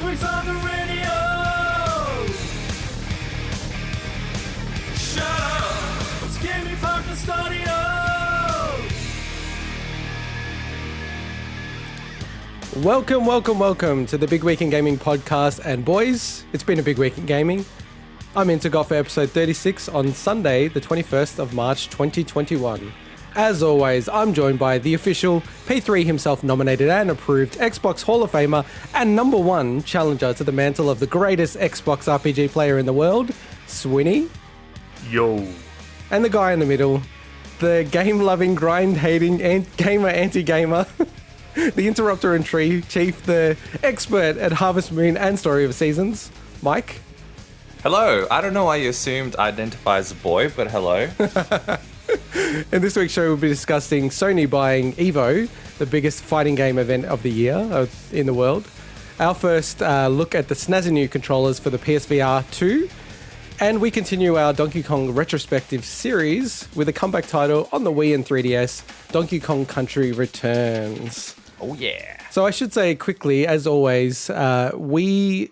week's on the radio. Shut up. It's Gaming Podcast Audio. Welcome to the Big Week in Gaming podcast. And boys, it's been a big week in gaming. I'm integot for episode 36 on Sunday, the 21st of March 2021. As always, I'm joined by the official P3 himself nominated and approved Xbox Hall of Famer and number one challenger to the mantle of the greatest Xbox RPG player in the world, Swinny. Yo. And the guy in the middle, the game-loving, grind-hating, gamer anti-gamer, the interrupter and tree chief, the expert at Harvest Moon and Story of Seasons, Mike. Hello. I don't know why you assumed I identify as a boy, but hello. In this week's show, we'll be discussing Sony buying Evo, the biggest fighting game event of the year in the world. Our first look at the snazzy new controllers for the PSVR2. And we continue our Donkey Kong Retrospective series with a comeback title on the Wii and 3DS, Donkey Kong Country Returns. Oh, yeah. So I should say quickly, as always, we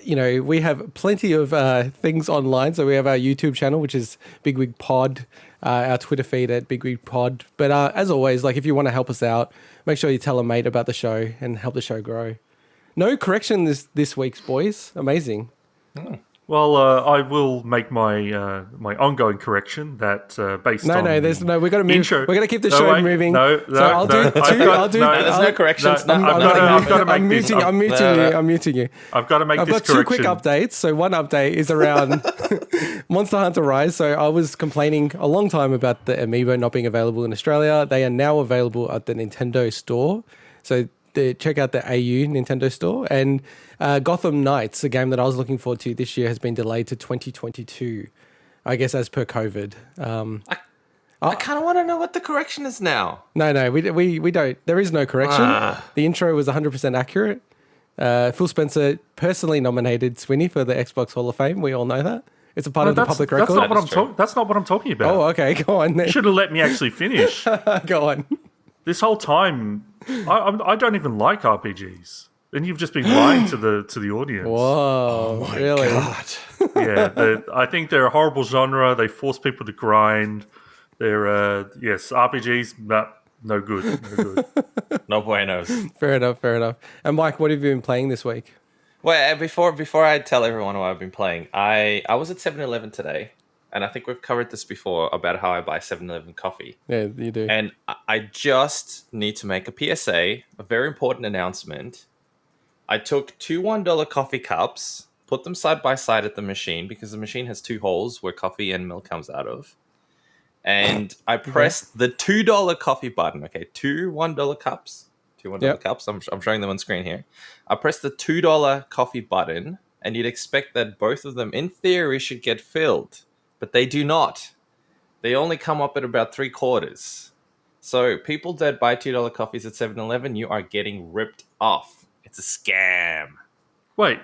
have plenty of things online. So we have our YouTube channel, which is Big Wig Pod, our Twitter feed at Big Wig Pod. But as always, like if you want to help us out, make sure you tell a mate about the show and help the show grow. No correction this week's boys. Amazing. Well, I will make my my ongoing correction that based on there's no. We're gonna move. intro. We're gonna keep the show moving. No, so I'll do two. I'll do. There's no corrections. I'm muting you. I've got to make I've this got two correction. quick updates. So one update is around Monster Hunter Rise. So I was complaining a long time about the Amiibo not being available in Australia. They are now available at the Nintendo store. So check out the AU Nintendo store. And Gotham Knights, a game that I was looking forward to this year, has been delayed to 2022, I guess, as per COVID. I kind of want to know what the correction is now. No, we don't. There is no correction. The intro was 100% accurate. Phil Spencer personally nominated Swinny for the Xbox Hall of Fame. We all know that. It's a part of the public record. That's not what I'm talking about. Oh, okay. Go on then. You should have let me actually finish. Go on. This whole time, I don't even like RPGs. And you've just been lying to the audience. Whoa, really? God. Yeah, I think they're a horrible genre. They force people to grind. They're RPGs, no good. No buenos. Fair enough. And Mike, what have you been playing this week? Well, before I tell everyone what I've been playing, I was at 7-Eleven today, and I think we've covered this before about how I buy 7-Eleven coffee. Yeah, you do. And I just need to make a PSA, a very important announcement. I took two $1 coffee cups, put them side by side at the machine because the machine has two holes where coffee and milk comes out of. And I pressed the $2 coffee button. Okay, two $1 cups. Two $1 cups. I'm showing them on screen here. I pressed the $2 coffee button, and you'd expect that both of them, in theory, should get filled. But they do not. They only come up at about 3/4. So people that buy $2 coffees at 7-Eleven, you are getting ripped off. It's a scam. Wait,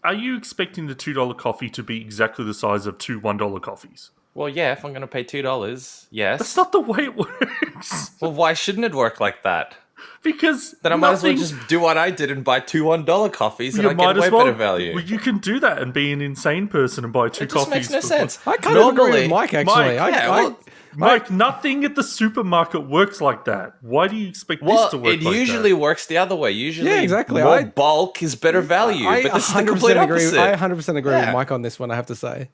are you expecting the $2 coffee to be exactly the size of two $1 coffees? Well, yeah, if I'm going to pay $2, yes. That's not the way it works. Well, why shouldn't it work like that? Because then I might as well just do what I did and buy two $1 coffees and I get way better value. Well, you can do that and be an insane person and buy two coffees. It just makes no sense. I kind of agree with Mike, actually. Mike, nothing at the supermarket works like that. Why do you expect this to work like that? Well, it usually works the other way. Usually, exactly. More bulk is better value. But this is the complete opposite. I 100% agree with Mike on this one, I have to say.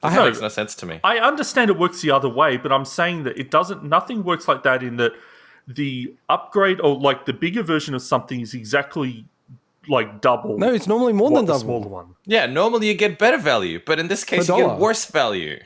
That makes no sense to me. I understand it works the other way, but I'm saying that it doesn't. Nothing works like that in that the upgrade or like the bigger version of something is exactly like double. No, it's normally more than double. The smaller one. Yeah, normally you get better value, but in this case you get worse value.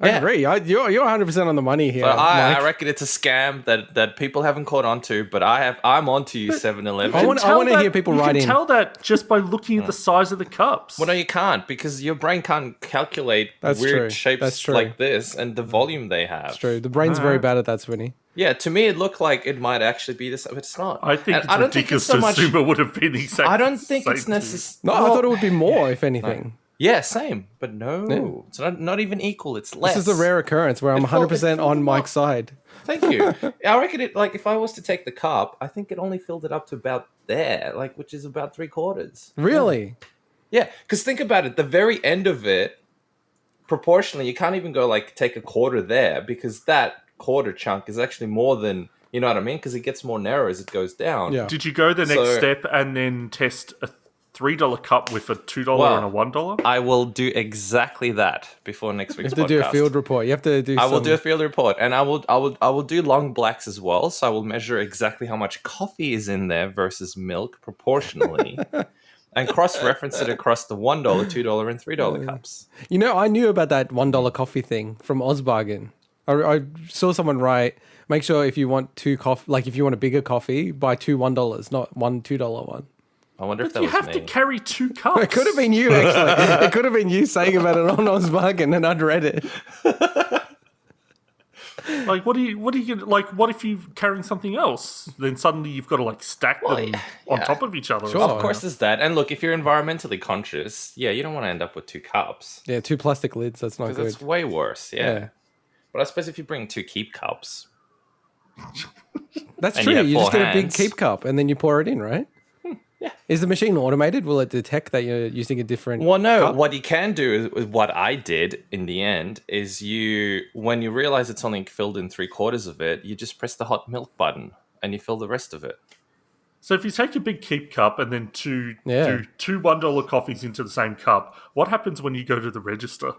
I agree. You're 100% on the money here. So I reckon it's a scam that people haven't caught on to, but I'm onto you, 7-Eleven. I want to hear people write in. You can tell that just by looking at the size of the cups. Well, no, you can't, because your brain can't calculate weird shapes like this and the volume they have. That's true. The brain's very bad at that, Swinny. Yeah, to me it looked like it might actually be this, but it's not. I think it's ridiculous to assume it would have been exactly. I don't think it's necessary. No, I thought it would be more, if anything. No. Yeah, same. But no, Yeah. it's not even equal. It's less. This is a rare occurrence where I'm It filled- 100% it filled on them Mike's up. side. Thank you. I reckon it. Like, if I was to take the cup, I think it only filled it up to about there, like, which is about 3/4. Really? Yeah, because think about it. The very end of it, proportionally, you can't even go like take a quarter there because that quarter chunk is actually more than, you know what I mean? Because it gets more narrow as it goes down. Yeah. Did you go the next So- step and then test a $3 cup with a $2 Well, and a $1? I will do exactly that before next You week's have to do a podcast. field report. You have to do I will some- do a field report, and I will do long blacks as well. So I will measure exactly how much coffee is in there versus milk proportionally, and cross-reference it across the $1, $2, and $3 cups. You know, I knew about that $1 coffee thing from Ozbargain. I saw someone write, make sure if you want two coffee, like if you want a bigger coffee, buy two $1, not one $2 one. I wonder if that You was have me. to carry 2 cups. It could have been you, actually. It could have been you saying about it on Ozbargain and I'd read it. Like, what if you're carrying something else? Then suddenly you've got to like stack them on top of each other. or Sure. something. Of course, there's that. And look, if you're environmentally conscious, yeah, you don't want to end up with 2 cups Yeah, 2 plastic lids. That's not because good. it's way worse. Yeah. Yeah. But I suppose if you bring 2 keep cups, That's And true. you have You just 4 get a big hands. keep cup and then you pour it in, right? yeah. Is the machine automated? Will it detect that you're using a different Well, no. cup? What you can do is what I did in the end is when you realize it's only filled in 3/4 of it, you just press the hot milk button and you fill the rest of it. So if you take a big keep cup and then do Yeah. two $1 coffees into the same cup, what happens when you go to the register?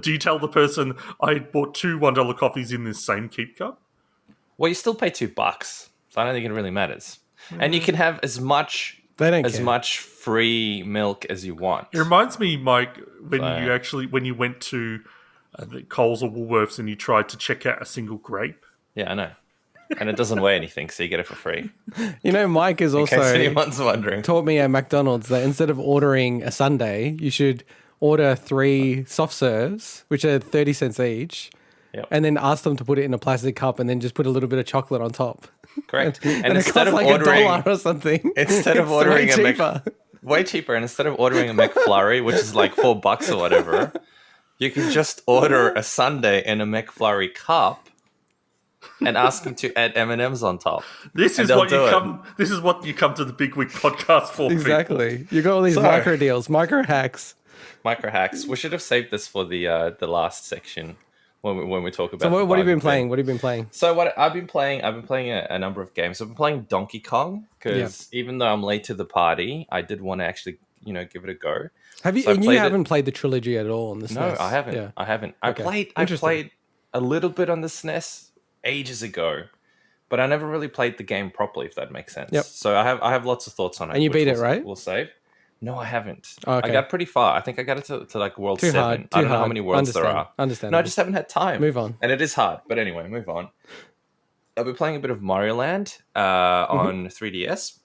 Do you tell the person I bought 2 $1 coffees in this same keep cup? Well, you still pay $2, so I don't think it really matters. And you can have as much They don't care. much free milk as you want. It reminds me, Mike, when So- when you went to the Coles or Woolworths and you tried to check out a single grape. Yeah, I know. And it doesn't weigh anything, so you get it for free. You know, Mike is In case also anyone's wondering. taught me at McDonald's that instead of ordering a sundae, you should order 3 soft serves, which are 30 cents each, Yep. and then ask them to put it in a plastic cup and then just put a little bit of chocolate on top. Correct. And And it instead costs of like ordering $1 or something. instead of It's ordering way a Mc- cheaper. way cheaper, and instead of ordering a McFlurry, which is like $4 or whatever, you can just order a sundae in a McFlurry cup and ask them to add M&Ms on top. This And is they'll what you do it. come. This is what you come to the Big Week podcast for. people. Exactly. You got all these So- micro deals, micro hacks. Micro hacks. We should have saved this for the last section when we talk about. So the what have you been bargain playing? bin. What have you been playing? So what I've been playing a number of games. I've been playing Donkey Kong because even though I'm late to the party, I did want to actually give it a go. Have you? So I And you played it- haven't played the trilogy at all on the No, SNES? I haven't. Yeah. I haven't. Okay. I Interesting. played a little bit on the SNES ages ago, but I never really played the game properly. If that makes sense. Yep. So I have lots of thoughts on it. And you which beat it, we'll- right? We'll save. No, I haven't. Oh, okay. I got pretty far. I think I got it to like world Too 7. hard. I Too don't know how hard. many worlds there are. Understand. No, I just haven't had time. Move on. And it is hard. But anyway, move on. I've been playing a bit of Mario Land Mm-hmm. on 3DS.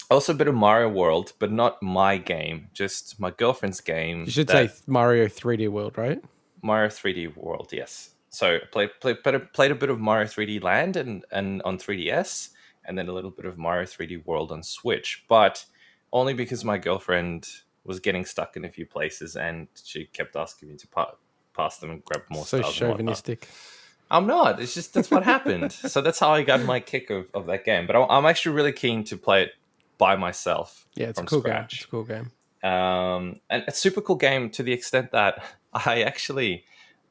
Also a bit of Mario World, but not my game, just my girlfriend's game. You should that- say Mario 3D World, right? Mario 3D World, yes. So played a bit of Mario 3D Land and on 3DS, and then a little bit of Mario 3D World on Switch, but only because my girlfriend was getting stuck in a few places and she kept asking me to pass them and grab more So stars and whatnot. chauvinistic. I'm not. It's just that's what happened. So that's how I got my kick of that game. But I'm actually really keen to play it by myself. Yeah, it's a from cool game. scratch. It's a cool game. And it's a super cool game to the extent that I actually,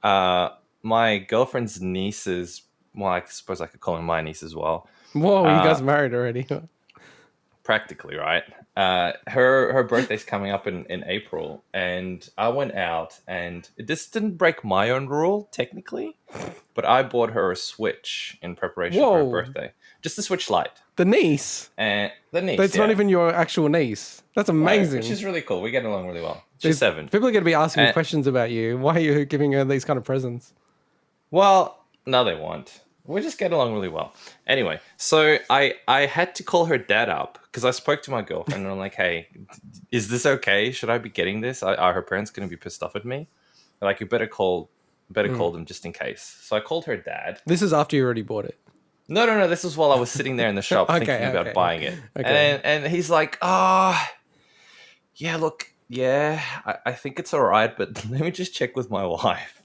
my girlfriend's nieces, well, I suppose I could call them my niece as well. Whoa, you guys married already? Practically, right? Her birthday's coming up in April, and I went out, and this didn't break my own rule technically, but I bought her a Switch in preparation for her Whoa. birthday, just the Switch Lite, The niece. and the niece. That's not even your actual niece. That's amazing. Which is really cool. We get along really well. She's 7. People are going to be asking me And- questions about you. Why are you giving her these kind of presents? Well, no, they won't. We just get along really well. Anyway, so I had to call her dad up because I spoke to my girlfriend and I'm like, hey, is this okay? Should I be getting this? Are her parents going to be pissed off at me? They're like, you better call them just in case. So I called her dad. This is after you already bought it. No. This was while I was sitting there in the shop Okay, thinking about okay. buying it. Okay. And he's like, yeah, look, Yeah, I think it's all right, but let me just check with my wife.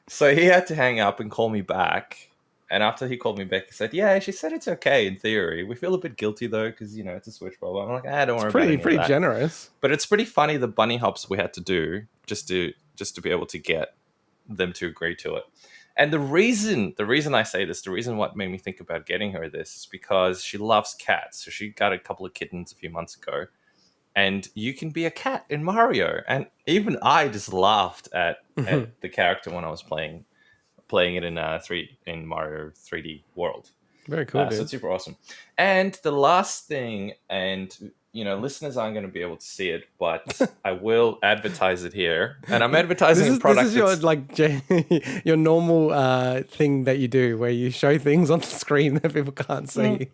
So he had to hang up and call me back. And after he called me back, he said, "Yeah, she said it's okay in theory. We feel a bit guilty though, because it's a Switch problem." I'm like, don't worry about any of Pretty that. generous. But it's pretty funny the bunny hops we had to do just to be able to get them to agree to it. And the reason I say this, the reason what made me think about getting her this is because she loves cats. So she got a couple of kittens a few months ago. And you can be a cat in Mario. And even I just laughed at the character when I was playing it in Mario 3D World. Very cool, dude. So it's super awesome. And the last thing, and listeners aren't going to be able to see it, but I will advertise it here. And I'm advertising a product. This is your your normal thing that you do, where you show things on the screen that people can't see.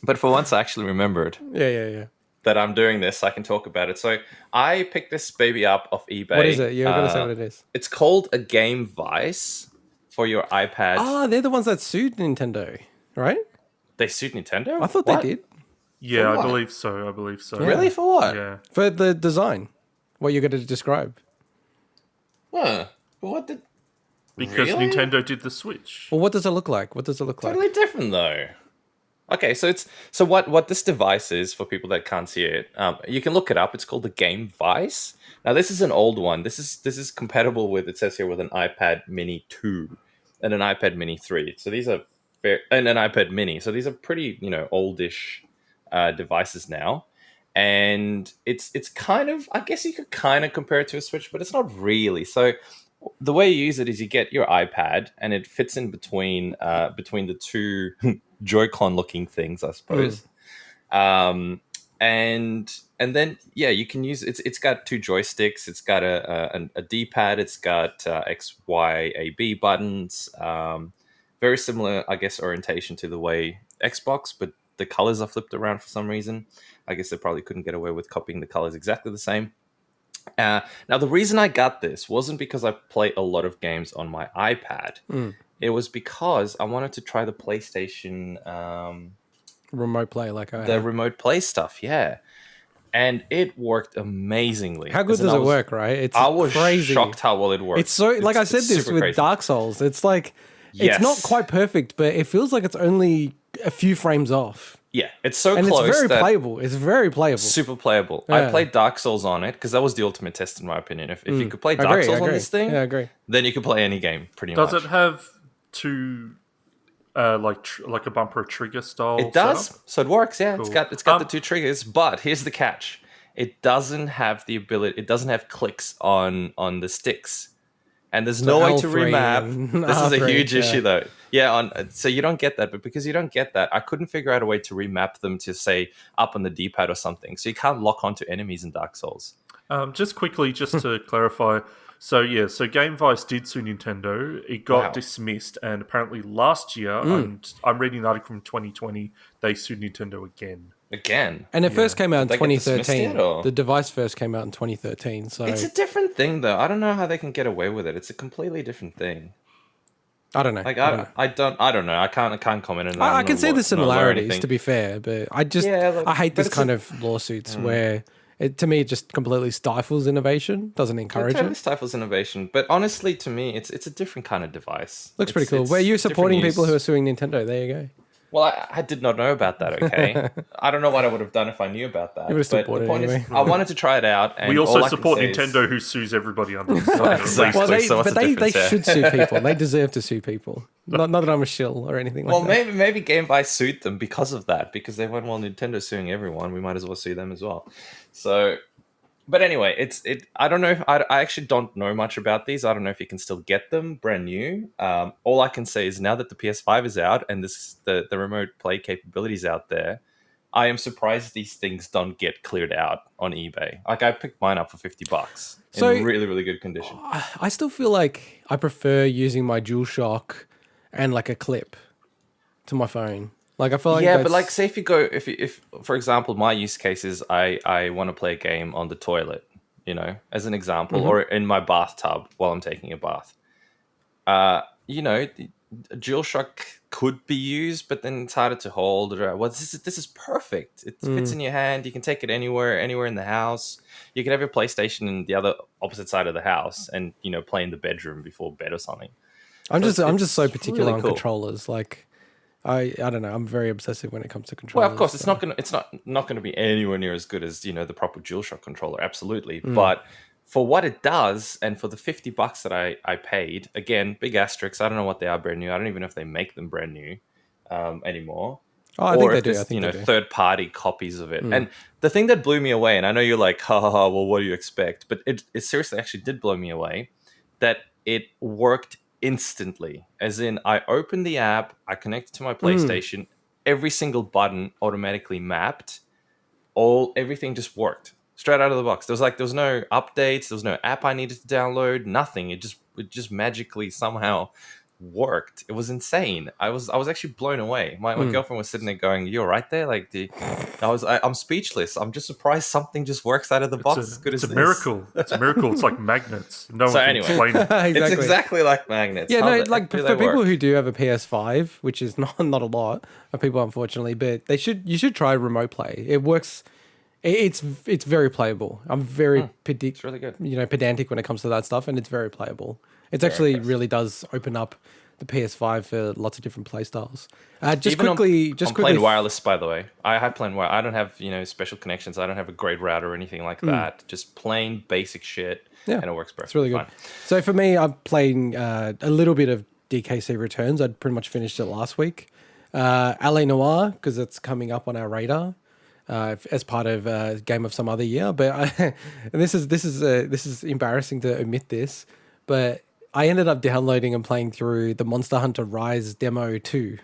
But for once, I actually remembered. Yeah. That I'm doing this, I can talk about it. So I picked this baby up off eBay. What is it? You're going to say what it is. It's called a Game Vice for your iPad. Ah, they're the ones that sued Nintendo, right? They sued Nintendo? I thought What? they did. Yeah, For I what? believe so. I believe so. Really? For what? Yeah. For the design. What you're going to describe. Huh. What did... Because Really? Nintendo did the Switch. Well, what does it look like? What does it look like? Totally different, though. Okay, so what this device is, for people that can't see it, you can look it up. It's called the Game Vice. Now, this is an old one. This is compatible with, it says here, with an iPad Mini 2 and an iPad Mini 3. So these are and an iPad Mini. So these are pretty, oldish devices now. And it's kind of, I guess you could kind of compare it to a Switch, but it's not really. So the way you use it is you get your iPad and it fits in between the two Joy-Con looking things, I suppose. And then you can use it. It's got two joysticks. It's got a D-pad. It's got X, Y, A, B buttons. Very similar, I guess, orientation to the way Xbox, but the colors are flipped around for some reason. I guess they probably couldn't get away with copying the colors exactly the same. Now, the reason I got this wasn't because I play a lot of games on my iPad. It was because I wanted to try the PlayStation... Remote play, like I the have. remote play stuff, yeah. And it worked amazingly. How good As in, does it work, right? It's I was crazy. shocked how well it worked. It's so, like I said it's this super with crazy. Dark Souls. It's like, Yes. it's not quite perfect, but it feels like it's only a few frames off. Yeah, it's so And close it's very that playable. It's very playable. super playable. Yeah. I played Dark Souls on it because that was the ultimate test, in my opinion. If you could play I Dark agree, Souls I on agree. this thing, Yeah, I agree. then you could play any game pretty much. Does it have two, like a bumper trigger style? It does. setup? So it works, yeah. Cool. It's got the two triggers, but here's the catch. It doesn't have the ability, it doesn't have clicks on the sticks. And there's no way to L3 remap. and This is a R3, huge yeah. issue though. Yeah, so you don't get that, but because you don't get that, I couldn't figure out a way to remap them to, say, up on the D-pad or something. So you can't lock onto enemies in Dark Souls. Just quickly, just to clarify. So Game Vice did sue Nintendo. It got Wow. dismissed, and apparently last year, and I'm reading an article from 2020, they sued Nintendo again. Again. And it first came out in Did they get dismissed 2013. yet, or- The device first came out in 2013. So It's a different thing though. I don't know how they can get away with it. It's a completely different thing. I don't know. Like I don't know. I don't know. I can't comment on that. I I'm can not see law- the not a lawyer or similarities, anything. to be fair, but I Yeah, hate but this it's kind a- of lawsuits where to me it just completely stifles innovation, doesn't It encourage totally it. stifles innovation, but honestly, to me, it's a different kind of device. Looks pretty It's- cool. it's Where you different supporting people who are use. suing Nintendo? There you go. Well, I did not know about that. Okay, I don't know what I would have done if I knew about that. You would have but supported the point it anyway. is, I wanted to try it out. And We also all I can support say is- Nintendo, who sues everybody under the sun. Exactly. Well, so what's but the they difference should there? sue people. They deserve to sue people. Not that I'm a shill or anything like Well, that. maybe Game Vice sued them because of that, because they went, well, Nintendo's suing everyone, we might as well sue them as well. So, but anyway, I don't know. I actually don't know much about these. I don't know if you can still get them brand new. All I can say is now that the PS5 is out and the remote play capabilities out there, I am surprised these things don't get cleared out on eBay. Like I picked mine up for $50 So- in really, really good condition. I still feel like I prefer using my DualShock and like a clip to my phone. Like I feel like Yeah, but that's- like, say if for example, my use case is I want to play a game on the toilet, as an example, or in my bathtub while I'm taking a bath. DualShock could be used, but then it's harder to hold. Well, this is perfect. It fits in your hand. You can take it anywhere in the house. You can have your PlayStation in the other opposite side of the house, and play in the bedroom before bed or something. I'm So just so particular really on cool. controllers. Like, I don't know. I'm very obsessive when it comes to Well, controllers. of course, it's so- not gonna be anywhere near as good as the proper DualShock controller, absolutely. But for what it does, and for the $50 that I paid, again, big asterisks. I don't know what they are brand new. I don't even know if they make them brand new anymore. Oh, I Or think they if do. there's I think they do. third party copies of it. And the thing that blew me away, and I know you're like, ha ha ha, well, what do you expect? But it seriously actually did blow me away that it worked instantly. As in, I opened the app, I connected to my PlayStation, every single button automatically mapped, everything just worked straight out of the box. There was no updates, there was no app I needed to download, nothing. It just magically somehow worked. It was insane. I was actually blown away. My girlfriend was sitting there going, "You're right there." Like I'm speechless. I'm just surprised something just works out of the box as good as It's a this. miracle. It's a miracle. It's like magnets. No So one can anyway. explain it. Exactly. It's exactly like magnets. Yeah, How no, the like heck do for they people work? who do have a PS5, which is not a lot of people, unfortunately, but you should try remote play. It works. It's very playable. I'm very It's really good. pedantic when it comes to that stuff, and it's very playable. It's Very actually impressive. really does open up the PS5 for lots of different play styles. I'm Quickly, playing wireless, by the way. I have plain wireless. I don't have special connections. I don't have a great router or anything like that. Just plain basic shit, Yeah, and it works perfectly it's really good. fine. So for me, I'm playing a little bit of DKC Returns. I'd pretty much finished it last week. LA Noir, because it's coming up on our radar as part of Game of Some Other Year. But and this is embarrassing to admit this, but I ended up downloading and playing through the Monster Hunter Rise demo too.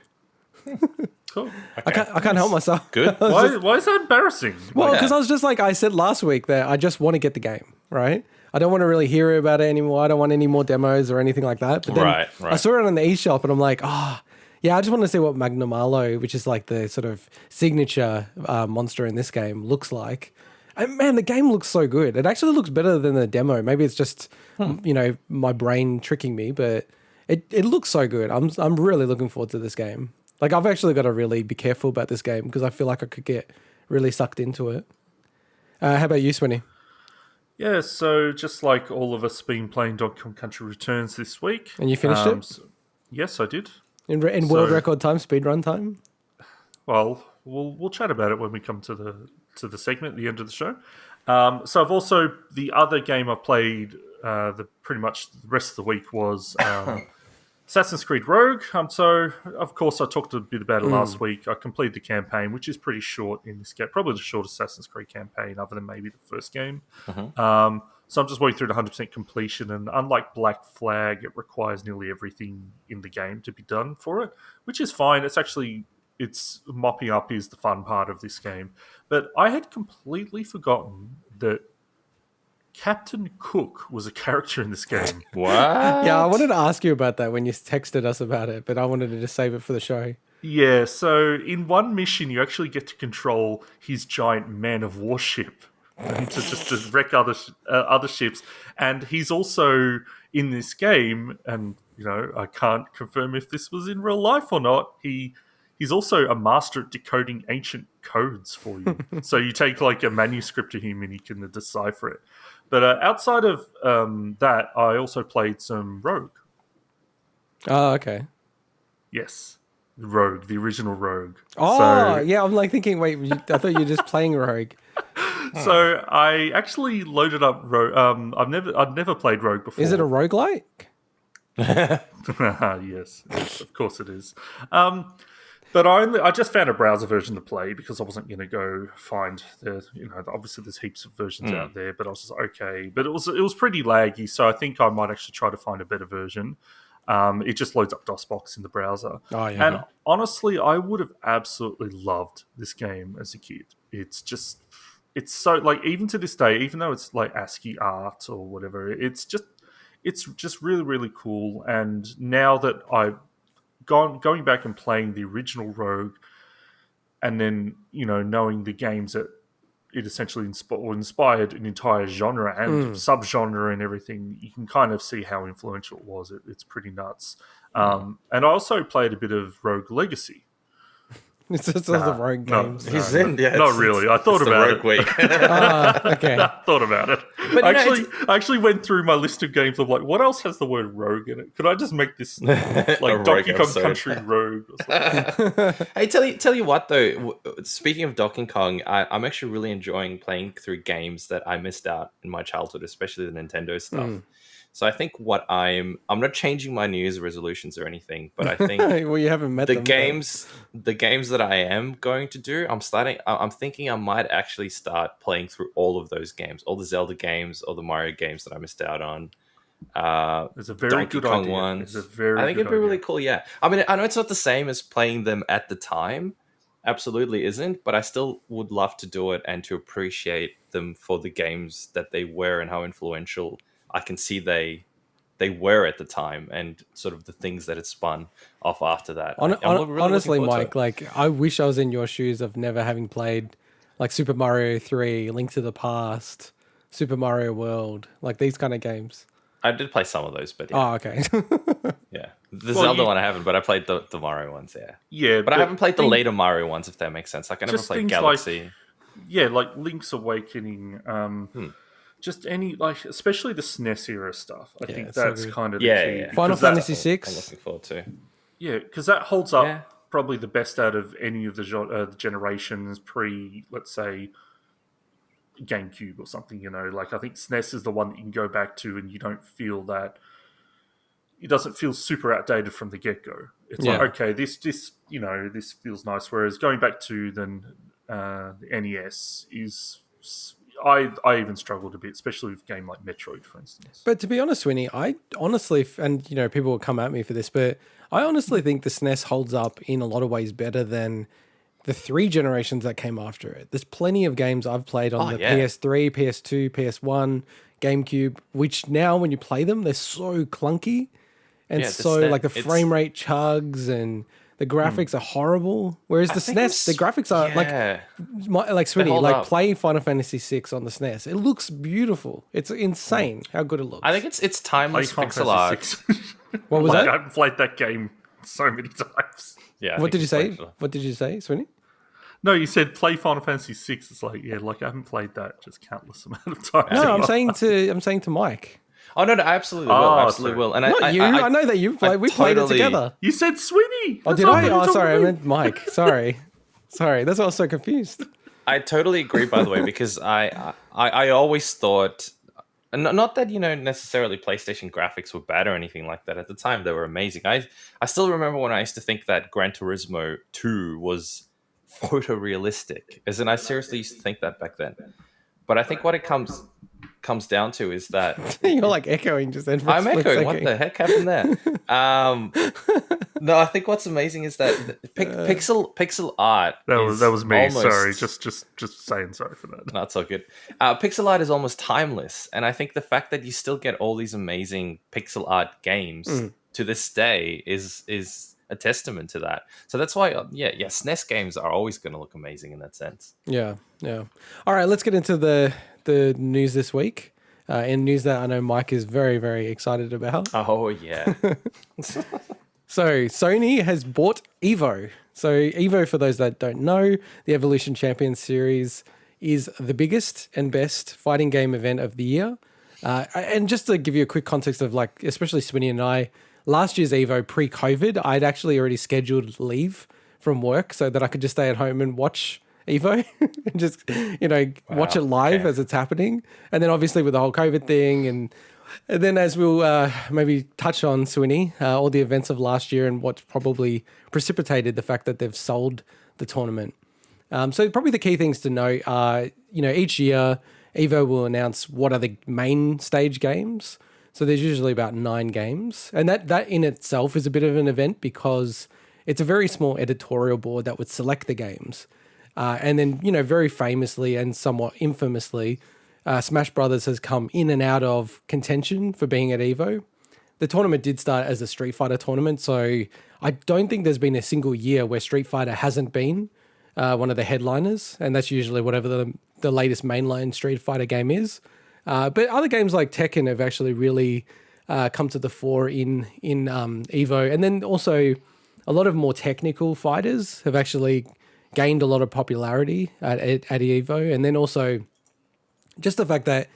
Cool. I can't help myself. Good. Why is that embarrassing? Well, Yeah. because I was just like I said last week that I just want to get the game, right? I don't want to really hear about it anymore. I don't want any more demos or anything like that. But then Right. I saw it on the eShop and I'm like, yeah, I just want to see what Magnamalo, which is like the sort of signature monster in this game, looks like. And man, the game looks so good. It actually looks better than the demo. Maybe it's just, my brain tricking me, but it looks so good. I'm really looking forward to this game. Like I've actually got to really be careful about this game because I feel like I could get really sucked into it. How about you, Swinny? Yeah, so just like all of us been playing Donkey Kong Country Returns this week. And you finished it? Yes, I did. In world So- record time, speed run time? Well, we'll chat about it when we come to the segment at the end of the show. So I've also the other game I played pretty much the rest of the week was Assassin's Creed Rogue. So of course I talked a bit about it last week. I completed the campaign, which is pretty short in this game, probably the shortest Assassin's Creed campaign other than maybe the first game. So I'm just working through the 100% completion, and unlike Black Flag, it requires nearly everything in the game to be done for it, which is fine. It's mopping up is the fun part of this game. But I had completely forgotten that Captain Cook was a character in this game. What? Yeah, I wanted to ask you about that when you texted us about it, but I wanted to just save it for the show. Yeah, so in one mission, you actually get to control his giant man of war ship and to wreck other ships. And he's also in this game, and I can't confirm if this was in real life or not. He's also a master at decoding ancient codes for you. So you take like a manuscript to him, and he can decipher it. But outside of that, I also played some Rogue. Oh, okay. Yes. Rogue, the original Rogue. Oh, yeah, I'm like thinking, wait, I thought you were just playing Rogue. So I actually loaded up Rogue. I'd never played Rogue before. Is it a roguelike? Yes, of course it is. But I just found a browser version to play because I wasn't going to go find obviously there's heaps of versions out there, but I was just okay. But it was pretty laggy, so I think I might actually try to find a better version. It just loads up DOSBox in the browser. Oh, yeah. And honestly, I would have absolutely loved this game as a kid. It's so like even to this day, even though it's like ASCII art or whatever, it's just really, really cool. And now that I've going back and playing the original Rogue, and then knowing the games that it essentially inspired an entire genre and subgenre and everything. You can kind of see how influential it was. It's pretty nuts. And I also played a bit of Rogue Legacy. It's just all the rogue games. He's in, yeah. Not really. I thought about it. Week. Okay. I thought about it. But I actually went through my list of games of like, what else has the word rogue in it? Could I just make this like Donkey Kong episode. Country Rogue or something? Hey, tell you what though. Speaking of Donkey Kong, I'm actually really enjoying playing through games that I missed out in my childhood, especially the Nintendo stuff. So I think I'm not changing my New Year's resolutions or anything, but I think well, you haven't met the them, games that I am going to do, I'm thinking I might actually start playing through all of those games, all the Zelda games, all the Mario games that I missed out on. It's a very Donkey good Kong idea. ones. It's a very I think good it'd be really idea. cool. Yeah, I mean, I know it's not the same as playing them at the time. Absolutely isn't, but I still would love to do it and to appreciate them for the games that they were and how influential I can see they were at the time, and sort of the things that it spun off after that. I'm really Honestly, looking forward to Mike, it. like I wish I was in your shoes of never having played like Super Mario 3, Link to the Past, Super Mario World, like these kind of games. I did play some of those, but yeah, Oh, okay. yeah. The Zelda one I haven't, but I played the Mario ones, yeah. Yeah, But I haven't played the later Mario ones, if that makes sense. Like I never just played things Galaxy. like Link's Awakening. Just any like, especially the SNES era stuff. I think it's so that's good. kind of the Yeah, key. yeah. Final because that- Fantasy VI. I'm looking forward to. Yeah, because that holds up Yeah. probably the best out of any of the generations pre, let's say, GameCube or something. You know, like I think SNES is the one that you can go back to, and you don't feel that. It doesn't feel super outdated from the get go. It's like, okay, this this feels nice. Whereas going back to the NES is. I even struggled a bit, especially with a game like Metroid, for instance. But to be honest, Swinny, I honestly, and people will come at me for this, but I honestly think the SNES holds up in a lot of ways better than the 3 generations that came after it. There's plenty of games I've played on the PS3, PS2, PS1, GameCube, which now when you play them, they're so clunky and like the frame rate chugs and the graphics are horrible. Whereas the SNES, the graphics are like Swinny, like play Final Fantasy VI on the SNES. It looks beautiful. It's insane how good it looks. I think it's timeless Play pixel Final art. Fantasy VI. What was that? I've played that game so many times. Yeah. What did you say? What did you say, Swinny? No, you said play Final Fantasy VI. It's like, yeah, like I haven't played that just countless amount of times. No, I'm saying to Mike. Oh no, I absolutely will. Absolutely will. And Not you. I know that you played. We played it together. You said Swinny. Oh, did I? Oh, sorry. I meant Mike. Sorry. That's why I was so confused. I totally agree, by the way, because I always thought, not that necessarily PlayStation graphics were bad or anything like that. At the time, they were amazing. I still remember when I used to think that Gran Turismo 2 was photorealistic, as in I seriously used to think that back then. But I think what it comes down to is that You're like echoing just then. I'm echoing. What the heck happened there? No, I think what's amazing is that pixel art. That was me. Almost, sorry, just saying sorry for that. No, it's all good. Pixel art is almost timeless, and I think the fact that you still get all these amazing pixel art games to this day is a testament to that. So that's why, SNES games are always going to look amazing in that sense. Yeah. All right, let's get into the news this week. In news that I know Mike is very, very excited about. Oh, yeah. So Sony has bought Evo. So Evo, for those that don't know, the Evolution Champions Series is the biggest and best fighting game event of the year. And just to give you a quick context of like, especially Swinny and I, last year's Evo pre-COVID, I'd actually already scheduled leave from work so that I could just stay at home and watch Evo and just, watch it live as it's happening. And then obviously with the whole COVID thing and then as we'll maybe touch on, Swinny, all the events of last year and what's probably precipitated the fact that they've sold the tournament. So probably the key things to note are, each year Evo will announce what are the main stage games. So there's usually about 9 games. And that in itself is a bit of an event because it's a very small editorial board that would select the games. And then, very famously and somewhat infamously, Smash Brothers has come in and out of contention for being at Evo. The tournament did start as a Street Fighter tournament, so I don't think there's been a single year where Street Fighter hasn't been one of the headliners, and that's usually whatever the latest mainline Street Fighter game is. But other games like Tekken have actually really come to the fore in Evo, and then also a lot of more technical fighters have actually gained a lot of popularity at Evo, and then also just the fact that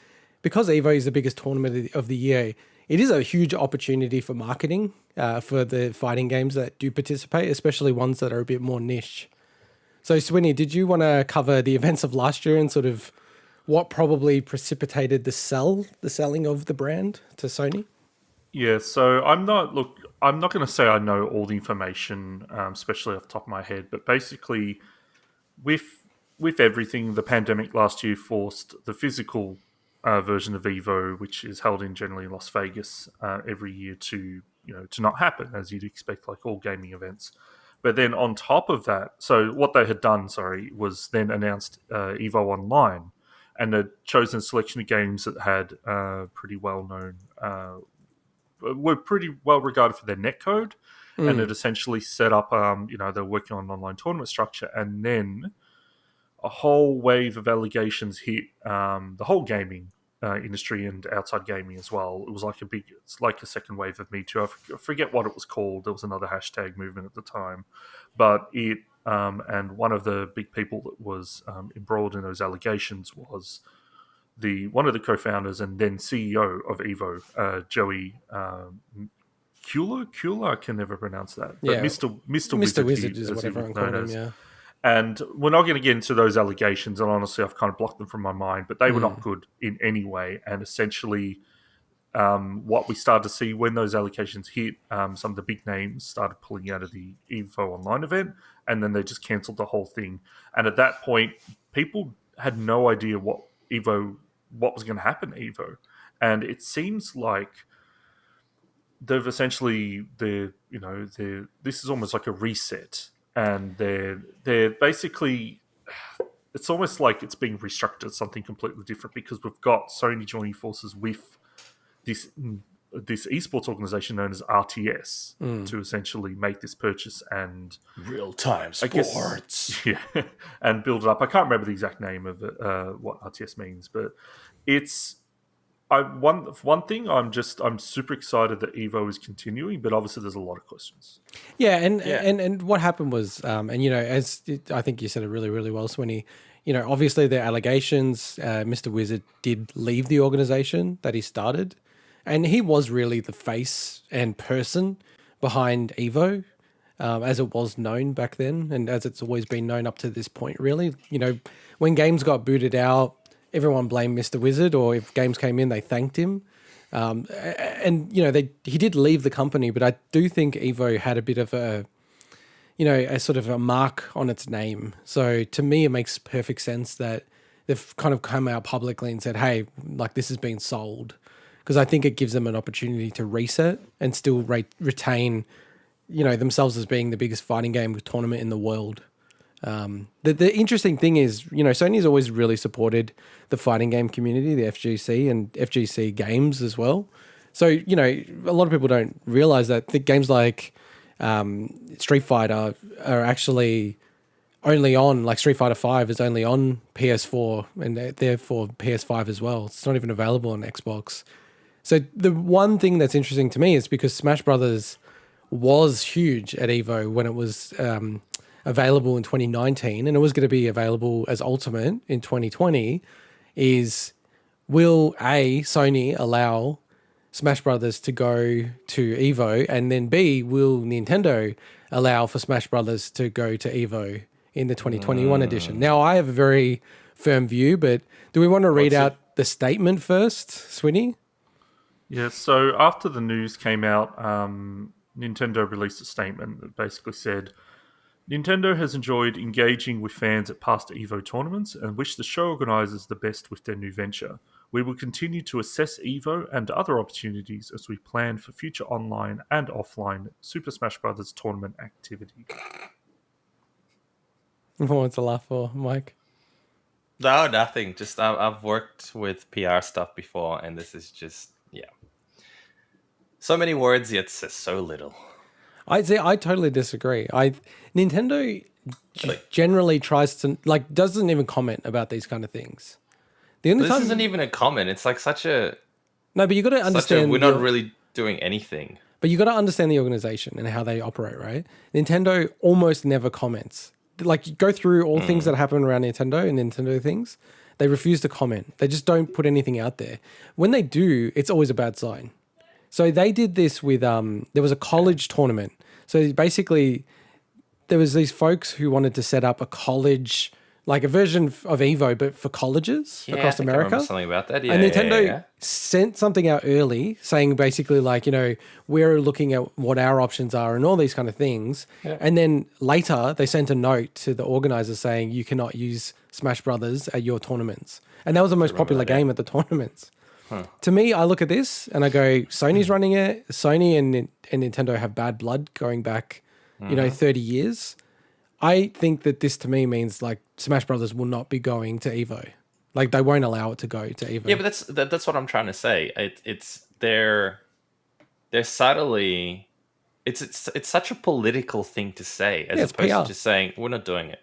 because Evo is the biggest tournament of the year, it is a huge opportunity for marketing for the fighting games that do participate, especially ones that are a bit more niche. So, Swinny, did you want to cover the events of last year and sort of what probably precipitated the selling of the brand to Sony? Yeah, so I'm not going to say I know all the information, especially off the top of my head, but basically, with everything, the pandemic last year forced the physical version of Evo, which is held in generally Las Vegas every year, to not happen, as you'd expect, like all gaming events. But then on top of that, so what they had done, was then announced Evo Online, and had chosen a selection of games that had pretty well known. Were pretty well regarded for their netcode, and it essentially set up, they're working on an online tournament structure, and then a whole wave of allegations hit the whole gaming industry and outside gaming as well. It was it's like a second wave of Me Too. I forget what it was called. There was another hashtag movement at the time, but and one of the big people that was embroiled in those allegations was one of the co-founders and then CEO of Evo, Joey Kula. I can never pronounce that. But Yeah, Mr. Wizard is what everyone called him. Yeah, and we're not going to get into those allegations. And honestly, I've kind of blocked them from my mind. But they were not good in any way. And essentially, what we started to see when those allegations hit, some of the big names started pulling out of the Evo Online event, and then they just cancelled the whole thing. And at that point, people had no idea what was going to happen at Evo. And it seems like they've essentially this is almost like a reset, and they're basically, it's almost like it's being restructured something completely different, because we've got Sony joining forces with this esports organization known as RTS to essentially make this purchase and Real-time I guess, sports. yeah, and build it up. I can't remember the exact name of it, what RTS means, but it's one thing. I'm super excited that Evo is continuing, but obviously there's a lot of questions. yeah, and what happened was, as I think you said it really, really well, Swinny. Obviously the allegations. Mr. Wizard did leave the organization that he started, and he was really the face and person behind Evo, as it was known back then, and as it's always been known up to this point. Really, when games got booted out, everyone blamed Mr. Wizard, or if games came in, they thanked him. And he did leave the company, but I do think Evo had a bit of a sort of a mark on its name. So to me, it makes perfect sense that they've kind of come out publicly and said, "Hey, like this has been sold," because I think it gives them an opportunity to reset and still retain, themselves as being the biggest fighting game tournament in the world. The interesting thing is, Sony's always really supported the fighting game community, the FGC and FGC games as well. So, a lot of people don't realize that the games like Street Fighter are actually only on, like Street Fighter 5 is only on PS4 and therefore PS5 as well. It's not even available on Xbox. So the one thing that's interesting to me is because Smash Brothers was huge at Evo when it was available in 2019, and it was going to be available as Ultimate in 2020, is will Sony allow Smash Brothers to go to Evo, and then B, will Nintendo allow for Smash Brothers to go to Evo in the 2021 edition? Now, I have a very firm view, but do we want to read out the statement first, Swinny? Yeah, so after the news came out, Nintendo released a statement that basically said, Nintendo has enjoyed engaging with fans at past Evo tournaments and wish the show organisers the best with their new venture. We will continue to assess Evo and other opportunities as we plan for future online and offline Super Smash Bros. Tournament activity. What's a laugh for, Mike? No, nothing. Just I've worked with PR stuff before, and this is just, so many words, yet says so little. I totally disagree. Nintendo generally tries to like doesn't even comment about these kind of things. The only This time isn't even a comment. It's like such a no, but you got to understand we're not really doing anything. But you got to understand the organization and how they operate, right? Nintendo almost never comments. Like, you go through all things that happen around Nintendo and Nintendo things, they refuse to comment. They just don't put anything out there. When they do, it's always a bad sign. So they did this with there was a college tournament. So basically, there was these folks who wanted to set up a college, like a version of Evo, but for colleges across I think I America. remember something about that. Yeah, And Nintendo yeah. sent something out early saying basically like, we're looking at what our options are and all these kind of things. Yeah. And then later they sent a note to the organizers saying you cannot use Smash Brothers at your tournaments. And that was the most popular game at the tournaments. To me, I look at this and I go, Sony's running it. Sony and Nintendo have bad blood going back, 30 years. I think that this to me means like Smash Brothers will not be going to Evo. Like they won't allow it to go to Evo. Yeah, but that's what I'm trying to say. They're subtly it's such a political thing to say as it's opposed PR. to just saying we're not doing it.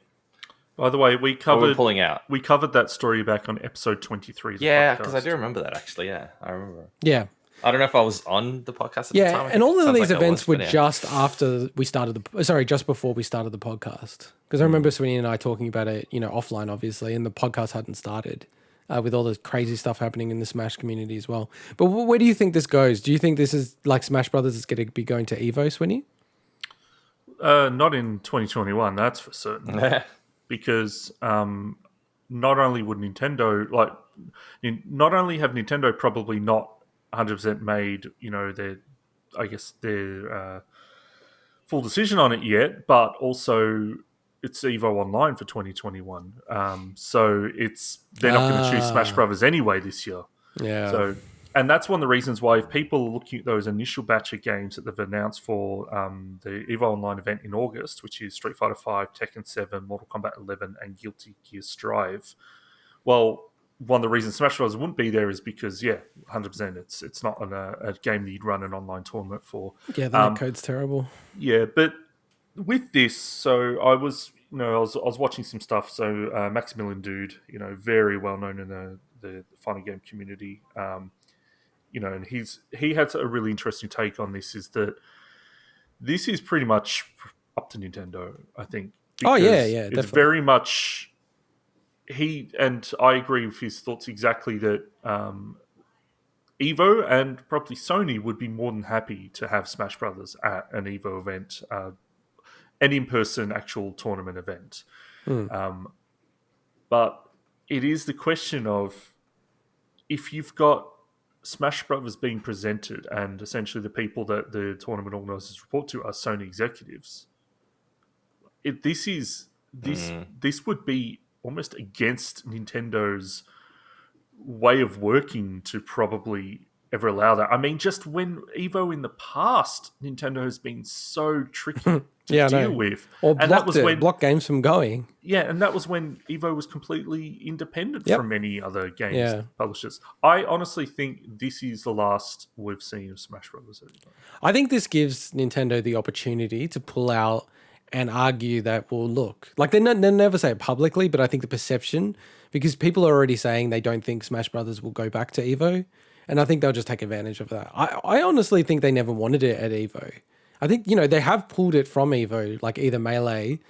By the way, We're pulling out. We covered that story back on episode 23. of the Yeah, podcast. because I do remember that actually. Yeah, I remember. Yeah. I don't know if I was on the podcast at the Yeah, time. and all of Sounds these like I events was, were but yeah. just after we started just before we started the podcast. Because I remember Swinny and I talking about it, offline, obviously, and the podcast hadn't started with all the crazy stuff happening in the Smash community as well. But where do you think this goes? Do you think this is like Smash Brothers is going to be going to Evo, Swinny? Not in 2021, that's for certain. Because not only would Nintendo not only have Nintendo probably not 100% made their full decision on it yet, but also it's Evo Online for 2021. So they're not going to choose Smash Brothers anyway this year. Yeah. So, and that's one of the reasons why if people are looking at those initial batch of games that they've announced for the EVO Online event in August, which is Street Fighter V, Tekken 7, Mortal Kombat 11, and Guilty Gear Strive, well, one of the reasons Smash Bros. Wouldn't be there is because, 100%, it's not a game that you'd run an online tournament for. Yeah, the netcode's terrible. Yeah, but with this, so I was watching some stuff. So Maximilian Dude, very well known in the fighting game community. And he had a really interesting take on this. Is that this is pretty much up to Nintendo, I think. Oh yeah, It's definitely. very much and I agree with his thoughts exactly that Evo and probably Sony would be more than happy to have Smash Brothers at an Evo event, an in-person actual tournament event. But it is the question of if you've got Smash Brothers being presented and essentially the people that the tournament organisers report to are Sony executives. This would be almost against Nintendo's way of working to probably ever allow that. I mean, just when Evo in the past, Nintendo has been so tricky to deal with. Or and that was when block games from going. Yeah, and that was when Evo was completely independent from any other games publishers. I honestly think this is the last we've seen of Smash Brothers. I think this gives Nintendo the opportunity to pull out and argue that, well, look, like they never say it publicly, but I think the perception, because people are already saying they don't think Smash Brothers will go back to Evo, and I think they'll just take advantage of that. I honestly think they never wanted it at Evo. I think, they have pulled it from Evo, like either Melee,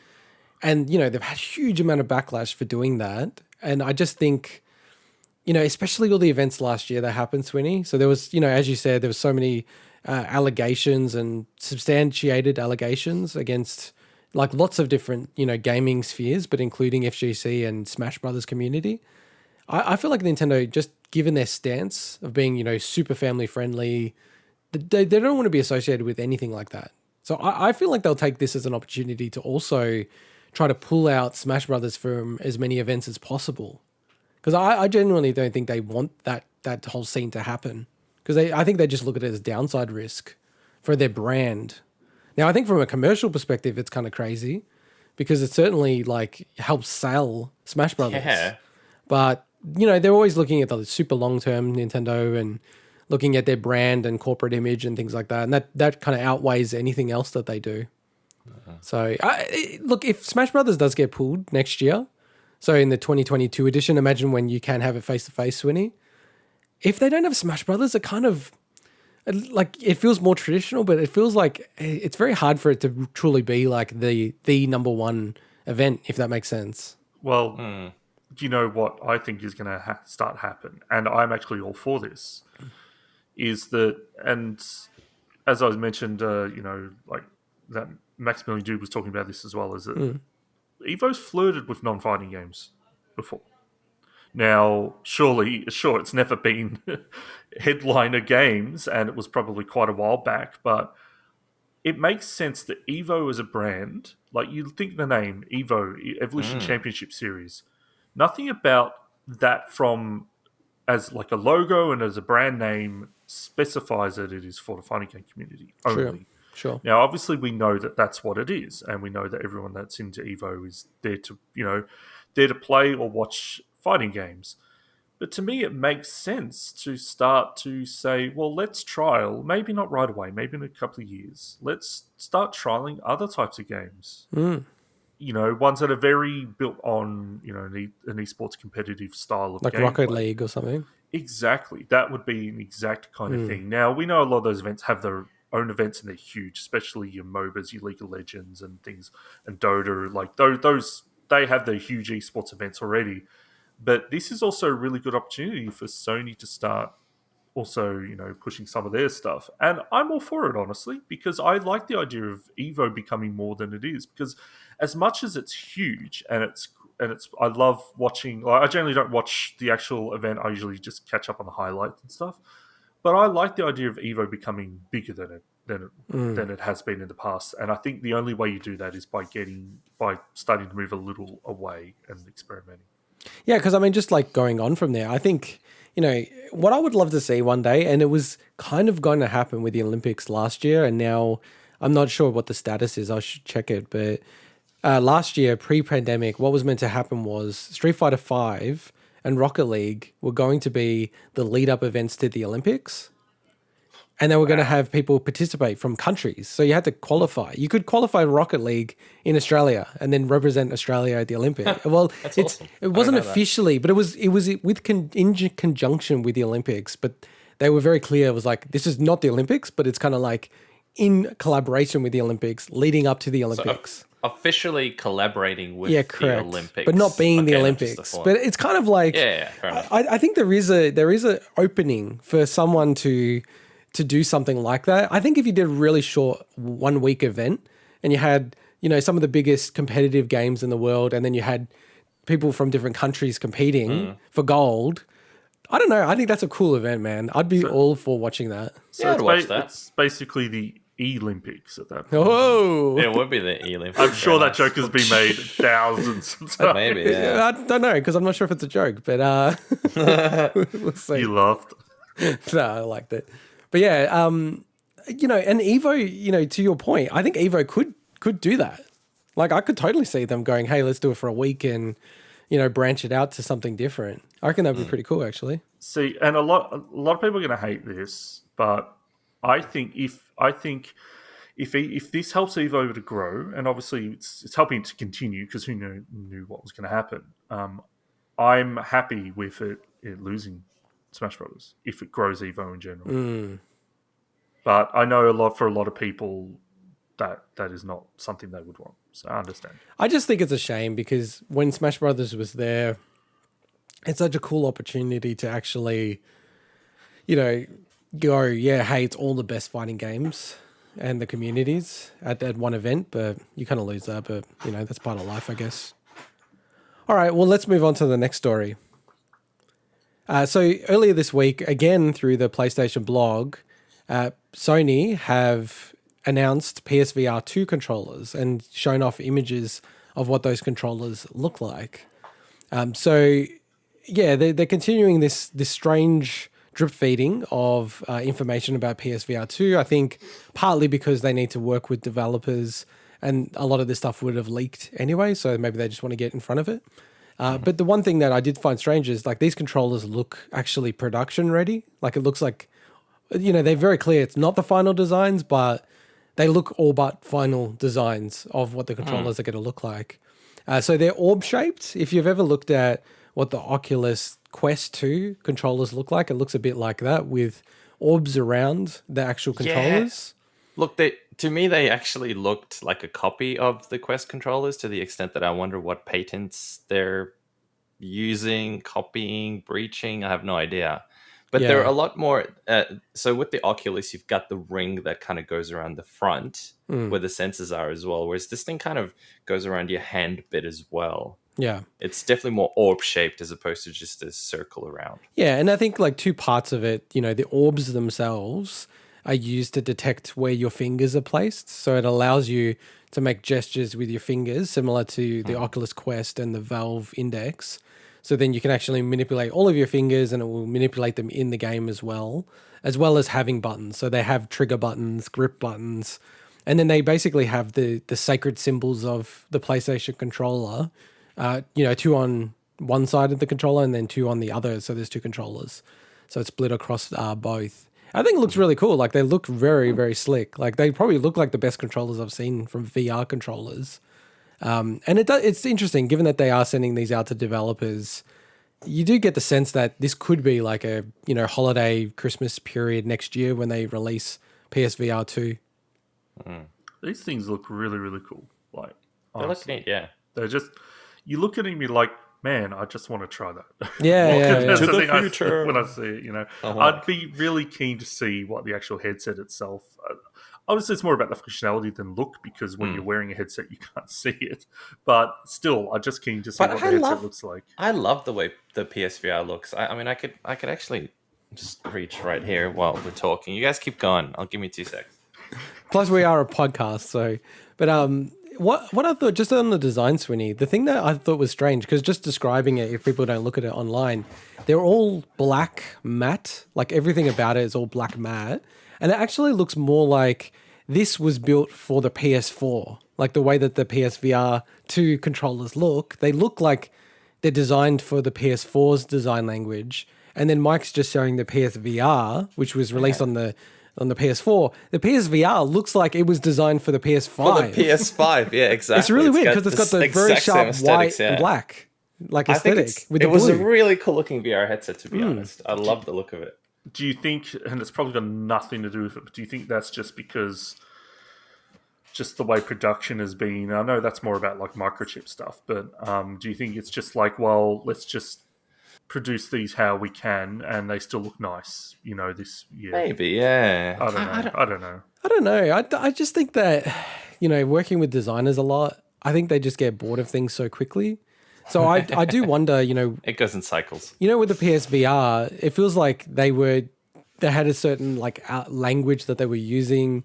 and, they've had a huge amount of backlash for doing that. And I just think, especially all the events last year that happened, Swinny. So there was, as you said, there was so many allegations and substantiated allegations against like lots of different, gaming spheres, but including FGC and Smash Brothers community. I feel like Nintendo, just given their stance of being, super family friendly, they don't want to be associated with anything like that. So I feel like they'll take this as an opportunity to also try to pull out Smash Brothers from as many events as possible. Because I genuinely don't think they want that whole scene to happen. Because I think they just look at it as downside risk for their brand. Now, I think from a commercial perspective, it's kind of crazy because it certainly like helps sell Smash Brothers. Yeah. But, they're always looking at the super long-term Nintendo and looking at their brand and corporate image and things like that. And that kind of outweighs anything else that they do. So, look, if Smash Brothers does get pulled next year, so in the 2022 edition, imagine when you can have it face-to-face, Swinny. If they don't have Smash Brothers, it kind of, like, it feels more traditional, but it feels like it's very hard for it to truly be like the number one event, if that makes sense. Well, do you know what I think is going to start happen? And I'm actually all for this. Is that, and as I mentioned, like that Maximilian Dude was talking about this as well, is that Evo's flirted with non-fighting games before. Now, sure, it's never been headliner games, and it was probably quite a while back, but it makes sense that Evo as a brand, like you think the name Evo, Evolution Championship Series, nothing about that from as like a logo and as a brand name specifies that it is for the fighting game community only. Sure. Now, obviously, we know that that's what it is, and we know that everyone that's into Evo is there to play or watch fighting games. But to me, it makes sense to start to say, well, let's trial, maybe not right away, maybe in a couple of years. Let's start trialing other types of games. Ones that are very built on, an esports competitive style of like gameplay. Rocket League or something. Exactly. That would be an exact kind of thing. Now, we know a lot of those events have their own events and they're huge, especially your MOBAs, your League of Legends and things, and Dota. Like those, they have their huge esports events already. But this is also a really good opportunity for Sony to start also, pushing some of their stuff. And I'm all for it, honestly, because I like the idea of Evo becoming more than it is. Because as much as it's huge and it's I love watching. Like, I generally don't watch the actual event. I usually just catch up on the highlights and stuff. But I like the idea of Evo becoming bigger than it has been in the past. And I think the only way you do that is by starting to move a little away and experimenting. Yeah, because I mean, just like going on from there, I think, what I would love to see one day, and it was kind of going to happen with the Olympics last year, and now I'm not sure what the status is. I should check it. But last year, pre-pandemic, what was meant to happen was Street Fighter V and Rocket League were going to be the lead-up events to the Olympics. And they were going to have people participate from countries. So you had to qualify. You could qualify Rocket League in Australia and then represent Australia at the Olympics. Well, awesome. It wasn't officially, but it was in conjunction with the Olympics. But they were very clear. It was like, this is not the Olympics, but it's kind of like in collaboration with the Olympics, leading up to the Olympics. So officially collaborating with the Olympics. But not being the Olympics. But it's kind of like, fair enough. I think there is a opening for someone to do something like that. I think if you did a really short 1 week event and you had, some of the biggest competitive games in the world, and then you had people from different countries competing for gold, I don't know. I think that's a cool event, man. I'd be all for watching that. So I'd watch that. It's basically the Olympics at that point. Oh, It would be the Olympics. I'm sure that joke has been made thousands of times. Maybe, yeah. I don't know, because I'm not sure if it's a joke, but we'll see. You laughed. No, I liked it. But yeah, and Evo, to your point, I think Evo could do that. Like, I could totally see them going, hey, let's do it for a week and, branch it out to something different. I reckon that'd be pretty cool, actually. See, and a lot of people are going to hate this, but I think if this helps Evo to grow, and obviously it's helping to continue because who knew what was going to happen. I'm happy with it losing Smash Brothers if it grows Evo in general. But I know for a lot of people that is not something they would want. So I understand. I just think it's a shame because when Smash Brothers was there, it's such a cool opportunity to actually, go, yeah, hey, it's all the best fighting games and the communities at one event, but you kind of lose that. But, that's part of life, I guess. All right, well, let's move on to the next story. So earlier this week, again, through the PlayStation blog, Sony have announced PSVR2 controllers and shown off images of what those controllers look like. They're continuing this strange drip feeding of information about PSVR2, I think partly because they need to work with developers and a lot of this stuff would have leaked anyway, so maybe they just want to get in front of it. But the one thing that I did find strange is like these controllers look actually production ready. Like it looks like, they're very clear. It's not the final designs, but they look all but final designs of what the controllers are going to look like. So they're orb shaped. If you've ever looked at what the Oculus Quest 2 controllers look like, it looks a bit like that with orbs around the actual controllers. Look, to me, they actually looked like a copy of the Quest controllers to the extent that I wonder what patents they're using, copying, breaching. I have no idea. But they're a lot more. So with the Oculus, you've got the ring that kind of goes around the front where the sensors are as well. Whereas this thing kind of goes around your hand bit as well. Yeah. It's definitely more orb shaped as opposed to just a circle around. Yeah. And I think like two parts of it, the orbs themselves are used to detect where your fingers are placed. So it allows you to make gestures with your fingers, similar to the Oculus Quest and the Valve Index. So then you can actually manipulate all of your fingers and it will manipulate them in the game as well as having buttons. So they have trigger buttons, grip buttons, and then they basically have the sacred symbols of the PlayStation controller, two on one side of the controller and then two on the other. So there's two controllers. So it's split across both. I think it looks really cool. Like they look very, very slick. Like they probably look like the best controllers I've seen from VR controllers. And it's interesting, given that they are sending these out to developers, you do get the sense that this could be like a, holiday Christmas period next year when they release PSVR2. These things look really, really cool. Like, They look neat, yeah. They're just, you look at him, you're like, man, I just want to try that. Yeah. That's To the the thing future. when I see it, I'd be really keen to see what the actual headset itself. Obviously, it's more about the functionality than look, because when you're wearing a headset, you can't see it. But still, I'm just keen to see what the headset looks like. I love the way the PSVR looks. I mean, I could actually just reach right here while we're talking. You guys keep going. I'll give me 2 seconds. Plus, we are a podcast, so. But what I thought, just on the design, Swinny, the thing that I thought was strange, because just describing it, if people don't look at it online, they're all black matte. Like everything about it is all black matte. And it actually looks more like this was built for the PS4. Like the way that the PSVR 2 controllers look, they look like they're designed for the PS4's design language. And then Mike's just showing the PSVR, which was released on the PS4. The PSVR looks like it was designed for the PS5. For the PS5, yeah, exactly. It's really weird because it's got the very sharp white and black aesthetic. It was a really cool looking VR headset, to be honest. I love the look of it. Do you think, and it's probably got nothing to do with it, but do you think that's just because just the way production has been? I know that's more about like microchip stuff, but do you think it's just like, well, let's just produce these how we can and they still look nice, this year? Maybe, yeah. I don't know. I don't know. I just think that, working with designers a lot, I think they just get bored of things so quickly. So I do wonder, It goes in cycles. with the PSVR, it feels like they had a certain language that they were using.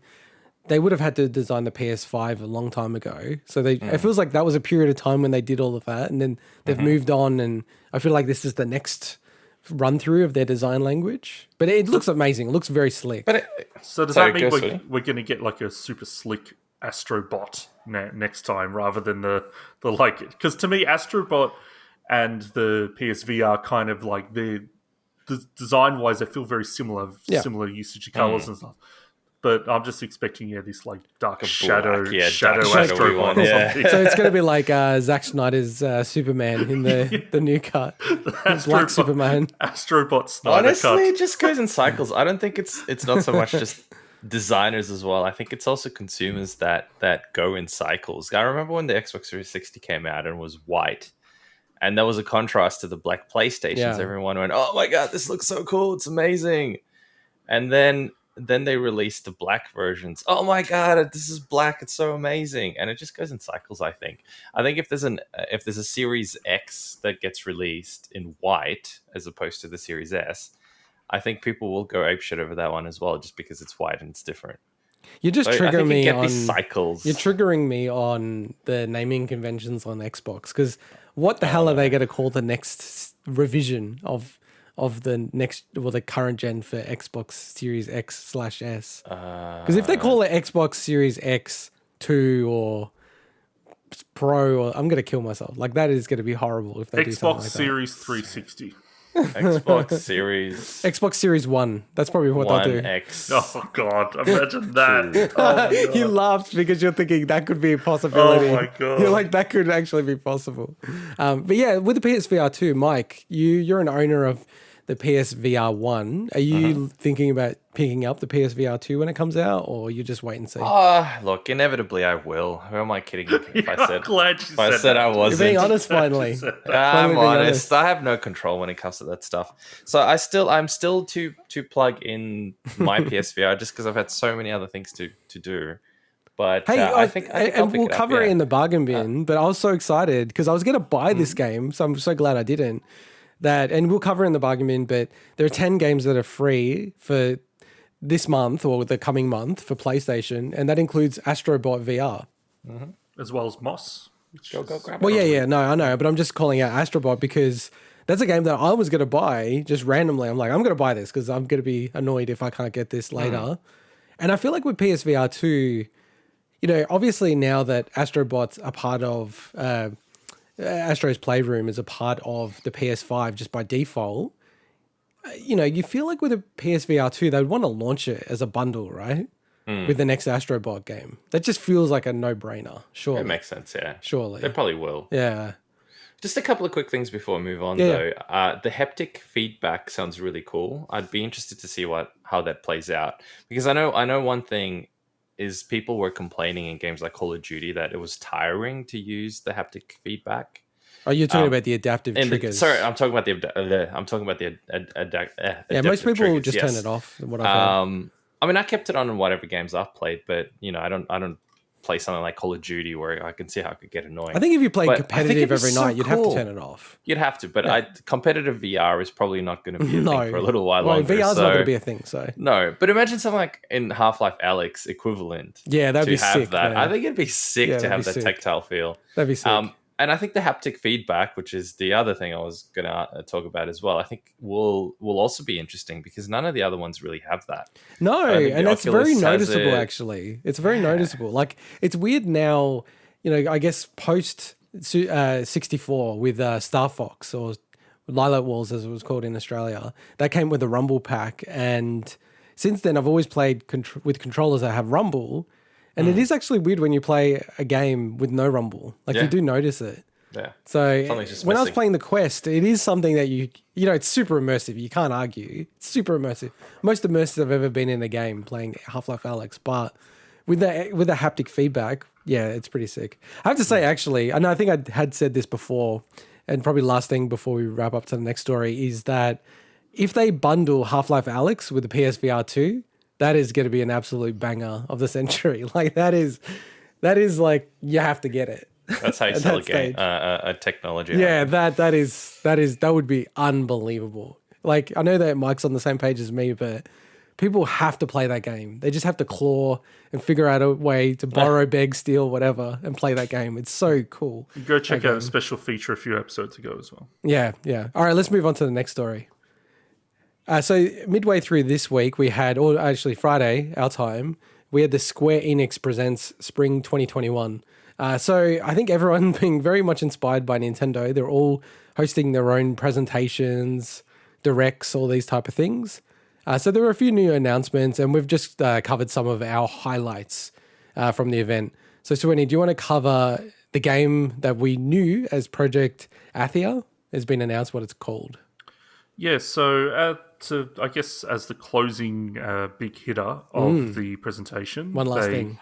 They would have had to design the PS5 a long time ago. So it feels like that was a period of time when they did all of that, and then they've moved on. And I feel like this is the next run through of their design language. But it looks amazing. It looks very slick. So does that mean we're going to get like a super slick Astrobot next time rather than the because to me Astrobot and the PSVR kind of like the design wise they feel very similar usage of colors and stuff, but I'm just expecting this like dark shadow Astrobot or something. So it's going to be like Zack Snyder's Superman in the new cut. Black Superman. Astrobot Snyder Honestly, cut. it just goes in cycles. I don't think it's not so much just designers as well. I think it's also consumers that go in cycles. I remember when the Xbox 360 came out and was white, and there was a contrast to the black PlayStations. Yeah. Everyone went, "Oh my god, this looks so cool! It's amazing!" And then they released the black versions. Oh my god, this is black! It's so amazing! And it just goes in cycles. I think if there's a Series X that gets released in white as opposed to the Series S, I think people will go apeshit over that one as well, just because it's white and it's different. You're just triggering me on these cycles. You're triggering me on the naming conventions on Xbox, because what the hell are they going to call the next revision of the current gen for Xbox Series X/S? Because if they call it Xbox Series X2 or Pro, I'm going to kill myself. Like that is going to be horrible if they do something Xbox like Series 360. Xbox Series Xbox Series One. That's probably what they'll do. 1X. Oh God! Imagine that. Oh my You God. laughed because you're thinking that could be a possibility. Oh my God. You're like, that could actually be possible. But yeah, with the PSVR2, Mike, you're an owner of the PSVR1. Are you thinking about picking up the PSVR2 when it comes out, or you just wait and see? Look, inevitably I will. Who am I kidding if I said, I'm glad you if I said said that. I You're wasn't? being honest finally. said that. Finally I'm being honest. I have no control when it comes to that stuff. So I'm still to plug in my PSVR just because I've had so many other things to do. But Hey, I think I'll and pick we'll it up, cover it yeah. in the bargain bin, but I was so excited because I was going to buy this game, so I'm so glad I didn't. And we'll cover it in the bargain bin, but there are 10 games that are free for this month or the coming month for PlayStation, and that includes Astrobot VR. As well as Moss. Go grab Well, it. yeah, no, I know, but I'm just calling out Astrobot because that's a game that I was going to buy just randomly. I'm like, I'm going to buy this because I'm going to be annoyed if I can't get this later. And I feel like with PSVR 2, obviously now that Astrobot's a part of Astro's Playroom is a part of the PS5 just by default, you feel like with a PSVR 2, they'd want to launch it as a bundle, right? With the next Astrobot game. That just feels like a no-brainer, surely. It makes sense, yeah. Surely. They probably will. Yeah. Just a couple of quick things before we move on, Yeah. though. The haptic feedback sounds really cool. I'd be interested to see how that plays out, because I know one thing is people were complaining in games like Call of Duty that it was tiring to use the haptic feedback. Oh, you're talking about the adaptive triggers. I'm talking about the Yeah, most people triggers, just yes. turn it off. What I've heard. I mean, I kept it on in whatever games I've played, but I don't play something like Call of Duty where I can see how it could get annoying. I think if you play But I think competitive it'd be every so night, you'd have to cool. turn it off. You'd have to, but competitive VR is probably not going to be a No. thing for a little while Well, longer. VR's so, not going to be a thing, so. no, but imagine something like in Half-Life Alyx equivalent. Yeah, that'd to be have sick, that. man. I think it'd be sick Yeah, to that'd have be that sick. tactile feel. That'd be sick. And I think the haptic feedback, which is the other thing I was going to talk about as well, I think will also be interesting because none of the other ones really have that. No, I think and the that's Oculus very has noticeable, it. actually. It's very noticeable. Like, it's weird now, I guess post 64 with Star Fox or Lilac Walls, as it was called in Australia, that came with a Rumble pack. And since then, I've always played with controllers that have Rumble. And it is actually weird when you play a game with no Rumble. Like, you do notice it. Yeah. So Something's just when I was missing. playing the Quest, it is something that it's super immersive. You can't argue. It's super immersive. Most immersive I've ever been in a game playing Half-Life Alyx. But with the haptic feedback, yeah, it's pretty sick. I have to say, actually, and I think I had said this before, and probably last thing before we wrap up to the next story is that if they bundle Half-Life Alyx with the PSVR 2, that is going to be an absolute banger of the century. Like that is like you have to get it. That's how you At sell a that game, stage. a technology. Yeah, that would be unbelievable. Like I know that Mike's on the same page as me, but people have to play that game. They just have to claw and figure out a way to borrow, beg, steal, whatever, and play that game. It's so cool. Go check out a special feature a few episodes ago as well. Yeah, yeah. All right, let's move on to the next story. So midway through this week, we had, or actually Friday, our time, we had the Square Enix Presents Spring 2021. So I think everyone being very much inspired by Nintendo. They're all hosting their own presentations, directs, all these type of things. So there were a few new announcements, and we've just covered some of our highlights from the event. So Swinny, do you want to cover the game that we knew as Project Athia has been announced, what it's called? Yeah, so I guess as the closing big hitter of the presentation, One last thing.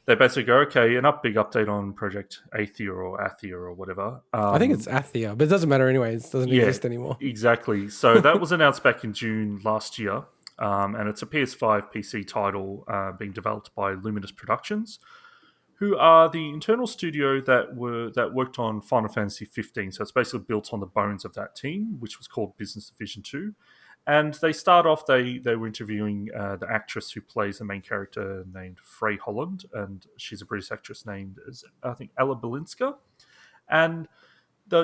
They basically go, okay, big update on Project Athia or whatever. I think it's Athia, but it doesn't matter anyway. It doesn't exist anymore. Exactly. So that was announced back in June last year, and it's a PS5 PC title being developed by Luminous Productions, who are the internal studio that worked on Final Fantasy 15. So it's basically built on the bones of that team, which was called Business Division 2. And they start off, they were interviewing the actress who plays the main character named Frey Holland, and she's a British actress named, I think, Ella Balinska. And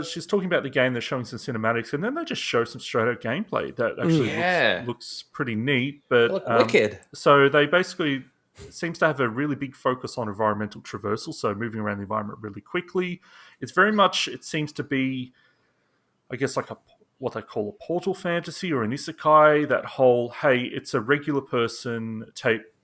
she's talking about the game, they're showing some cinematics, and then they just show some straight-out gameplay that actually looks pretty neat. But Look wicked. So they basically seems to have a really big focus on environmental traversal, so moving around the environment really quickly. It's very much, it seems to be, I guess, like what they call a portal fantasy or an isekai. That whole, hey, it's a regular person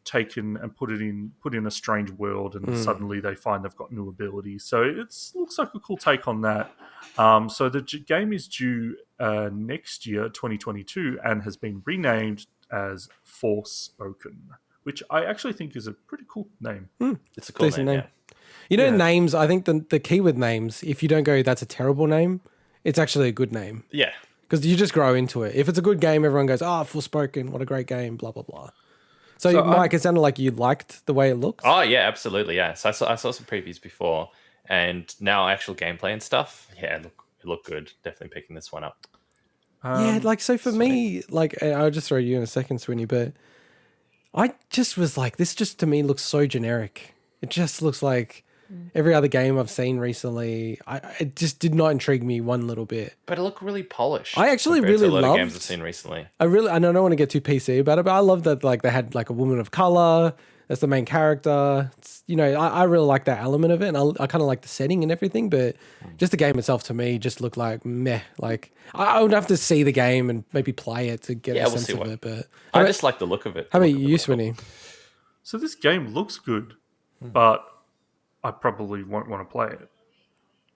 taken and put in a strange world, and suddenly they find they've got new abilities. So it looks like a cool take on that. So the game is due next year, 2022, and has been renamed as Forspoken, which I actually think is a pretty cool name. It's a cool Decent name. name. You know, names, I think the key with names, if you don't go, that's a terrible name, it's actually a good name. Yeah. Because you just grow into it. If it's a good game, everyone goes, Forspoken, what a great game, blah, blah, blah. So Mike, it sounded like you liked the way it looks. Oh, yeah, absolutely, yeah. So I saw some previews before, and now actual gameplay and stuff, yeah, it looked good. Definitely picking this one up. Yeah, like, so for me, like, I'll just throw you in a second, Swinny, but I just was like, this just to me looks so generic. It just looks like every other game I've seen recently. It just did not intrigue me one little bit. But it looked really polished. I actually compared to really a lot loved of games I've seen recently. and I don't want to get too PC about it, but I love that like they had like a woman of color as the main character. It's, you know, I really like that element of it, and I kind of like the setting and everything. But just the game itself to me just looked like meh. Like I would have to see the game and maybe play it to get a sense of it. But I just like the look of it. How about you, Swinny? So this game looks good, but I probably won't want to play it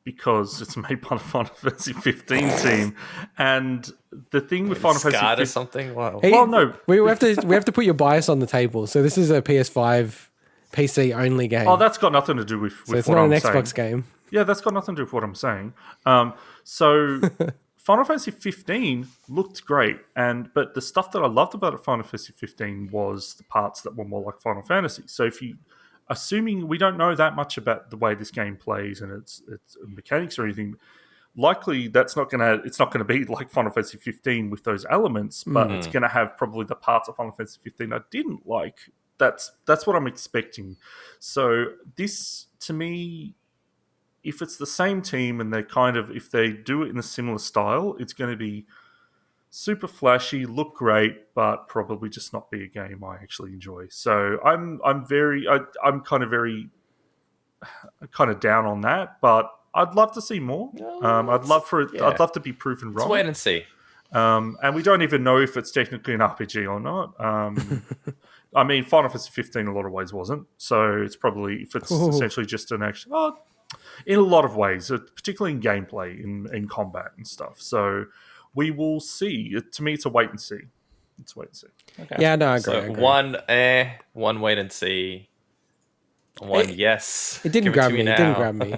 because it's made by the Final Fantasy 15 team. And the thing with Final Fantasy 15 or something. Wow. Hey, well, no, we have to put your bias on the table. So this is a PS5 PC only game. oh, that's got nothing to do with so it's what not I'm an saying. Xbox game. Yeah, that's got nothing to do with what I'm saying. So Final Fantasy 15 looked great, but the stuff that I loved about Final Fantasy 15 was the parts that were more like Final Fantasy. So assuming we don't know that much about the way this game plays and its mechanics or anything, likely it's not gonna be like Final Fantasy 15 with those elements, but it's gonna have probably the parts of Final Fantasy 15 I didn't like. That's what I'm expecting. So this, to me, if it's the same team and if they do it in a similar style, it's going to be super flashy, look great, but probably just not be a game I actually enjoy. So I'm kind of down on that, but I'd love to see more. I'd love to be proven wrong. Let's wait and see. And we don't even know if it's technically an RPG or not. I mean, Final Fantasy 15 in a lot of ways wasn't. So it's probably, if it's essentially just an action, in a lot of ways, particularly in gameplay, in combat and stuff. So we will see. To me, it's a wait and see. It's wait and see. Okay. Yeah, no, I agree. So I agree. one wait and see. One yes. It didn't Give grab to me. It now. didn't grab me.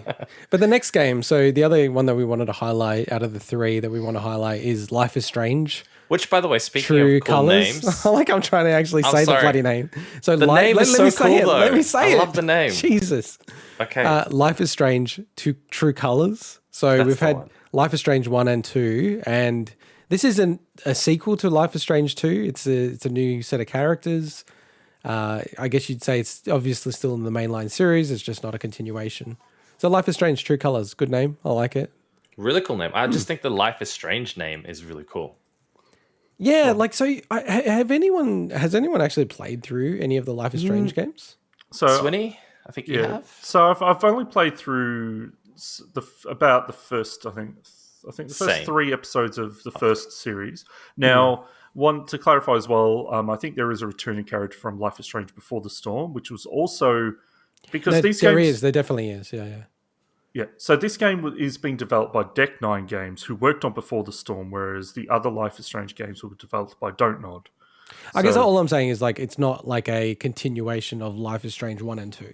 But the next game, so the other one that we wanted to highlight out of the three that we want to highlight is Life is Strange. Which, by the way, speaking True of cool Colors. names, like I'm trying to actually say the sorry. bloody name. So The name is so cool, though. Let me say I it. love the name. Jesus. okay, Life is Strange to True Colors. So That's we've the had one. Life is Strange 1 and 2, and this isn't a sequel to Life is Strange 2. It's a new set of characters. I guess you'd say it's obviously still in the mainline series. It's just not a continuation. So Life is Strange True Colors. Good name. I like it. really cool name. I just think the Life is Strange name is really cool. Yeah, like, so has anyone actually played through any of the Life is Strange games? So Swinny, I think you have. So I've only played through about the first, I think the first Same. 3 episodes of the first series. Now, one to clarify as well, I think there is a returning character from Life is Strange Before the Storm, which was also because There definitely is. Yeah. Yeah, so this game is being developed by Deck 9 Games, who worked on Before the Storm, whereas the other Life is Strange games were developed by Don't Nod. I guess all I'm saying is like it's not like a continuation of Life is Strange 1 and 2.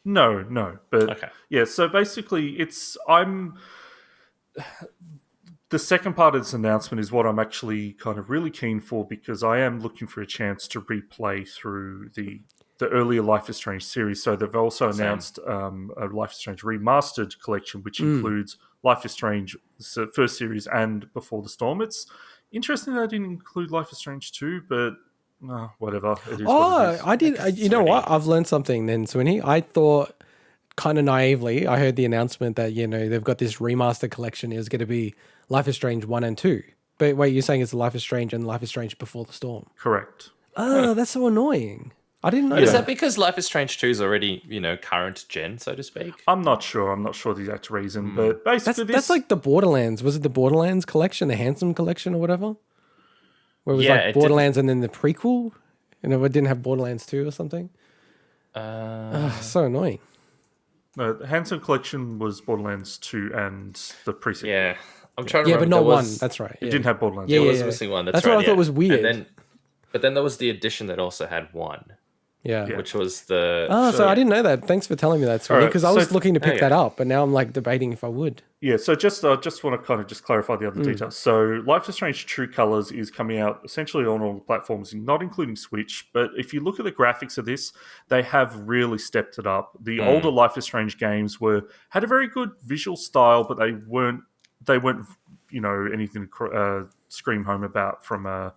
No, but Okay. yeah. So basically, the second part of this announcement is what I'm actually kind of really keen for because I am looking for a chance to replay through the earlier Life is Strange series. So they've also announced a Life is Strange remastered collection, which includes Life is Strange first series and Before the Storm. It's interesting that I didn't include Life is Strange 2, but whatever. It is what it is. I did. You know what? I've learned something then, Swinny. I thought kind of naively, I heard the announcement that, they've got this remaster collection is going to be Life is Strange 1 and 2. But wait, you're saying it's Life is Strange and Life is Strange Before the Storm. Correct. Oh, that's so annoying. I didn't know Is that. that because Life is Strange 2 is already, current gen, so to speak? I'm not sure. I'm not sure the exact reason, but basically That's like the Borderlands. Was it the Borderlands collection, the Handsome collection or whatever? Where it was Yeah, like it Borderlands and then the prequel? And it didn't have Borderlands 2 or something? So annoying. No, the Handsome Collection was Borderlands 2 and the prequel. Yeah. I'm trying to Yeah, remember. but not there one. was- That's right. It didn't have Borderlands. Yeah, There one. was missing one. That's right, what I thought yeah. was weird. But then there was the edition that also had one, Yeah. which was the... Oh, so I didn't know that. Thanks for telling me that, Swinny, Alright, because I was so- looking to pick yeah. that up, but now I'm like debating if I would. Yeah, so just want to kind of just clarify the other details. So Life is Strange True Colors is coming out essentially on all the platforms, not including Switch. But if you look at the graphics of this, they have really stepped it up. The older Life is Strange games had a very good visual style, but they weren't anything to scream home about from a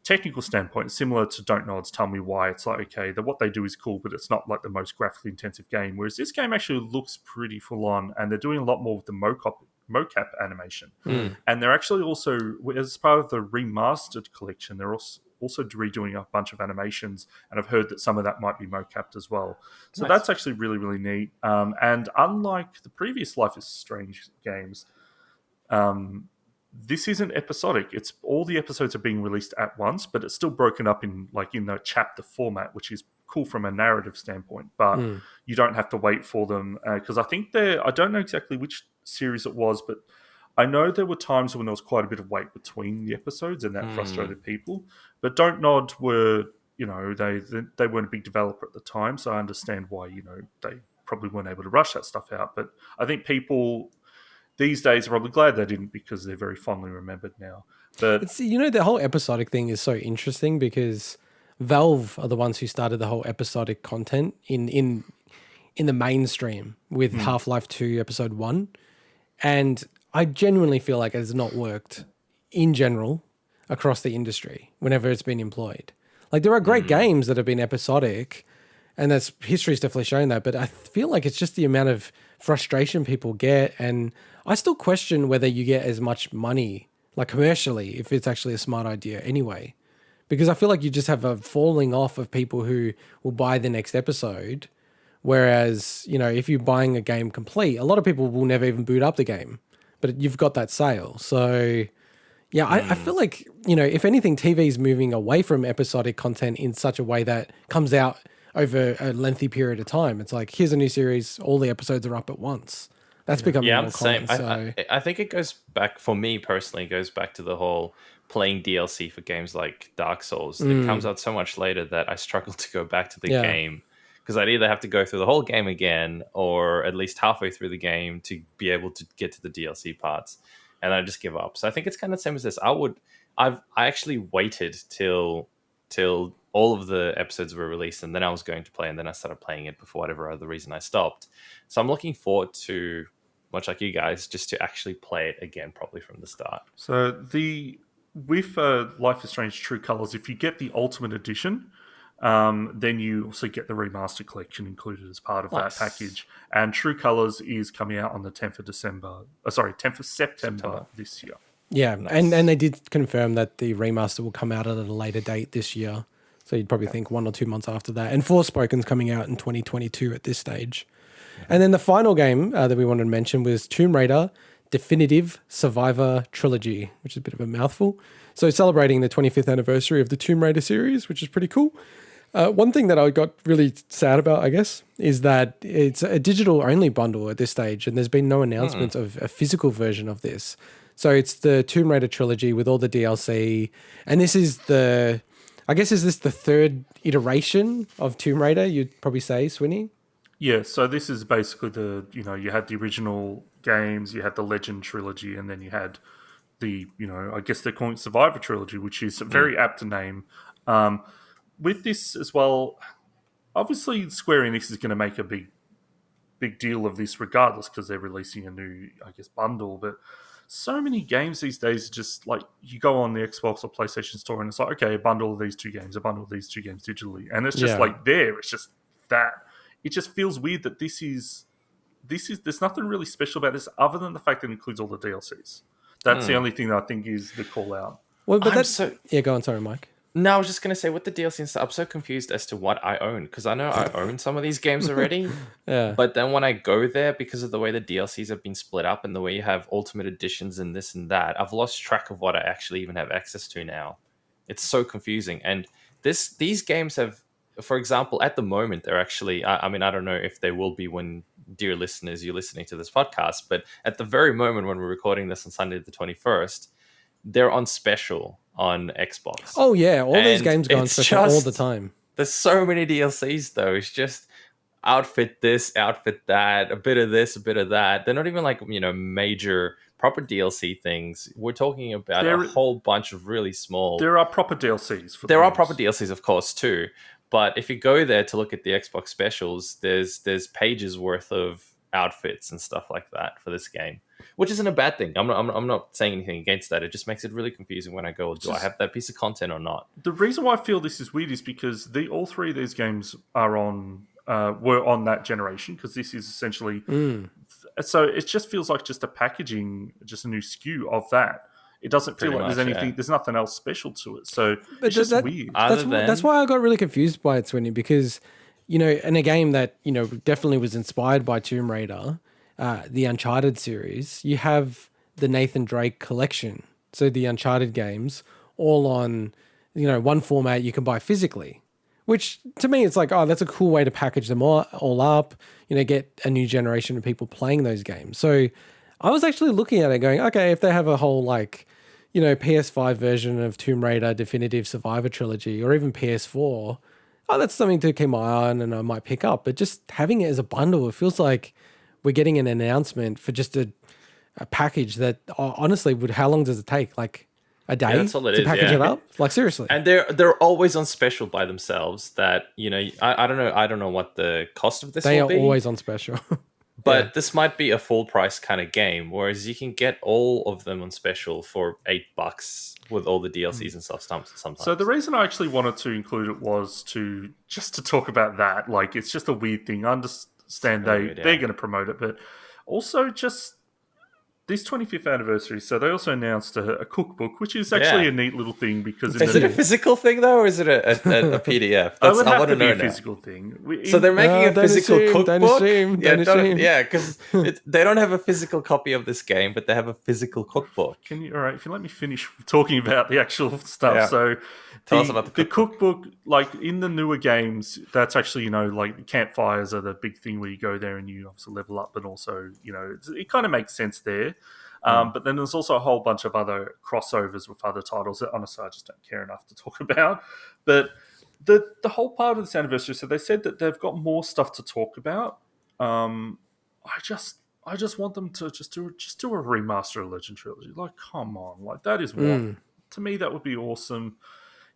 technical standpoint, similar to Don't Nod's Tell Me Why. It's like, okay, what they do is cool, but it's not like the most graphically intensive game. Whereas this game actually looks pretty full on, and they're doing a lot more with the mocap animation. And they're actually also, as part of the remastered collection, they're also redoing a bunch of animations, and I've heard that some of that might be mocapped as well. So that's actually really, really neat. And unlike the previous Life is Strange games, this isn't episodic. It's all the episodes are being released at once, but it's still broken up in the chapter format, which is cool from a narrative standpoint. But you don't have to wait for them because I think I don't know exactly which series it was, but I know there were times when there was quite a bit of wait between the episodes, and that frustrated people. But Don't Nod were, they weren't a big developer at the time, so I understand why they probably weren't able to rush that stuff out. But I think people these days are probably glad they didn't, because they're very fondly remembered now. But It's, the whole episodic thing is so interesting because Valve are the ones who started the whole episodic content in the mainstream with Half-Life 2 Episode 1. And I genuinely feel like it has not worked in general across the industry whenever it's been employed. Like, there are great games that have been episodic, and history's definitely shown that, but I feel like it's just the amount of frustration people get, and I still question whether you get as much money, like commercially, if it's actually a smart idea anyway. Because I feel like you just have a falling off of people who will buy the next episode, whereas, if you're buying a game complete, a lot of people will never even boot up the game, but you've got that sale. So yeah, I feel like, if anything, TV's moving away from episodic content in such a way that comes out over a lengthy period of time. It's like, here's a new series, all the episodes are up at once. That's becoming more common. So. I think it goes back, for me personally, it goes back to the whole playing DLC for games like Dark Souls. It comes out so much later that I struggle to go back to the game, because I'd either have to go through the whole game again, or at least halfway through the game to be able to get to the DLC parts, and I just give up. So I think it's kind of the same as this. I actually waited till all of the episodes were released, and then I was going to play, and then I started playing it before whatever other reason I stopped. So I'm looking forward to, much like you guys, just to actually play it again probably from the start. So with Life is Strange True Colors, if you get the Ultimate Edition, then you also get the Remaster Collection included as part of that package. And True Colors is coming out on the 10th of September this year. Yeah, and they did confirm that the remaster will come out at a later date this year. So you'd probably think 1 or 2 months after that. And Forspoken's coming out in 2022 at this stage. And then the final game that we wanted to mention was Tomb Raider Definitive Survivor Trilogy, which is a bit of a mouthful. So celebrating the 25th anniversary of the Tomb Raider series, which is pretty cool. One thing that I got really sad about, I guess, is that it's a digital-only bundle at this stage, and there's been no announcements of a physical version of this. So it's the Tomb Raider trilogy with all the DLC, and this is is this the third iteration of Tomb Raider, you'd probably say, Swinny? Yeah, so this is basically you had the original games, you had the Legend trilogy, and then you had the, I guess they're calling it Survivor trilogy, which is a very apt name. With this as well, obviously Square Enix is going to make a big deal of this regardless, because they're releasing a new, bundle, but so many games these days are just like, you go on the Xbox or PlayStation Store and it's like, okay, a bundle of these two games, a bundle of these two games digitally. And it's just it's just that. It just feels weird that this is, there's nothing really special about this other than the fact that it includes all the DLCs. That's the only thing that I think is the call out. Well, but go on, sorry, Mike. No, I was just gonna say with the DLC and stuff, I'm so confused as to what I own because I know I own some of these games already. Yeah. But then when I go there, because of the way the DLCs have been split up and the way you have ultimate editions and this and that, I've lost track of what I actually even have access to now. It's so confusing. And these games have, for example, at the moment, they're actually, I mean, I don't know if they will be when, dear listeners, you're listening to this podcast, but at the very moment when we're recording this on Sunday the 21st, they're on special on Xbox. Oh yeah, all these And games go on it's special all just- the time. There's so many DLCs though. It's just outfit this, outfit that, a bit of this, a bit of that. They're not even like, major proper DLC things. We're talking about a whole bunch of really small. There are proper DLCs for There are proper DLCs, of course, too. But if you go there to look at the Xbox specials, there's pages worth of outfits and stuff like that for this game, which isn't a bad thing. I'm not saying anything against that. It just makes it really confusing when I go, do I have that piece of content or not? The reason why I feel this is weird is because all three of these games are were on that generation, because this is essentially so it just feels like just a packaging, just a new SKU of that. It doesn't feel like there's anything. There's nothing else special to it, so it's just weird. That's why I got really confused by it, Swinny, because in a game that definitely was inspired by Tomb Raider, the Uncharted series, you have the Nathan Drake collection, so the Uncharted games all on one format you can buy physically, which to me it's like, oh, that's a cool way to package them all up, get a new generation of people playing those games. So I was actually looking at it going, okay, if they have a whole PS5 version of Tomb Raider Definitive Survivor Trilogy, or even PS4, that's something to keep my eye on and I might pick up. But just having it as a bundle, it feels like we're getting an announcement for just a package that honestly how long does it take? Like a day to package it up? Like seriously. And they're always on special by themselves that, I don't know what the cost of this will be. They are always on special. But this might be a full price kind of game, whereas you can get all of them on special for $8 with all the DLCs and stuff sometimes. So the reason I actually wanted to include it was to talk about that. Like, it's just a weird thing. I understand they're going to promote it, but also just this 25th anniversary. So they also announced a cookbook, which is actually a neat little thing because is it a physical thing though, or is it a PDF? I want to know a physical thing. So they're making a physical cookbook. Don't assume. Because they don't have a physical copy of this game, but they have a physical cookbook. All right, if you let me finish talking about the actual stuff. Yeah. So Tell us about the cookbook. Like in the newer games, that's actually like campfires are the big thing where you go there and you obviously level up, and also it kind of makes sense there. But then there's also a whole bunch of other crossovers with other titles that honestly I just don't care enough to talk about. But the whole part of this anniversary, so they said that they've got more stuff to talk about. I just want them to just do a remaster of Legend Trilogy. Like, come on, like that is what to me that would be awesome.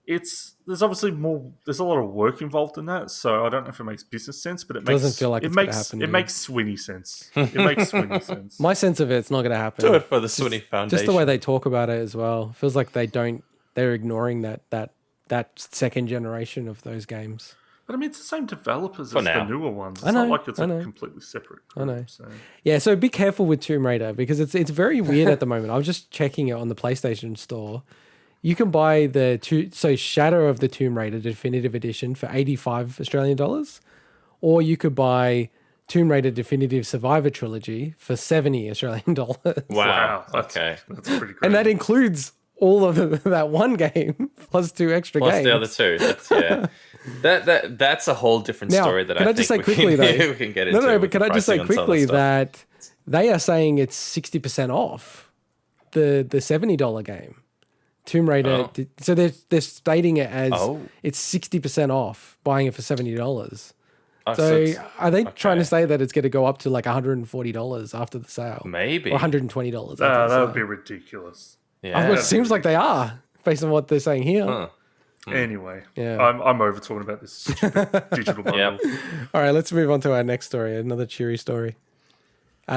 There's obviously more. There's a lot of work involved in that, so I don't know if it makes business sense, but doesn't feel like it makes Swinny sense. It makes Swinny sense. My sense of it's not going to happen. Do it for the Swinny Foundation. Just the way they talk about it as well feels like they're ignoring that second generation of those games. But I mean, it's the same developers as the newer ones. It's not like it's a completely separate group. I know. So. Yeah, so be careful with Tomb Raider because it's very weird at the moment. I was just checking it on the PlayStation Store. You can buy Shadow of the Tomb Raider Definitive Edition for $85 Australian, or you could buy Tomb Raider Definitive Survivor Trilogy for $70 Australian. Wow. That's pretty great. And that includes all of that one game plus 2 extra games. Plus the other 2. That's a whole different story that I think we can get into. No, but can I just say quickly that they are saying it's 60% off the $70 game. Tomb Raider. Oh. So they're stating it as it's 60% off buying it for $70. So are they trying to say that it's going to go up to like $140 after the sale? Maybe. Or $120. That would be ridiculous. Yeah. It seems like they are based on what they're saying here. Huh. Anyway, I'm over talking about this stupid digital bundle. All right, let's move on to our next story, another cheery story.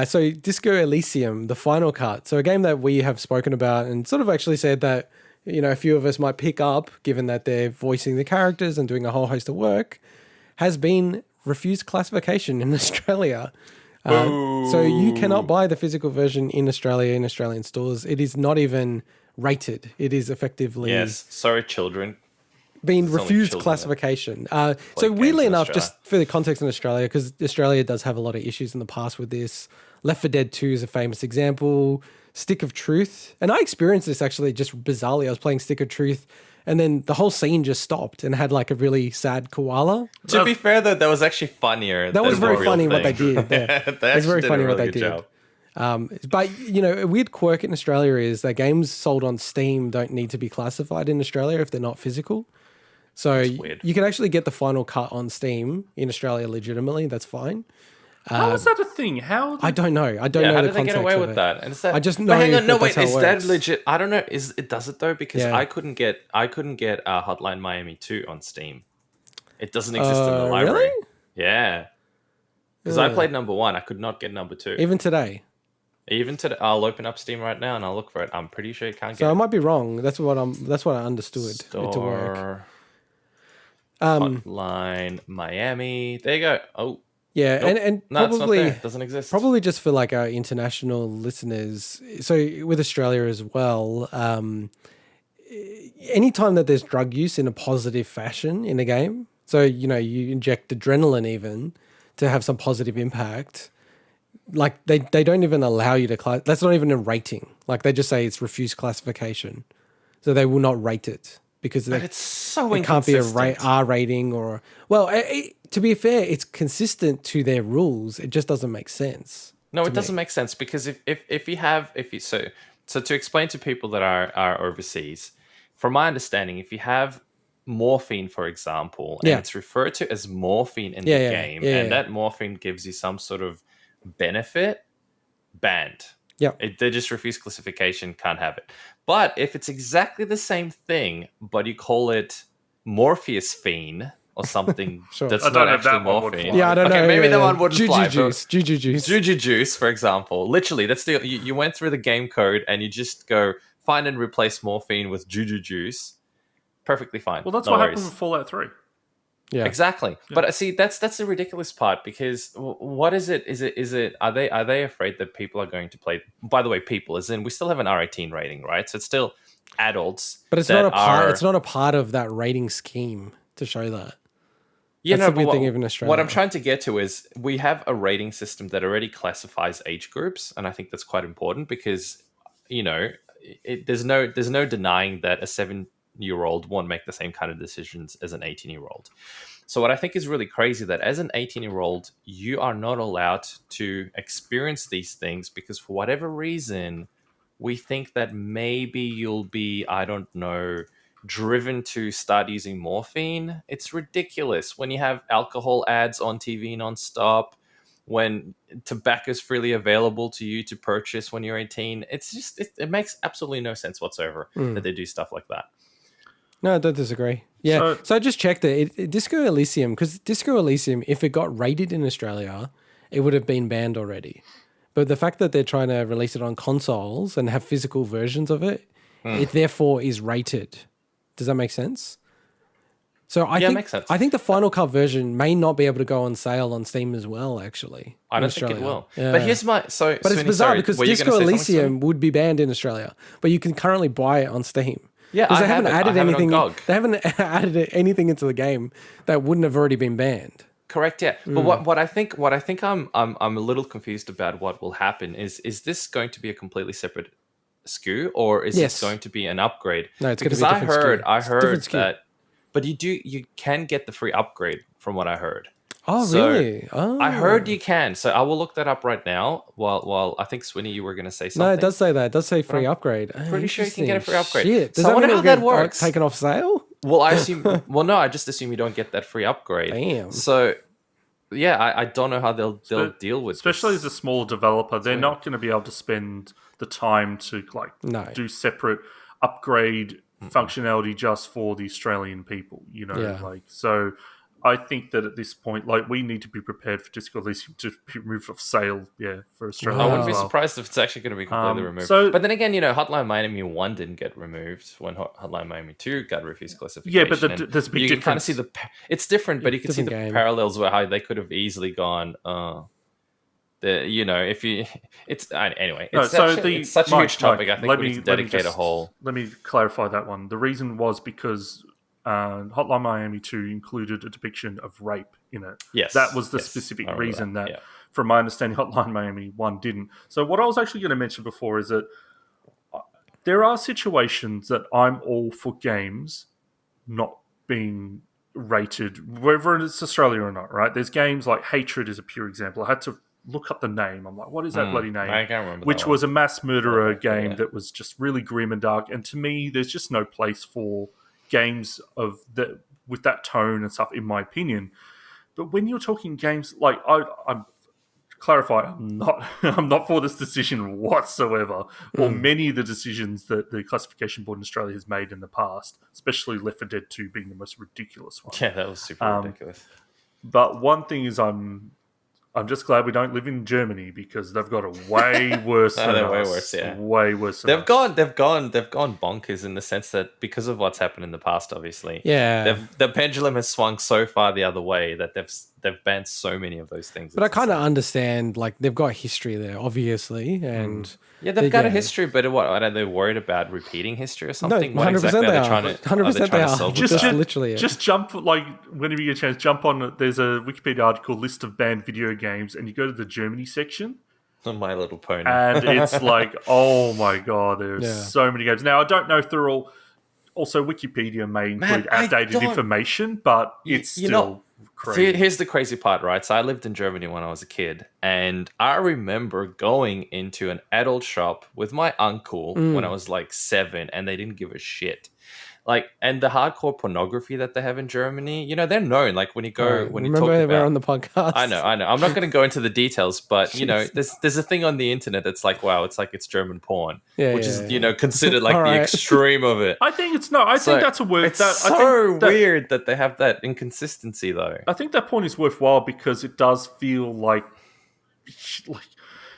So Disco Elysium, the final cut. So a game that we have spoken about and sort of actually said that, a few of us might pick up, given that they're voicing the characters and doing a whole host of work, has been refused classification in Australia. So you cannot buy the physical version in Australia, in Australian stores. It is not even rated. It is effectively... Yes, sorry, children. been It's only refused children that classification. So play weirdly games in enough, Australia. just for the context in Australia, because Australia does have a lot of issues in the past with this. Left 4 Dead 2 is a famous example. Stick of Truth, and I experienced this actually just bizarrely. I was playing Stick of Truth, and then the whole scene just stopped and had like a really sad koala. To be fair, though, that was actually funnier. That was than very the real funny what they thing. did. Yeah. They It was actually very did a funny what really they good did. job. But a weird quirk in Australia is that games sold on Steam don't need to be classified in Australia if they're not physical. So weird. you can actually get the final cut on Steam in Australia legitimately. That's fine. How is that a thing? How? I don't know. I don't know How the did they get context away of with it. that? And is that, I just But know hang on, no, that wait, that's how is it that works. legit? I don't know. Does it though? Because Yeah. I couldn't get Hotline Miami 2 on Steam. It doesn't exist in the Really? library. Yeah. Because I Yeah. played number 1, I could not get number 2. Even today. Even today, I'll open up Steam right now and I'll look for it. I'm pretty sure you can't get So I it. might be wrong. That's what I understood it to work. Store, Hotline Miami. There you go. Oh, Yeah, nope. and No, it's not probably there. It doesn't exist. probably just for like our international listeners. So with Australia as well, anytime that there's drug use in a positive fashion in a game, so you inject adrenaline even to have some positive impact. Like they don't even allow you to class. That's not even a rating. Like they just say it's refused classification, so they will not rate it because But it's so it can't be a inconsistent. R rating or to be fair, it's consistent to their rules. It just doesn't make sense. No, to it doesn't me. make sense because so to explain to people that are overseas, from my understanding, if you have morphine, for example, and Yeah. it's referred to as morphine in Yeah, the yeah, game, yeah, and yeah. that morphine gives you some sort of benefit, banned. Yeah. They just refuse classification, can't have it. But if it's exactly the same thing, but you call it Morpheus fiend or something Sure. that's I don't not know if actually that one would morphine. fly. Yeah, I don't Okay, know. maybe yeah, that yeah. one wouldn't fly. Juju juice. Juju juice, for example. Literally, that's you went through the game code and you just go find and replace morphine with juju juice. Perfectly fine. Well, that's No what worries. happened with Fallout 3. Yeah. Exactly. But see, that's the ridiculous part because what is it? Is it? Are they afraid that people are going to play? By the way, people, as in we still have an R18 rating, right? So it's still adults. But it's that not a part. are- It's not a part of that rating scheme to show that. Yeah, That's no, the but weird thing even in what Australia. I'm trying to get to is we have a rating system that already classifies age groups, and I think that's quite important because there's no denying that a 7-year-old won't make the same kind of decisions as an 18-year-old. So what I think is really crazy that as an 18-year-old, you are not allowed to experience these things because for whatever reason, we think that maybe you'll be, I don't know, driven to start using morphine. It's ridiculous when you have alcohol ads on TV nonstop, when tobacco is freely available to you to purchase when you're 18. It's just, it makes absolutely no sense whatsoever that they do stuff like that. No, I don't disagree. Yeah. So I just checked it. Disco Elysium, because Disco Elysium, if it got rated in Australia, it would have been banned already. But the fact that they're trying to release it on consoles and have physical versions of it, it therefore is rated. Does that make sense? So I Yeah, it think makes sense. I think the Final Cut version may not be able to go on sale on Steam as well. Actually, I in don't think it Australia. will. Yeah. But here's my... But it's Swinny, bizarre sorry, because were you Disco gonna say something, Swinny? Elysium would be banned in Australia, but you can currently buy it on Steam. Yeah, because I they have haven't it. I added have it on anything. GOG. They haven't added anything into the game that wouldn't have already been banned. Correct, yeah. But what I think I'm a little confused about what will happen is this going to be a completely separate SKU or is Yes. this going to be an upgrade? No, it's going to because be a different SKU. I It's a different heard SKU. that, but you can get the free upgrade from what I heard. Oh, So, really? Oh, I heard you can. So I will look that up right now. While I think Swinny, you were going to say something. No, it does say that. It does say free upgrade. pretty sure you can get a free Interesting. upgrade. Shit. Does So I that mean wonder it'll how that get, works. taken off sale? Well, I assume. Well, no, I just assume you don't get that free upgrade. Damn. So, yeah, I don't know how they'll deal with Especially this. as a small developer, they're not going to be able to spend the time to No. do separate upgrade functionality just for the Australian people. Yeah. So. I think that at this point, we need to be prepared for Disco Elysium to be removed off sale, for Australia. I Wow. wouldn't be as well. surprised if it's actually going to be completely removed. so- but then again, Hotline Miami 1 didn't get removed when Hotline Miami 2 got refused classification. Yeah, but and there's a big you can kind of difference. see it's different, but you can see the Different game. parallels where how they could have easily gone. If you, it's anyway. No, It's so it's such a Mike, huge topic. Mike, I think we need to dedicate a whole. Let me clarify that one. The reason was because Hotline Miami 2 included a depiction of rape in it. Yes. That was the yes, specific I remember reason that, Yeah. from my understanding, Hotline Miami 1 didn't. So what I was actually going to mention before is that there are situations that I'm all for games not being rated, whether it's Australia or not, right? There's games like Hatred is a pure example. I had to look up the name. I'm like, what is that bloody name? I can't remember Which that was a one. mass murderer game yeah. that was just really grim and dark. And to me, there's just no place for games of that with that tone and stuff, in my opinion. But when you're talking games like I'm clarify, I'm not for this decision whatsoever, or many of the decisions that the classification board in Australia has made in the past, especially Left 4 Dead 2 being the most ridiculous one. Yeah, that was super ridiculous. But one thing is, I'm just glad we don't live in Germany, because they've got a way worse than they're us. way worse, yeah. Way worse than They've us. gone bonkers in the sense that because of what's happened in the past, obviously. Yeah. The pendulum has swung so far the other way that they've banned so many of those things. But I It's kind of insane. understand, like, they've got history there, obviously, and Yeah, they've got a yeah. history, but what are they worried about repeating history or No, something? 100% What exactly they are are. they trying to? 100% they are. Solve Just- with that? literally it. Just jump, like, whenever you get a chance, jump on. There's a Wikipedia article, list of banned video games, and you go to the Germany section, My Little Pony. and it's like, oh my god, there's Yeah. so many games. Now, I don't know if they're all. Also, Wikipedia may include I outdated don't- information, but it's you still know, crazy. Here's the crazy part, right? So I lived in Germany when I was a kid, and I remember going into an adult shop with my uncle when I was like 7, and they didn't give a shit. Like, and the hardcore pornography that they have in Germany, you know, they're known. Like when you go, Alright, when you remember talk we're about, on the podcast. I know. I'm not going to go into the details, but you know, there's a thing on the internet that's like, wow, it's like it's German porn, Yeah, which yeah, is yeah. you know considered like the Alright. extreme of it. I think it's no. I think that's a word. It's that, so I think that, weird that they have that inconsistency, though. I think that point is worthwhile because it does feel like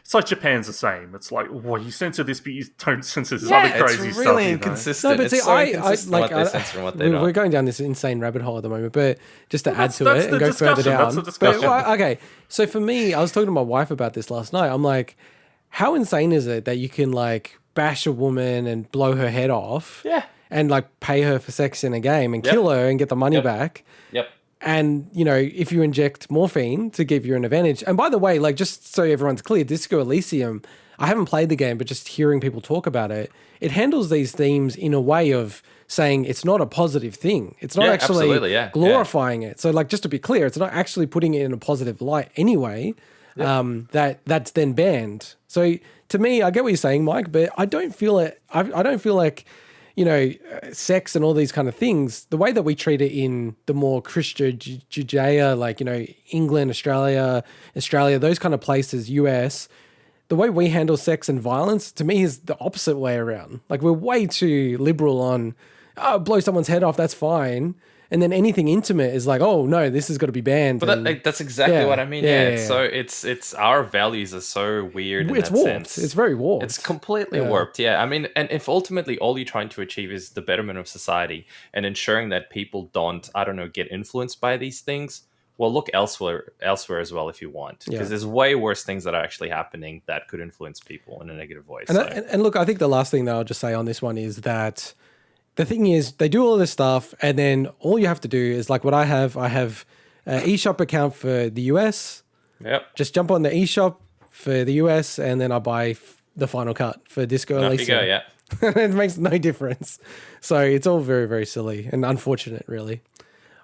it's like Japan's the same. It's like, well, you censor this, but you don't censor this other crazy it's stuff. really you know? inconsistent. No, but It's see, so I inconsistent like what they censor and what they we're don't. going down this insane rabbit hole at the moment, but just to add to that's it the and go further discussion, down. that's the discussion. But, okay, so for me, I was talking to my wife about this last night. I'm like, how insane is it that you can like bash a woman and blow her head off, Yeah. and like pay her for sex in a game and Yep. kill her and get the money Yep. back? Yep. And, you know, if you inject morphine to give you an advantage. And by the way, like, just so everyone's clear, Disco Elysium, I haven't played the game, but just hearing people talk about it, it handles these themes in a way of saying it's not a positive thing. It's not Yeah, actually absolutely, yeah, glorifying it. So, like, just to be clear, it's not actually putting it in a positive light anyway. That's then banned. So, to me, I get what you're saying, Mike, but I don't feel it. I don't feel like, you know, sex and all these kind of things, the way that we treat it in the more Christian Judea, like, you know, England, Australia, those kind of places, US, the way we handle sex and violence, to me, is the opposite way around. Like, we're way too liberal on, oh, blow someone's head off, that's fine. And then anything intimate is like, oh, no, this has got to be banned. But and that's exactly yeah, what I mean. yeah, Yeah, yeah, it's yeah. so it's our values are so weird. In it's that warped. sense. It's very warped. It's completely Yeah. warped. Yeah, I mean, and if ultimately all you're trying to achieve is the betterment of society and ensuring that people don't, I don't know, get influenced by these things, well, look elsewhere as well if you want, because Yeah. there's way worse things that are actually happening that could influence people in a negative way. And, So. and look, I think the last thing that I'll just say on this one is that the thing is they do all this stuff, and then all you have to do is like what I have an eShop account for the US. Yep. Just jump on the eShop for the US, and then I buy the Final Cut for Disco Off you Elysium. go. Yeah. It makes no difference. So it's all very, very silly and unfortunate, really.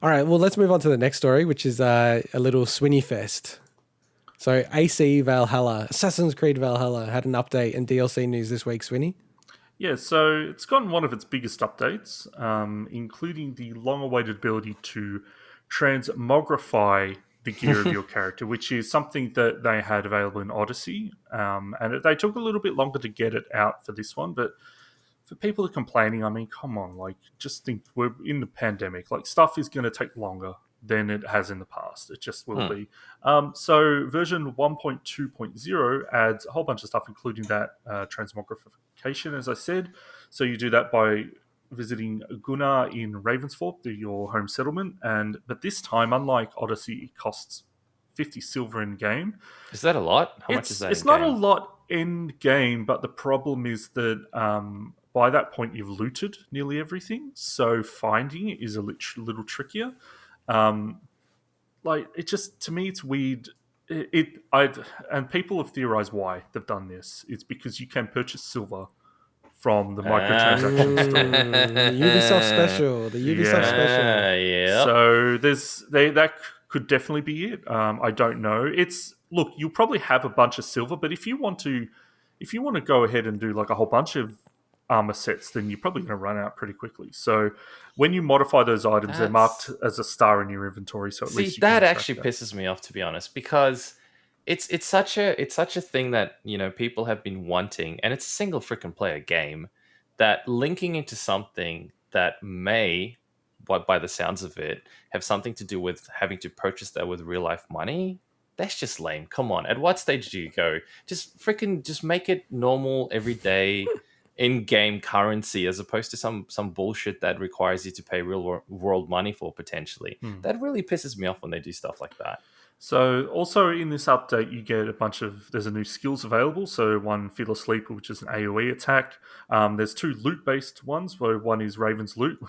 All right, well, let's move on to the next story, which is a little Swinny fest. So AC Valhalla, Assassin's Creed Valhalla, had an update and DLC news this week, Swinny. Yeah, so it's gotten one of its biggest updates, including the long-awaited ability to transmogrify the gear of your character, which is something that they had available in Odyssey, and they took a little bit longer to get it out for this one. But for people who are complaining, I mean, come on, like, just think we're in the pandemic. Like, stuff is going to take longer than it has in the past. It just will be. So version 1.2.0 adds a whole bunch of stuff, including that transmogrification, as I said. So you do that by visiting Gunnar in Ravensthorpe, your home settlement. But this time, unlike Odyssey, it costs 50 silver in game. Is that a lot? How much is that? It's in not game? a lot in game, but the problem is that by that point you've looted nearly everything, so finding it is a little trickier. Like it just to me it's weird. And people have theorized why they've done this. It's because you can purchase silver from the microtransaction store. The Ubisoft special. The Ubisoft special. Yeah. So that could definitely be it. I don't know. Look, you'll probably have a bunch of silver, but if you want to go ahead and do like a whole bunch of armor sets, then you're probably going to run out pretty quickly. So when you modify those items, they're marked as a star in your inventory. So at least you that can actually pisses me off, to be honest, because it's such a thing that people have been wanting, and it's a single freaking player game that linking into something that may, by the sounds of it, have something to do with having to purchase that with real life money. That's just lame. Come on, at what stage do you go? Just make it normal everyday in-game currency as opposed to some bullshit that requires you to pay real world money for potentially. That really pisses me off when they do stuff like that. So also in this update, you get there's a new skills available. So one, Fearless Sleeper, which is an AoE attack. There's 2 loot-based ones, where one is Raven's Loot.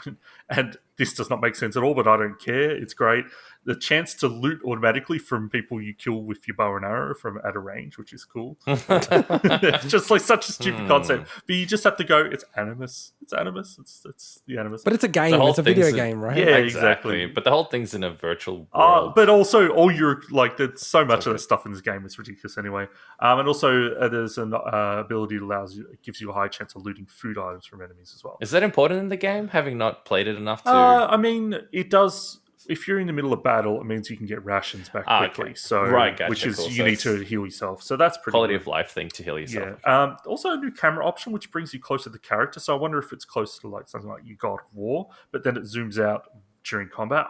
And this does not make sense at all, but I don't care. It's great. The chance to loot automatically from people you kill with your bow and arrow from at a range, which is cool. It's just like such a stupid concept. But you just have to go, it's Animus. It's Animus. It's the Animus. But it's a game. It's a video game, right? Yeah, exactly. But the whole thing's in a virtual world. But also, all your there's so much of that stuff in this game. It's ridiculous anyway. And also, there's an ability that gives you a high chance of looting food items from enemies as well. Is that important in the game? Having not played it enough to. I mean, it does. If you're in the middle of battle, it means you can get rations back quickly. Okay. So, right, gotcha, which is cool. you need to heal yourself. So that's pretty quality good. of life thing to heal yourself. Yeah. Also, a new camera option which brings you closer to the character. So I wonder if it's closer to like something like you God of War, but then it zooms out during combat.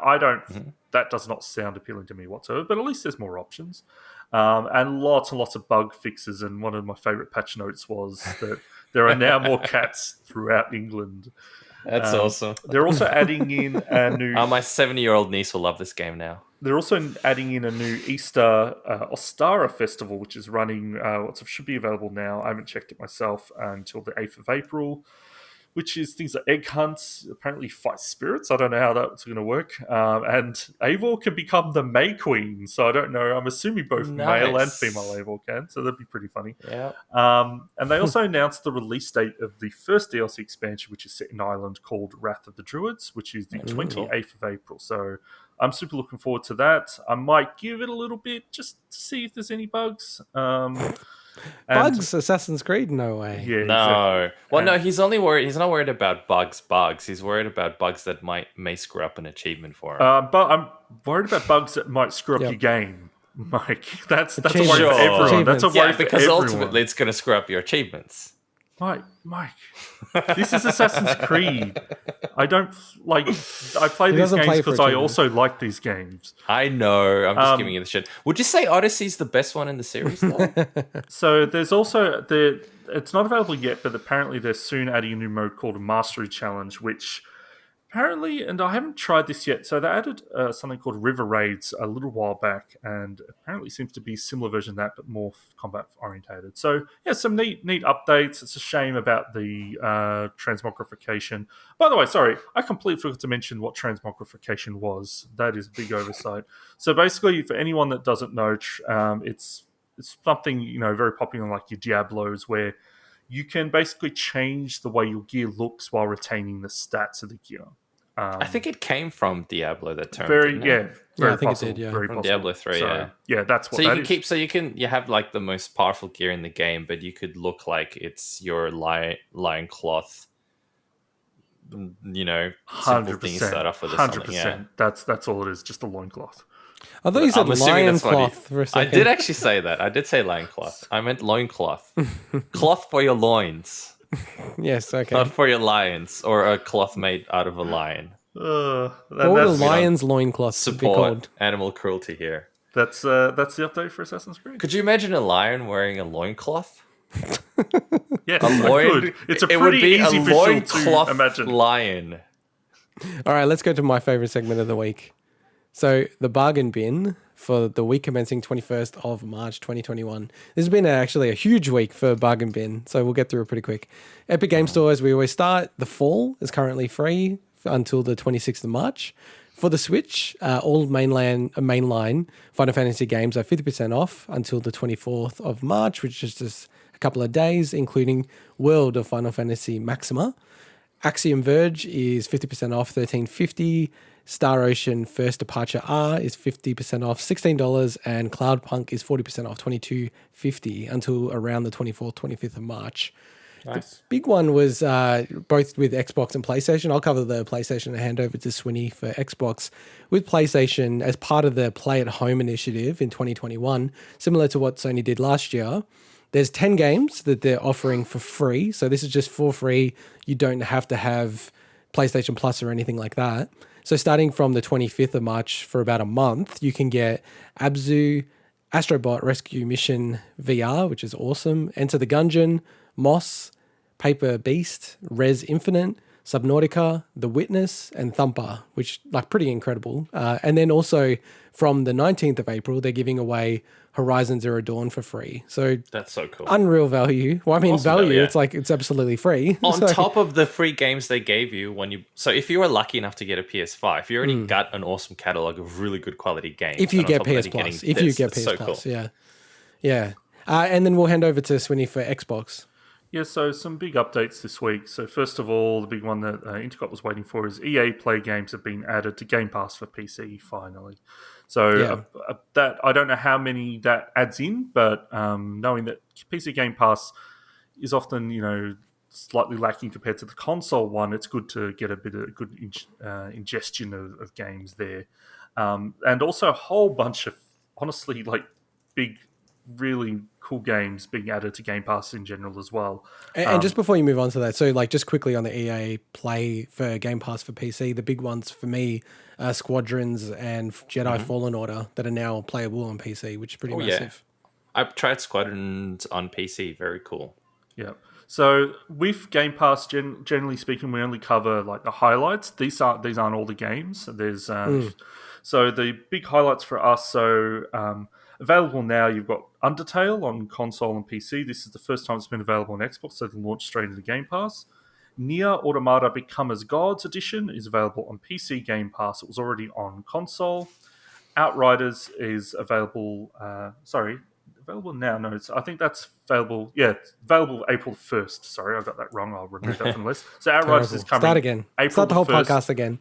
That does not sound appealing to me whatsoever. But at least there's more options, and lots of bug fixes. And one of my favorite patch notes was that there are now more cats throughout England. That's awesome. They're also adding in a new. My 70-year-old niece will love this game now. They're also adding in a new Easter Ostara festival, which is running. Should be available now. I haven't checked it myself until the 8th of April, which is things like egg hunts. Apparently, fight spirits. I don't know how that's going to work. And Eivor can become the May Queen. So I don't know. I'm assuming both male and female Eivor can. So that'd be pretty funny. Yeah. And they also announced the release date of the first DLC expansion, which is set in Ireland, called Wrath of the Druids, which is the 28th of April. So I'm super looking forward to that. I might give it a little bit just to see if there's any bugs. Bugs? Assassin's Creed? No way. Yeah, no. exactly. Well, no, he's only worried. He's not worried about bugs. He's worried about bugs that may screw up an achievement for him. But I'm worried about bugs that might screw up your game, Mike. That's a worry for Achievements. everyone. That's a worry for because everyone. ultimately it's going to screw up your achievements. Mike, this is Assassin's Creed. I don't like. I play these doesn't games play for because I achievements. also like these games. I know. I'm just giving you the shit. Would you say Odyssey's the best one in the series, though? So there's also it's not available yet, but apparently they're soon adding a new mode called a Mastery Challenge, which apparently, and I haven't tried this yet, so they added something called River Raids a little while back, and apparently seems to be a similar version of that, but more combat orientated. So yeah, some neat updates. It's a shame about the transmogrification. By the way, sorry, I completely forgot to mention what transmogrification was. That is a big oversight. So basically, for anyone that doesn't know, it's something very popular in like your Diablos, where you can basically change the way your gear looks while retaining the stats of the gear. I think it came from Diablo, that term. Very didn't it? very I think it possible. did, yeah. Very From possible. Diablo 3, So, yeah, that's what So you that can is. keep. You have like the most powerful gear in the game, but you could look like it's your Lioncloth. Simple thing you start off with. 100%. Yeah. That's all it is. Just a loincloth. I thought you said I'm assuming that's what Lioncloth for a I second. did actually say that. I did say loincloth. I meant loincloth. Cloth for your loins, Yes, okay. not for your lions, or a cloth made out of a lion. What would a lion's loincloth be Support called? animal cruelty here. That's the update for Assassin's Creed. Could you imagine a lion wearing a loincloth? Yes, A I loin. could. It's a it would pretty be easy a visual to loincloth imagine. lion. All right, let's go to my favorite segment of the week. So, the bargain bin for the week commencing 21st of March 2021. This has been actually a huge week for Bargain Bin, so we'll get through it pretty quick. Epic Game Store, as we always start, The Fall is currently free until the 26th of March. For the Switch, all mainline Final Fantasy games are 50% off until the 24th of March, which is just a couple of days, including World of Final Fantasy Maxima. Axiom Verge is 50% off, $13.50. Star Ocean First Departure R is 50% off, $16, and Cloudpunk is 40% off, $22.50 until around the 24th, 25th of March. Nice. The big one was both with Xbox and PlayStation. I'll cover the PlayStation and hand over to Swinny for Xbox. With PlayStation, as part of the Play at Home initiative in 2021, similar to what Sony did last year, there's 10 games that they're offering for free. So this is just for free. You don't have to have PlayStation Plus or anything like that. So starting from the 25th of March for about a month, you can get Abzu, Astrobot Rescue Mission VR, which is awesome, Enter the Gungeon, Moss, Paper Beast, Res Infinite, Subnautica, The Witness, and Thumper, which like pretty incredible. And then also from the 19th of April, they're giving away Horizon Zero Dawn for free. So That's so cool. unreal value. Well, I mean, Awesome value, value, yeah. it's like it's absolutely free. On So- top of the free games they gave you so if you were lucky enough to get a PS5, you already got an awesome catalog of really good quality games. If you and on get top of that, PS you're Plus. getting If you this. get That's PS so Plus, cool. yeah. Yeah. And then we'll hand over to Swinny for Xbox. Yeah, so some big updates this week. So first of all, the big one that integot was waiting for is EA Play games have been added to Game Pass for PC finally. So Yeah. that I don't know how many that adds in, but knowing that PC Game Pass is often slightly lacking compared to the console one, it's good to get a bit of good ingestion of games there, and also a whole bunch of honestly like big, really cool games being added to Game Pass in general as well. And just before you move on to that, so like just quickly on the EA Play for Game Pass for PC, the big ones for me are Squadrons and Jedi Fallen Order that are now playable on PC, which is pretty massive. Yeah. I've tried Squadrons on PC. Very cool. Yeah. So with Game Pass, generally speaking, we only cover like the highlights. These aren't all the games. There's so the big highlights for us. So available now, you've got Undertale on console and PC. This is the first time it's been available on Xbox, so they launched straight into Game Pass. Nier Automata Become as Gods Edition is available on PC Game Pass. It was already on console. Outriders is available. Available now. No, I think that's available. Yeah, it's available April 1st. Sorry, I got that wrong. I'll remove that from the list. So Outriders is coming. Start again. April Start the whole 1st. podcast again.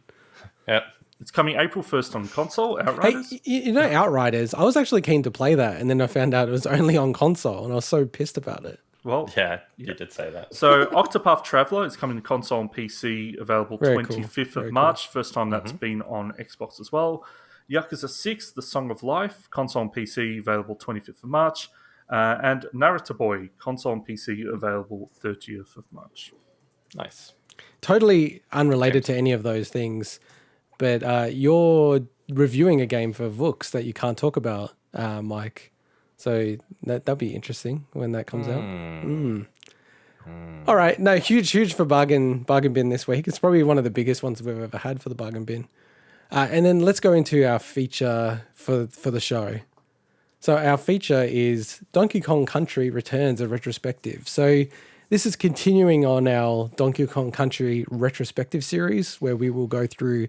Yep. It's coming April 1st on console. Hey, Outriders. Outriders, I was actually keen to play that, and then I found out it was only on console, and I was so pissed about it. Well, Yeah, you did say that. so Octopath Traveler is coming to console and PC, available Very cool. 25th Very of cool. March. First time that's been on Xbox as well. Yakuza 6, The Song of Life, console and PC, available 25th of March. And Naruto Boy, console and PC, available 30th of March. Nice. Totally unrelated to any of those things, but you're reviewing a game for Vooks that you can't talk about, Mike. So that'll be interesting when that comes out. All right. No, huge for Bargain Bin this week. It's probably one of the biggest ones we've ever had for the Bargain Bin. And then let's go into our feature for the show. So our feature is Donkey Kong Country Returns, a retrospective. So this is continuing on our Donkey Kong Country retrospective series, where we will go through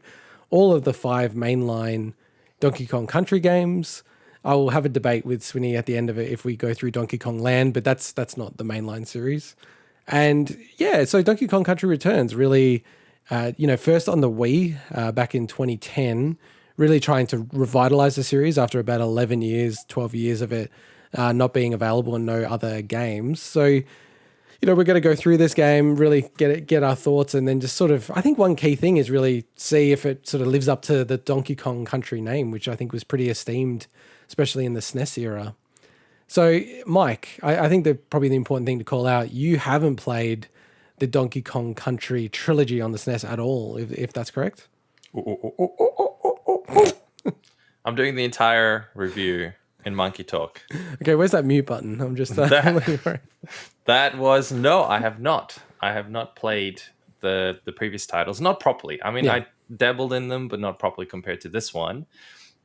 all of the 5 mainline Donkey Kong Country games. I will have a debate with Swinny at the end of it if we go through Donkey Kong Land, but that's not the mainline series. And yeah, so Donkey Kong Country Returns really, first on the Wii back in 2010, really trying to revitalize the series after about 11 years, 12 years of it not being available and no other games. So, we're going to go through this game, really get our thoughts, and then just sort of, I think one key thing is really see if it sort of lives up to the Donkey Kong Country name, which I think was pretty esteemed, especially in the SNES era. So, Mike, I think that probably the important thing to call out, you haven't played the Donkey Kong Country trilogy on the SNES at all, if that's correct? I'm doing the entire review in Monkey Talk. Okay, where's that mute button? I'm just looking for it. That was no, I have not. I have not played the previous titles, not properly. I mean, Yeah. I dabbled in them, but not properly compared to this one.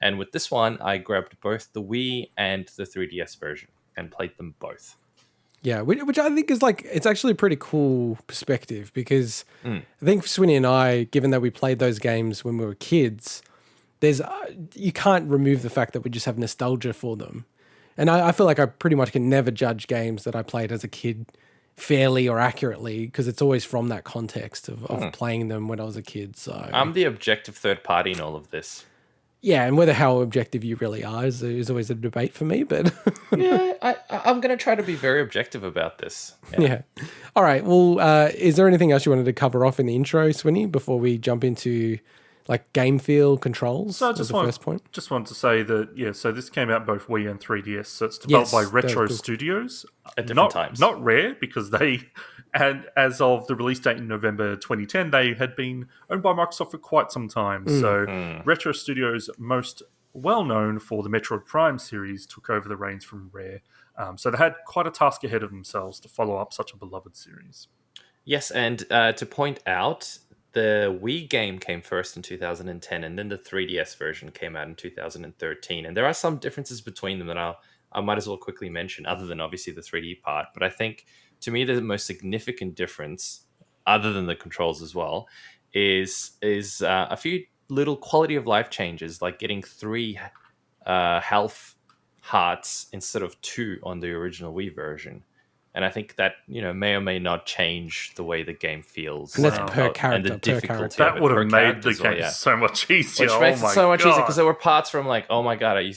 And with this one, I grabbed both the Wii and the 3DS version and played them both. Yeah, which I think is like, it's actually a pretty cool perspective because I think Swinny and I, given that we played those games when we were kids, there's you can't remove the fact that we just have nostalgia for them. And I feel like I pretty much can never judge games that I played as a kid fairly or accurately because it's always from that context of playing them when I was a kid. So I'm the objective third party in all of this. yeah, and whether how objective you really are is always a debate for me, but Yeah, I'm going to try to be very objective about this. yeah. All right. Well, is there anything else you wanted to cover off in the intro, Swinny, before we jump into like game feel controls? So I as the first point. just wanted to say that, so this came out both Wii and 3DS. So it's developed by Retro Studios. At different times. Not rare, because and as of the release date in November 2010, they had been owned by Microsoft for quite some time. So Retro Studios, most well known for the Metroid Prime series, took over the reins from Rare. So they had quite a task ahead of themselves to follow up such a beloved series. Yes, and to point out, the Wii game came first in 2010, and then the 3DS version came out in 2013. And there are some differences between them that I might as well quickly mention, other than obviously the 3D part. But I think, to me, the most significant difference, other than the controls as well, is a few little quality of life changes, like getting 3 health hearts instead of 2 on the original Wii version. And I think that, may or may not change the way the game feels. And that's per character. And the difficulty. That would have made the well, game so much easier. Which makes it so much easier, because there were parts from like, oh my god, do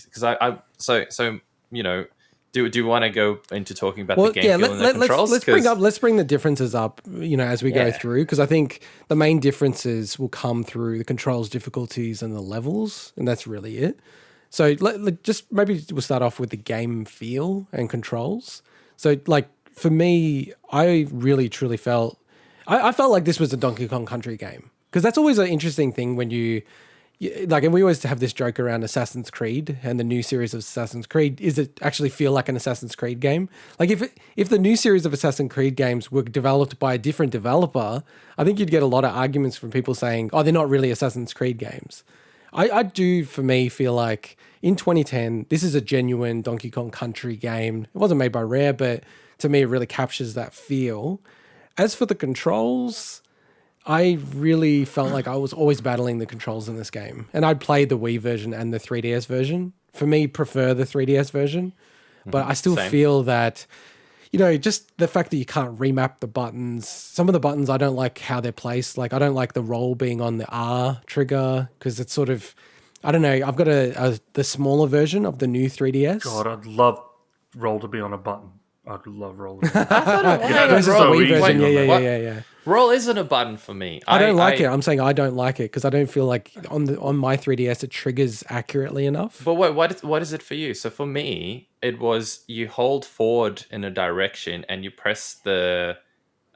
you want to go into talking about the game feel and the controls? Let's bring the differences up, as we go through, because I think the main differences will come through the controls difficulties and the levels, and that's really it. So just maybe we'll start off with the game feel and controls. So like, for me, I really truly felt I felt like this was a Donkey Kong Country game, because that's always an interesting thing when you like, and we always have this joke around Assassin's Creed and the new series of Assassin's Creed. Is it actually feel like an Assassin's Creed game? Like if the new series of Assassin's Creed games were developed by a different developer, I think you'd get a lot of arguments from people saying, oh, they're not really Assassin's Creed games. I do, for me, feel like in 2010, this is a genuine Donkey Kong Country game. It wasn't made by Rare, but to me, it really captures that feel. As for the controls, I really felt like I was always battling the controls in this game. And I'd played the Wii version and the 3DS version. For me, prefer the 3DS version. But I still feel that, just the fact that you can't remap the buttons. Some of the buttons, I don't like how they're placed. Like, I don't like the roll being on the R trigger, because it's sort of, I don't know. I've got the smaller version of the new 3DS. God, I'd love roll to be on a button. I'd love roll. This is the Wii version. Yeah. Roll isn't a button for me. I don't like it. I'm saying I don't like it because I don't feel like on my 3DS it triggers accurately enough. But what is it for you? So for me, it was you hold forward in a direction and you press the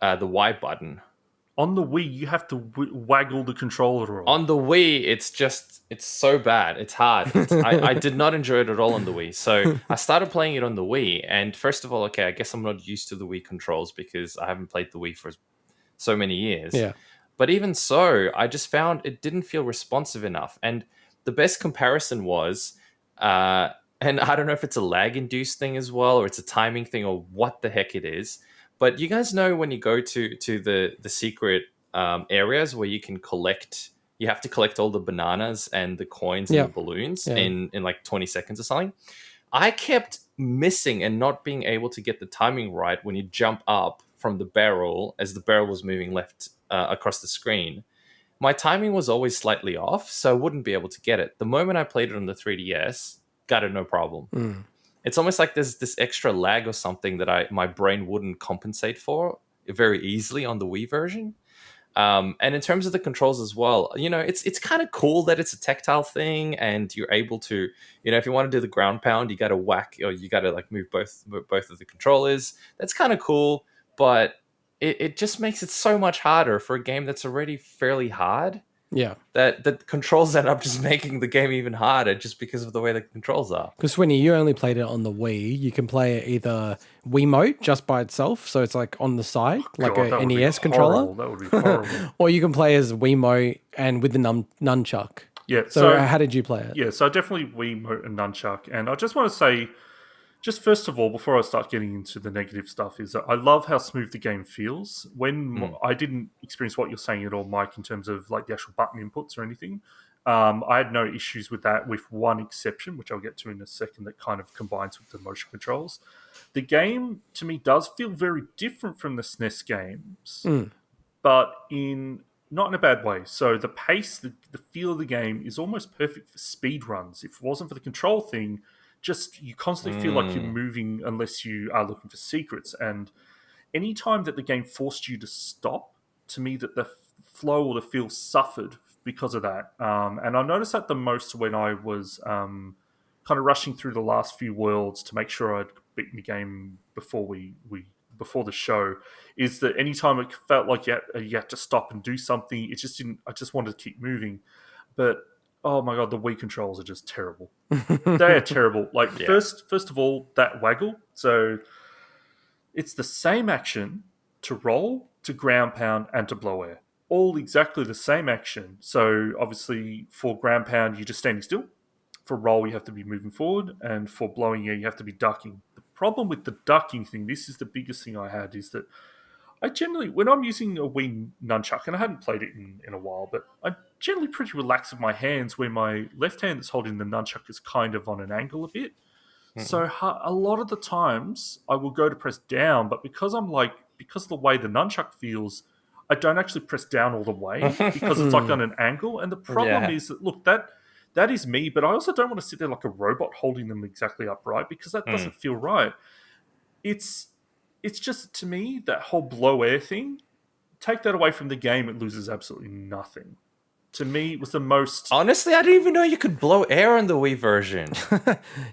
Y button. On the Wii, you have to waggle the controller. On the Wii, it's so bad. It's hard. I did not enjoy it at all on the Wii. So I started playing it on the Wii. And first of all, okay, I guess I'm not used to the Wii controls because I haven't played the Wii for so many years. Yeah. But even so, I just found it didn't feel responsive enough. And the best comparison was, and I don't know if it's a lag-induced thing as well, or it's a timing thing, or what the heck it is. But you guys know when you go to the secret areas where you can collect, you have to collect all the bananas and the coins and the balloons in like 20 seconds or something. I kept missing and not being able to get the timing right when you jump up from the barrel as the barrel was moving left across the screen. My timing was always slightly off, so I wouldn't be able to get it. The moment I played it on the 3DS, got it no problem. It's almost like there's this extra lag or something that my brain wouldn't compensate for very easily on the Wii version. And in terms of the controls as well, it's kind of cool that it's a tactile thing and you're able to, if you want to do the ground pound, you got to whack, or you got to like move both of the controllers. That's kind of cool, but it just makes it so much harder for a game that's already fairly hard. Yeah. That the controls end up just making the game even harder just because of the way the controls are. Because Swinny, you only played it on the Wii. You can play it either Wiimote just by itself, so it's like on the side, like a NES controller. That would be horrible. Or you can play as Wiimote and with the nunchuck. Yeah. So how did you play it? Yeah, so definitely Wiimote and Nunchuck. And I just want to say, just first of all, before I start getting into the negative stuff, is that I love how smooth the game feels. When I didn't experience what you're saying at all, Mike, in terms of like the actual button inputs or anything. I had no issues with that, with one exception, which I'll get to in a second, that kind of combines with the motion controls. The game, to me, does feel very different from the SNES games, but not in a bad way. So the pace, the feel of the game is almost perfect for speed runs. If it wasn't for the control thing, just you constantly feel like you're moving unless you are looking for secrets. And any time that the game forced you to stop, to me, that the flow or the feel suffered because of that. And I noticed that the most when I was kind of rushing through the last few worlds to make sure I'd beaten the game before before the show, is that anytime it felt like you had to stop and do something, it just didn't. I just wanted to keep moving, but oh my god, the Wii controls are just terrible. They are terrible. Like first of all, that waggle. So it's the same action to roll, to ground pound, and to blow air. All exactly the same action. So obviously for ground pound, you're just standing still. For roll, you have to be moving forward, and for blowing air, you have to be ducking. The problem with the ducking thing, this is the biggest thing I had, is that I generally, when I'm using a Wii nunchuck, and I hadn't played it in a while, but I'm generally pretty relaxed with my hands, where my left hand that's holding the nunchuck is kind of on an angle a bit. So a lot of the times I will go to press down, but because of the way the nunchuck feels, I don't actually press down all the way because it's like on an angle. And the problem is that, look, that is me, but I also don't want to sit there like a robot holding them exactly upright, because that doesn't feel right. It's just, to me, that whole blow air thing, take that away from the game, it loses absolutely nothing. To me, it was the most... Honestly, I didn't even know you could blow air on the Wii version.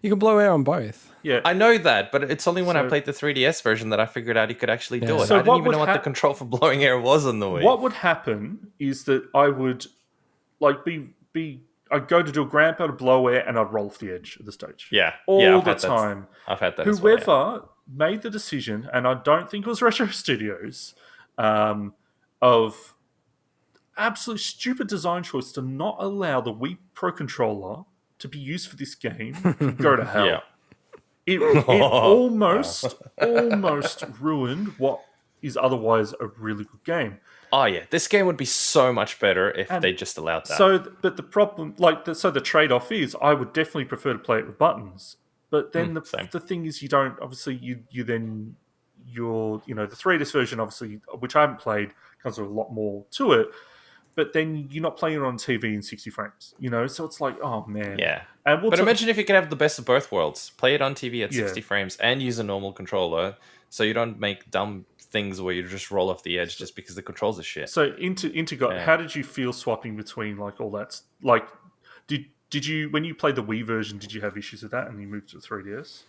You can blow air on both. Yeah, I know that, but it's only when I played the 3DS version that I figured out you could actually do it. So I didn't what even know would what the control for blowing air was on the Wii. What would happen is that I would like I'd go to do a ground pound, to blow air, and I'd roll off the edge of the stage. All the time. I've had that. Whoever as well, made the decision, and I don't think it was Retro Studios, of absolute stupid design choice to not allow the Wii Pro Controller to be used for this game, can go to hell. Yeah. It almost ruined what is otherwise a really good game. Oh yeah, this game would be so much better if they just allowed that. So, but the problem, the trade-off is, I would definitely prefer to play it with buttons. But then the thing is, you don't, obviously, the 3DS version, obviously, which I haven't played, comes with a lot more to it. But then you're not playing it on TV in 60 frames, So it's like, oh man. Yeah. And but imagine if you could have the best of both worlds. Play it on TV at 60 frames and use a normal controller, so you don't make dumb things where you just roll off the edge just because the controls are shit. So integot, how did you feel swapping between like all that? Like, did you, when you played the Wii version, did you have issues with that and you moved to the 3DS?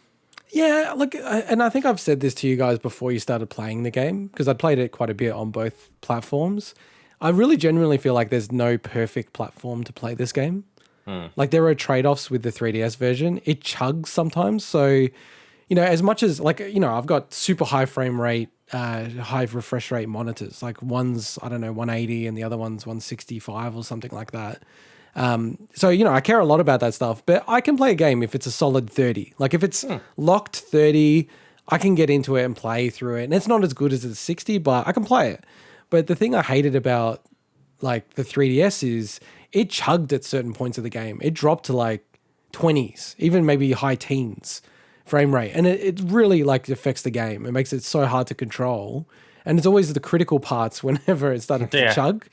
Yeah, look, and I think I've said this to you guys before you started playing the game, because I played it quite a bit on both platforms. I really genuinely feel like there's no perfect platform to play this game. Like, there are trade-offs with the 3DS version. It chugs sometimes. So, as much as, I've got super high frame rate, high refresh rate monitors. Like, one's, 180 and the other one's 165 or something like that. So, I care a lot about that stuff. But I can play a game if it's a solid 30. Like, if it's locked 30, I can get into it and play through it. And it's not as good as the 60, but I can play it. But the thing I hated about, like, the 3DS is it chugged at certain points of the game. It dropped to, like, 20s, even maybe high teens frame rate. And it really, like, affects the game. It makes it so hard to control. And it's always the critical parts whenever it started to chug.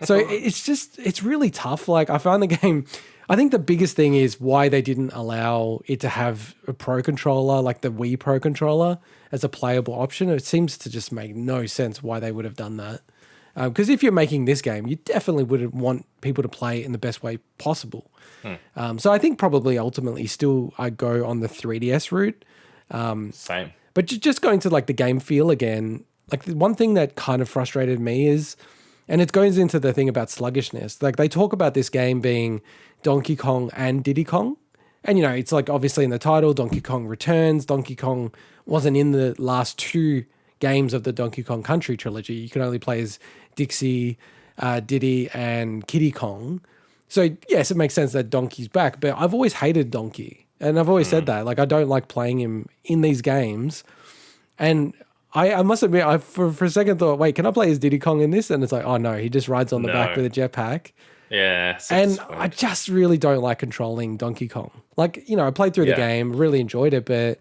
So it's really tough. Like, I found the game... I think the biggest thing is why they didn't allow it to have a Pro Controller, like the Wii Pro Controller, as a playable option. It seems to just make no sense why they would have done that. Because if you're making this game, you definitely would want people to play it in the best way possible. So I think probably ultimately still I go on the 3DS route. Same. But just going to like the game feel again, like the one thing that kind of frustrated me is, and it goes into the thing about sluggishness. Like, they talk about this game being Donkey Kong and Diddy Kong. And, it's like obviously in the title, Donkey Kong Returns. Donkey Kong wasn't in the last two games of the Donkey Kong Country trilogy. You could only play as Dixie, Diddy, and Kiddy Kong. So yes, it makes sense that Donkey's back, but I've always hated Donkey. And I've always said that. Like, I don't like playing him in these games. And I must admit, I for a second thought, wait, can I play as Diddy Kong in this? And it's like, oh no, he just rides on the back with a jetpack. Yeah. And I just really don't like controlling Donkey Kong. Like, I played through the game, really enjoyed it, but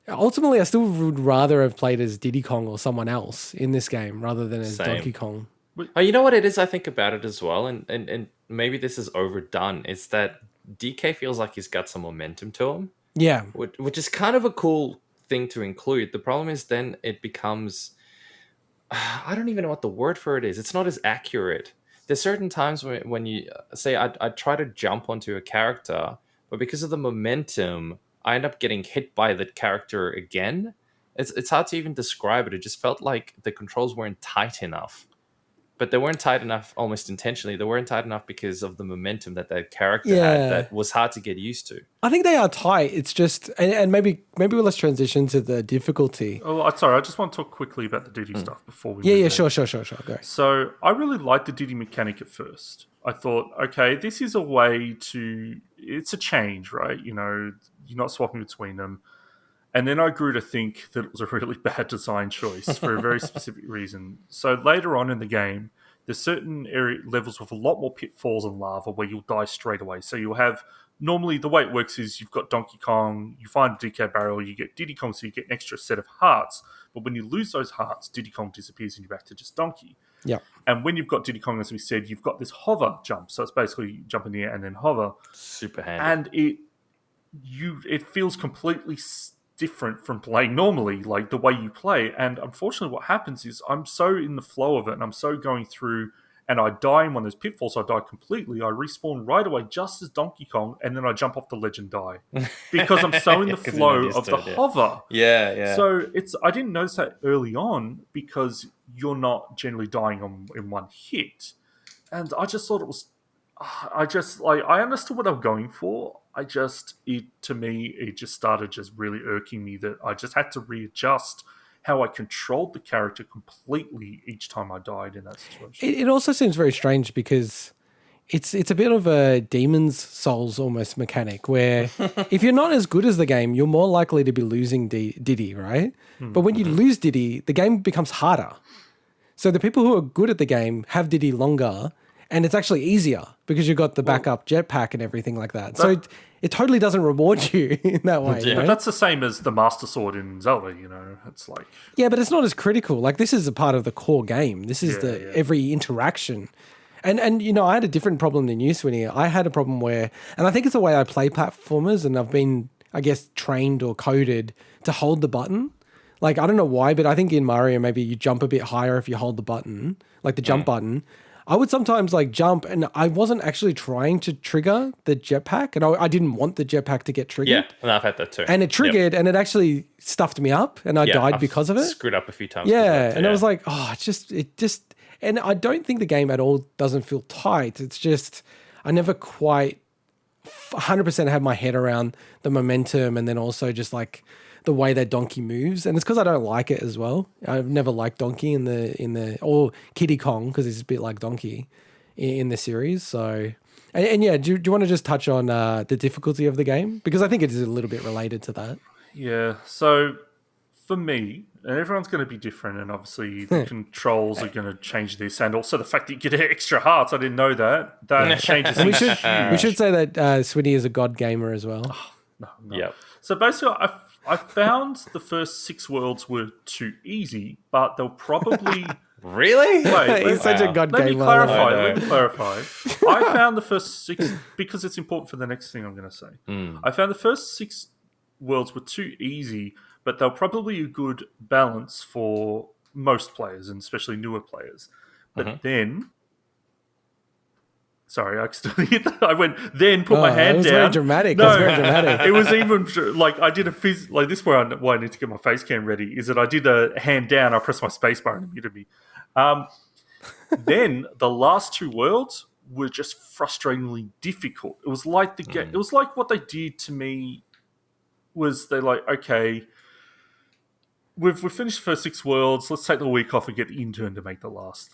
ultimately I still would rather have played as Diddy Kong or someone else in this game rather than as Donkey Kong. Oh, you know what it is? I think about it as well, and maybe this is overdone. It's that DK feels like he's got some momentum to him. Yeah. Which is kind of a cool thing to include. The problem is then it becomes, I don't even know what the word for it is. It's not as accurate. There's certain times when you say, I try to jump onto a character, but because of the momentum, I end up getting hit by the character again. It's hard to even describe it. It just felt like the controls weren't tight enough. But they weren't tight enough almost intentionally. They weren't tight enough because of the momentum that character had that was hard to get used to. I think they are tight. It's just, and maybe let's transition to the difficulty. Oh, sorry. I just want to talk quickly about the Diddy stuff before we Yeah, move on. sure. Go. So I really liked the Diddy mechanic at first. I thought, okay, this is a way to... It's a change, right? You're not swapping between them. And then I grew to think that it was a really bad design choice for a very specific reason. So later on in the game, there's certain levels with a lot more pitfalls and lava where you'll die straight away. So you'll have... Normally, the way it works is you've got Donkey Kong, you find a DK barrel, you get Diddy Kong, so you get an extra set of hearts. But when you lose those hearts, Diddy Kong disappears and you're back to just Donkey. Yeah. And when you've got Diddy Kong, as we said, you've got this hover jump. So it's basically jump in the air and then hover. Super handy. And it feels completely different from playing normally, like the way you play. And unfortunately, what happens is I'm so in the flow of it and I'm so going through, and I die in one of those pitfalls. I die completely. I respawn right away just as Donkey Kong, and then I jump off the ledge and die because I'm so in the flow of the hover. Yeah. So I didn't notice that early on because you're not generally dying in one hit. And I just thought it was... I understood what they were going for. To me, it just started just really irking me that I just had to readjust how I controlled the character completely each time I died in that situation. It also seems very strange because it's a bit of a Demon's Souls almost mechanic where if you're not as good as the game, you're more likely to be losing Diddy, right? But when you lose Diddy, the game becomes harder. So the people who are good at the game have Diddy longer, and it's actually easier because you've got the backup jetpack and everything like that. So it totally doesn't reward you in that way. Yeah, but that's the same as the Master Sword in Zelda, It's like... Yeah, but it's not as critical. Like, this is a part of the core game. This is every interaction. And I had a different problem than you, Swinny. I had a problem where... And I think it's the way I play platformers, and I've been, I guess, trained or coded to hold the button. Like, I don't know why, but I think in Mario, maybe you jump a bit higher if you hold the button, like the jump button. I would sometimes jump, and I wasn't actually trying to trigger the jetpack, and I didn't want the jetpack to get triggered. Yeah, and I've had that too. And it triggered, and it actually stuffed me up, and I died because of it. Screwed up a few times. Yeah, and I was like, it just, and I don't think the game at all doesn't feel tight. It's just, I never quite 100% had my head around the momentum, and then also just the way that Donkey moves, and it's because I don't like it as well. I've never liked Donkey in the or Kiddy Kong because he's a bit like Donkey in the series. So, and yeah, do you want to just touch on the difficulty of the game, because I think it is a little bit related to that. Yeah. So for me, and everyone's going to be different, and obviously the controls are going to change this, and also the fact that you get extra hearts. I didn't know that changes. And we should say that Swinny is a god gamer as well. No. Yep. So basically, I found the first 6 worlds were too easy, but they'll probably... Really? Wait, He's such a god let me gamer. clarify. I found the first 6... Because it's important for the next thing I'm going to say. I found the first 6 worlds were too easy, but they're probably a good balance for most players, and especially newer players. But then... Sorry, I accidentally hit that. I went, then put my hand down. Very dramatic. No, It was very dramatic. It was even I did this is why I need to get my face cam ready. Is that I did a hand down, I pressed my space bar and it muted me. Then the last 2 worlds were just frustratingly difficult. It was like it was like what they did to me was they're like, okay, we've finished the first 6 worlds. Let's take the week off and get the intern to make the last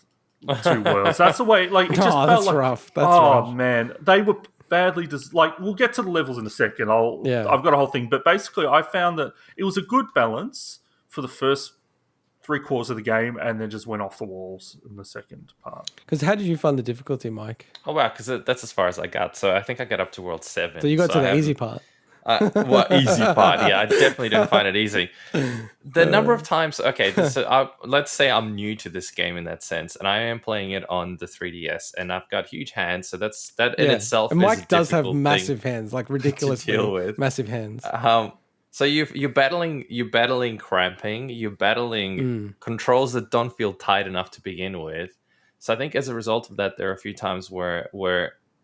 two worlds. That's the way. Like it just felt that's like rough. That's oh rough. man, they were badly like we'll get to the levels in a second. I've got a whole thing, but basically I found that it was a good balance for the first 3/4 of the game, and then just went off the walls in the second part. Because how did you find the difficulty, Mike? Oh wow, because that's as far as I got. So I think I got up to World 7. So you got to the I easy part. Easy part. Yeah, I definitely didn't find it easy. The number of times, let's say I'm new to this game in that sense, and I am playing it on the 3DS, and I've got huge hands, so that in itself. And Mike is a does have difficult massive hands, like ridiculously deal with. massive hands. So you're battling cramping, you're battling controls that don't feel tight enough to begin with. So I think as a result of that, there are a few times where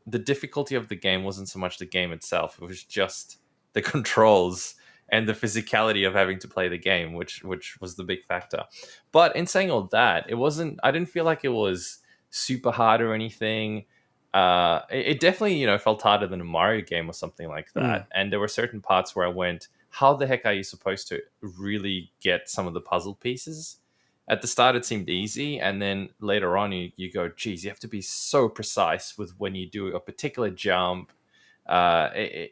the difficulty of the game wasn't so much the game itself; it was just the controls and the physicality of having to play the game, which was the big factor. But in saying all that, I didn't feel like it was super hard or anything. It definitely, felt harder than a Mario game or something like that. And there were certain parts where I went, how the heck are you supposed to really get some of the puzzle pieces? At the start, it seemed easy. And then later on, you go, geez, you have to be so precise with when you do a particular jump. The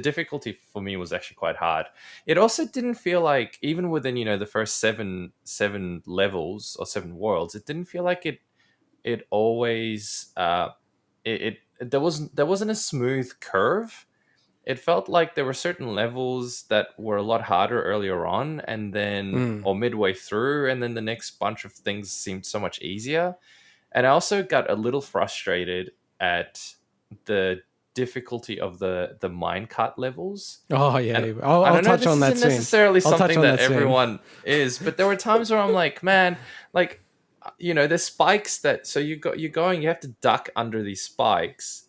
difficulty for me was actually quite hard. It also didn't feel like, even within the first seven levels or 7 worlds, it didn't feel like it always there wasn't a smooth curve. It felt like there were certain levels that were a lot harder earlier on, and then or midway through, and then the next bunch of things seemed so much easier. And I also got a little frustrated at the difficulty of the minecart levels. Oh yeah, I'll touch on that soon. This isn't necessarily something that everyone is, but there were times where I'm like, man, like there's spikes that you have to duck under these spikes,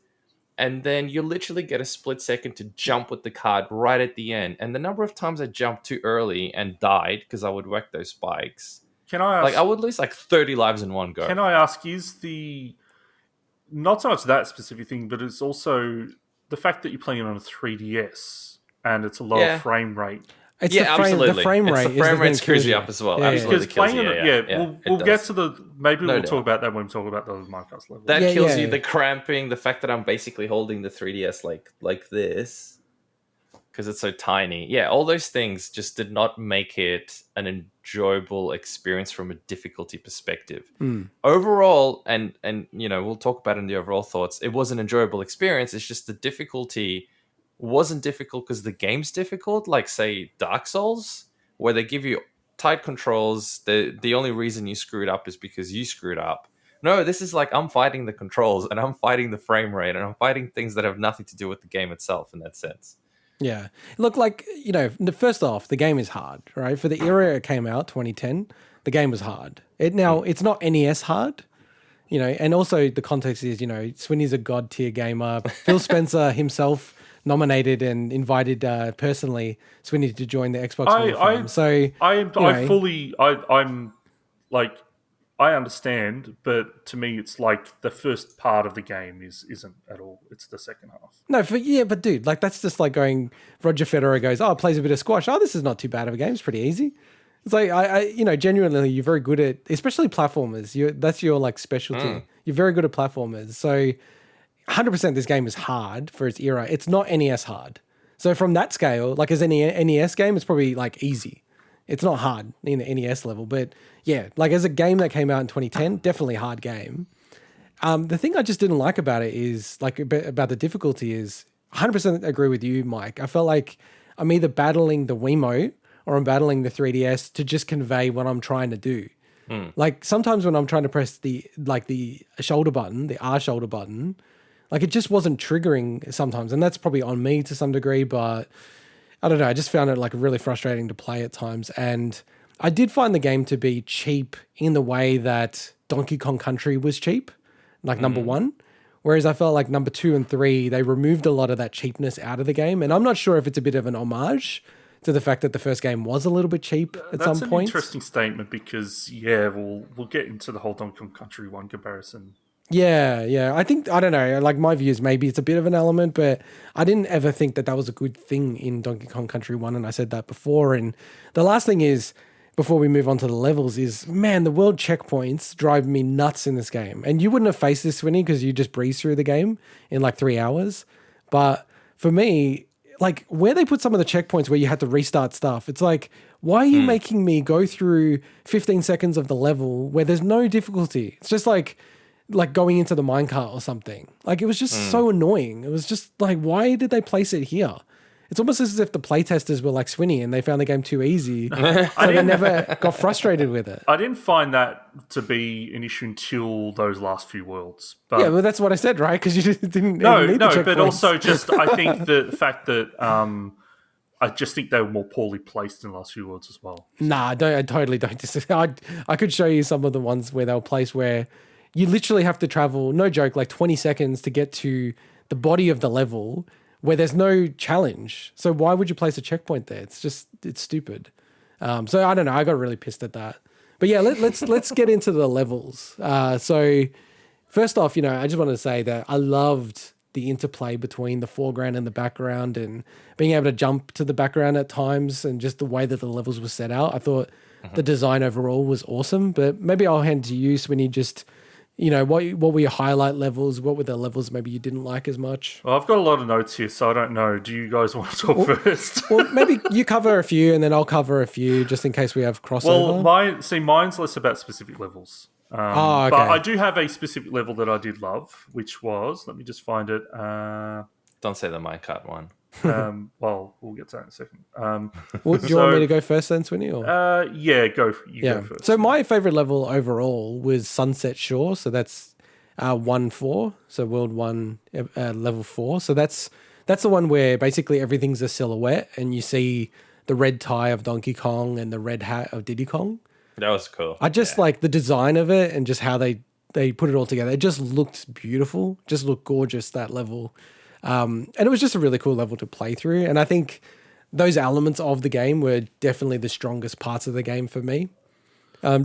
and then you literally get a split second to jump with the card right at the end. And the number of times I jumped too early and died because I would wreck those spikes. Can I ask? Like I would lose like 30 lives in one go. Can I ask? Is the not so much that specific thing, but it's also the fact that you're playing it on a 3DS and it's a lower frame rate. It's absolutely. The frame rate. The frame rate screws you up as well. Absolutely kills you. We'll get to the. Maybe we'll talk about that when we talk about the Minecraft level. That kills you. The cramping, the fact that I'm basically holding the 3DS like this because it's so tiny. Yeah, all those things just did not make it an enjoyable experience from a difficulty perspective. Overall, and we'll talk about it in the overall thoughts. It was an enjoyable experience. It's just the difficulty wasn't difficult because the game's difficult, like say Dark Souls, where they give you tight controls. The only reason you screwed up is because you screwed up. No, this is like I'm fighting the controls and I'm fighting the frame rate and I'm fighting things that have nothing to do with the game itself in that sense. Yeah. Look, like, first off, the game is hard, right? For the era it came out, 2010, the game was hard. It's not NES hard, and also the context is, Swinny's a god tier gamer. Phil Spencer himself nominated and invited personally Swinny to join the Xbox Hall of Fame. So I'm like, I understand, but to me, it's like the first part of the game isn't at all. It's the second half. No, but dude, like that's just like going. Roger Federer goes, plays a bit of squash. Oh, this is not too bad of a game. It's pretty easy. It's like genuinely, you're very good at, especially platformers. That's your like specialty. You're very good at platformers. So 100% this game is hard for its era. It's not NES hard. So from that scale, like as any NES game, it's probably like easy. It's not hard in the NES level, but yeah, like as a game that came out in 2010, definitely a hard game. The thing I just didn't like about it is like about the difficulty is 100% agree with you, Mike. I felt like I'm either battling the Wiimote or I'm battling the 3DS to just convey what I'm trying to do. Like sometimes when I'm trying to press the shoulder button, the R shoulder button, like it just wasn't triggering sometimes. And that's probably on me to some degree, but I don't know. I just found it like really frustrating to play at times. And I did find the game to be cheap in the way that Donkey Kong Country was cheap, like number 1. Whereas I felt like number 2 and 3, they removed a lot of that cheapness out of the game. And I'm not sure if it's a bit of an homage to the fact that the first game was a little bit cheap at some point. That's an interesting statement because, we'll get into the whole Donkey Kong Country 1 comparison. Yeah. I don't know, like my views, maybe it's a bit of an element, but I didn't ever think that was a good thing in Donkey Kong Country 1, and I said that before. And the last thing is, before we move on to the levels is, man, the world checkpoints drive me nuts in this game. And you wouldn't have faced this, Swinny, because you just breeze through the game in like 3 hours. But for me, like where they put some of the checkpoints where you had to restart stuff, it's like, why are you making me go through 15 seconds of the level where there's no difficulty? It's just like going into the minecart or something. Like it was just so annoying. It was just like, why did they place it here? It's almost as if the playtesters were like Swinny and they found the game too easy. So they never got frustrated with it. I didn't find that to be an issue until those last few worlds. But Yeah, well, that's what I said, right? Because you just didn't no, even need the but checkpoints. also just I think the fact that I just think they were more poorly placed in the last few worlds as well. Nah, I totally don't disagree. I could show you some of the ones where they were placed where you literally have to travel, no joke, like 20 seconds to get to the body of the level where there's no challenge. So why would you place a checkpoint there? It's stupid. So I don't know. I got really pissed at that. But yeah, let's get into the levels. So first off, I just wanted to say that I loved the interplay between the foreground and the background and being able to jump to the background at times and just the way that the levels were set out. I thought the design overall was awesome. But maybe I'll hand to you, Swinny, just what were your highlight levels? What were the levels maybe you didn't like as much? Well, I've got a lot of notes here, so I don't know. Do you guys want to talk first? Well, maybe you cover a few and then I'll cover a few just in case we have crossover. Well, mine's less about specific levels. Okay. But I do have a specific level that I did love, which was, let me just find it. Don't say the minecart one. Well, we'll get to that in a second. Well, do you want me to go first then, Swinny? Or? Yeah, go first. So my favorite level overall was Sunset Shore. So that's 1-4. So World 1, level 4. So that's the one where basically everything's a silhouette and you see the red tie of Donkey Kong and the red hat of Diddy Kong. That was cool. I just like the design of it and just how they put it all together. It just looked beautiful, just looked gorgeous, that level. And it was just a really cool level to play through. And I think those elements of the game were definitely the strongest parts of the game for me.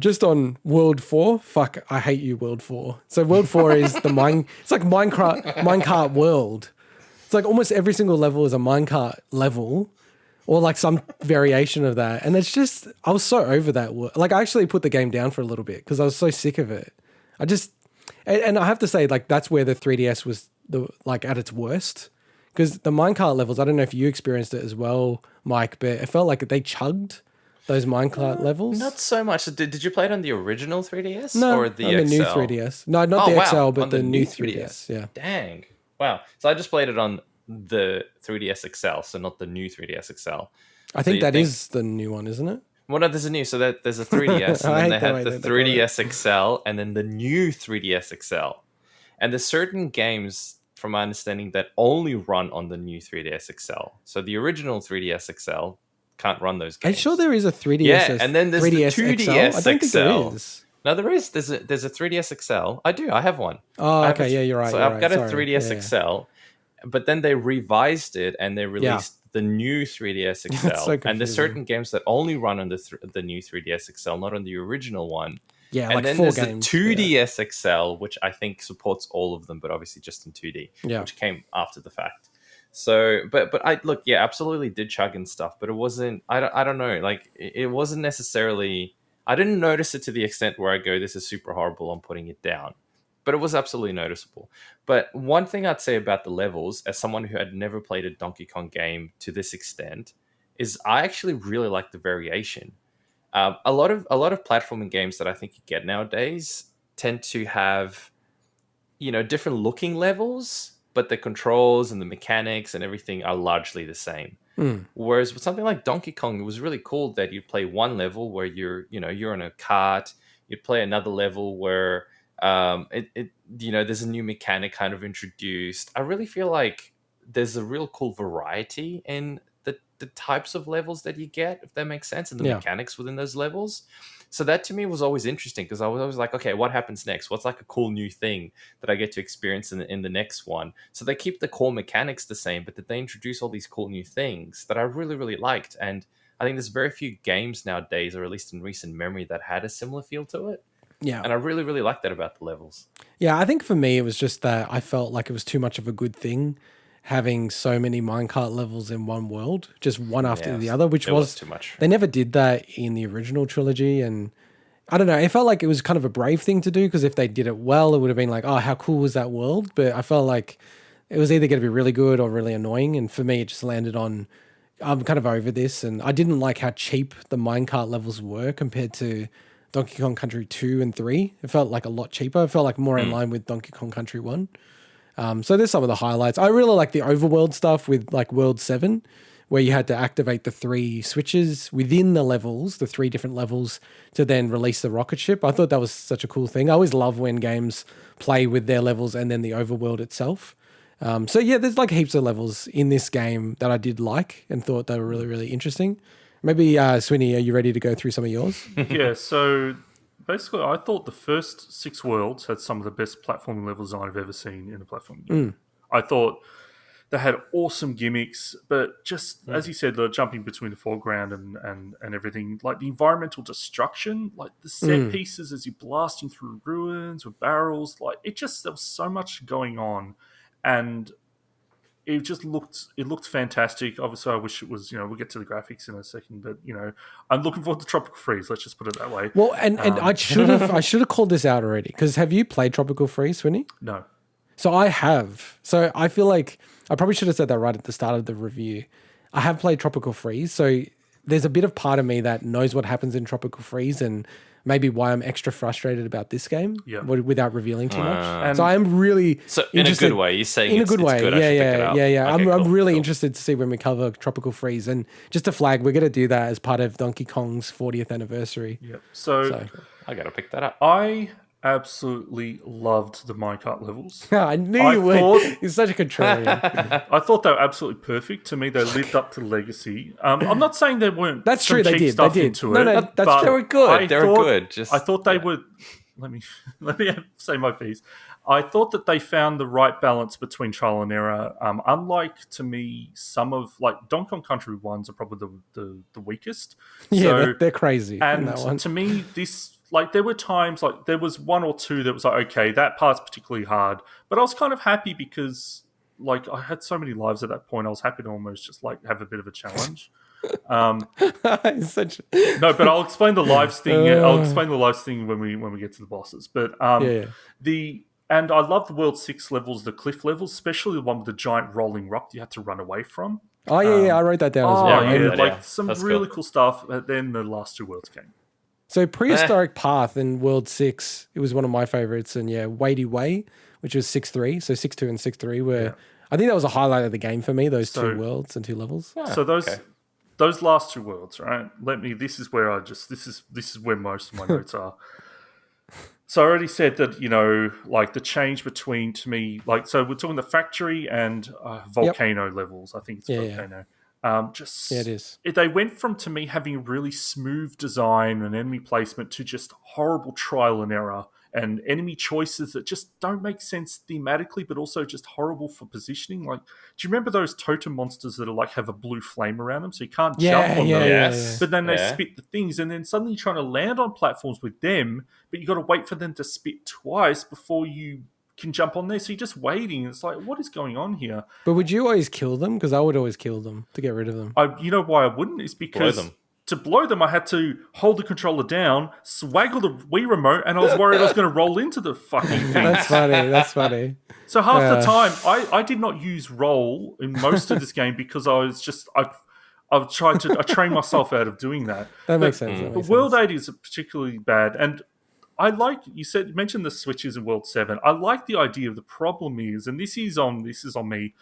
Just on World 4, fuck, I hate you, World 4. So World 4 is it's like minecart world. It's like almost every single level is a minecart level or like some variation of that. And it's just, I was so over that. Like I actually put the game down for a little bit because I was so sick of it. And I have to say, like, that's where the 3DS was at its worst. Because the minecart levels, I don't know if you experienced it as well, Mike, but it felt like they chugged those minecart levels. Not so much. Did you play it on the original 3DS No, or the on the XL? new 3DS. No, not the XL, but on the new 3DS. Yeah. Dang. Wow. So I just played it on the 3DS XL, so not the new 3DS XL. I think that is the new one, isn't it? Well, no, there's a new. So there's a 3DS, and then they had the 3DS XL, and then the new 3DS XL. And there's certain games, from my understanding, that only run on the new 3DS XL. So the original 3DS XL can't run those games. Are you sure there is a 3DS? Yeah, and then there's 3DS the 2DS XL? I don't think there XL. is. No, there is. There's a 3DS XL. I have one. Oh, okay. Yeah, you're right. So I've got a 3DS XL, but then they revised it and they released the new 3DS XL. So and there's certain games that only run on the new 3DS XL, not on the original one. Yeah, and like then 4 there's games. the 2DS XL, which I think supports all of them, but obviously just in 2D, which came after the fact. So, but I look, yeah, absolutely did chug and stuff, but it wasn't. I don't know, like it wasn't necessarily. I didn't notice it to the extent where I go, this is super horrible, I'm putting it down. But it was absolutely noticeable. But one thing I'd say about the levels, as someone who had never played a Donkey Kong game to this extent, is I actually really like the variation. A lot of platforming games that I think you get nowadays tend to have, different looking levels, but the controls and the mechanics and everything are largely the same. Whereas with something like Donkey Kong, it was really cool that you'd play one level where you're in a cart. You'd play another level where there's a new mechanic kind of introduced. I really feel like there's a real cool variety in the types of levels that you get, if that makes sense, and the mechanics within those levels. So that to me was always interesting because I was always like, okay, what happens next? What's like a cool new thing that I get to experience in the next one? So they keep the core mechanics the same, but that they introduce all these cool new things that I really, really liked. And I think there's very few games nowadays, or at least in recent memory, that had a similar feel to it. Yeah. And I really, really like that about the levels. Yeah, I think for me, it was just that I felt like it was too much of a good thing. having so many minecart levels in one world, just one after the other, which it was too much. They never did that in the original trilogy, and I don't know. It felt like it was kind of a brave thing to do because if they did it well, it would have been like, oh, how cool was that world? But I felt like it was either going to be really good or really annoying, and for me, it just landed on. I'm kind of over this, and I didn't like how cheap the minecart levels were compared to Donkey Kong Country 2 and 3. It felt like a lot cheaper. It felt like more in line with Donkey Kong Country 1. So there's some of the highlights. I really like the overworld stuff with like World 7, where you had to activate the 3 switches within the levels, the 3 different levels, to then release the rocket ship. I thought that was such a cool thing. I always love when games play with their levels and then the overworld itself. So yeah, there's like heaps of levels in this game that I did like and thought they were really, really interesting. Maybe, Swinny, are you ready to go through some of yours? Yeah, so basically, I thought the first 6 worlds had some of the best platforming level design I've ever seen in a platforming game. I thought they had awesome gimmicks, but just as you said, the jumping between the foreground and everything, like the environmental destruction, like the set pieces as you're blasting through ruins with barrels, like there was so much going on, and it looked fantastic. Obviously, I wish it was, we'll get to the graphics in a second, but I'm looking forward to Tropical Freeze. Let's just put it that way. Well, and I should have called this out already, because have you played Tropical Freeze, Swinny? No. So I have. So I feel like I probably should have said that right at the start of the review. I have played Tropical Freeze, so there's a bit of part of me that knows what happens in Tropical Freeze and maybe why I'm extra frustrated about this game without revealing too much. So I am really in a good way. You're saying in a good way. It's good. Yeah. Okay, I'm really cool. interested to see when we cover Tropical Freeze, and just to flag, we're going to do that as part of Donkey Kong's 40th anniversary. Yep. So I got to pick that up. I absolutely loved the minecart levels. I knew you would. You're such a contrarian. I thought they were absolutely perfect. To me, they lived up to the legacy. I'm not saying they weren't. That's true. They did. Into it. That's but they were good. They were good. I thought they were. Let me say my piece. I thought that they found the right balance between trial and error. Unlike, to me, some of like Donkey Kong Country ones are probably the weakest. Yeah, they're crazy. And that one. to me, this. Like, there were times, like, there was 1 or 2 that was like, okay, that part's particularly hard. But I was kind of happy because, like, I had so many lives at that point. I was happy to almost just, like, have a bit of a challenge. No, but I'll explain the lives thing. I'll explain the lives thing when we get to the bosses. But and I love the World 6 levels, the cliff levels, especially the one with the giant rolling rock you had to run away from. Oh, yeah, I wrote that down as well. Like, some really cool stuff. But then the last 2 worlds came. So Prehistoric Path in World 6, it was one of my favorites. And Wadey Way, which was 6-3. So 6-2 and 6-3 were, I think that was a highlight of the game for me, those 2 worlds and 2 levels. So those last 2 worlds, right? This is where this is where most of my notes are. So I already said that, like the change between, to me, like, so we're talking the factory and volcano levels. I think it's volcano. It is. They went from, to me, having really smooth design and enemy placement to just horrible trial and error and enemy choices that just don't make sense thematically, but also just horrible for positioning. Like, do you remember those totem monsters that are like have a blue flame around them, so you can't jump on them? Yes. But then they spit the things, and then suddenly you're trying to land on platforms with them, but you got to wait for them to spit twice before you can jump on there, so you're just waiting. It's like, what is going on here? But would you always kill them? Because I would always kill them to get rid of them. You know why I wouldn't? Is because to blow them, I had to hold the controller down, swaggle the Wii remote, and I was worried I was going to roll into the fucking thing. That's funny. So half the time, I did not use roll in most of this game because I was just I've tried to train myself out of doing that. That makes sense. But World 8 is particularly bad, and I like, you mentioned the switches in World 7. I like the idea of the problem is, and this is on me,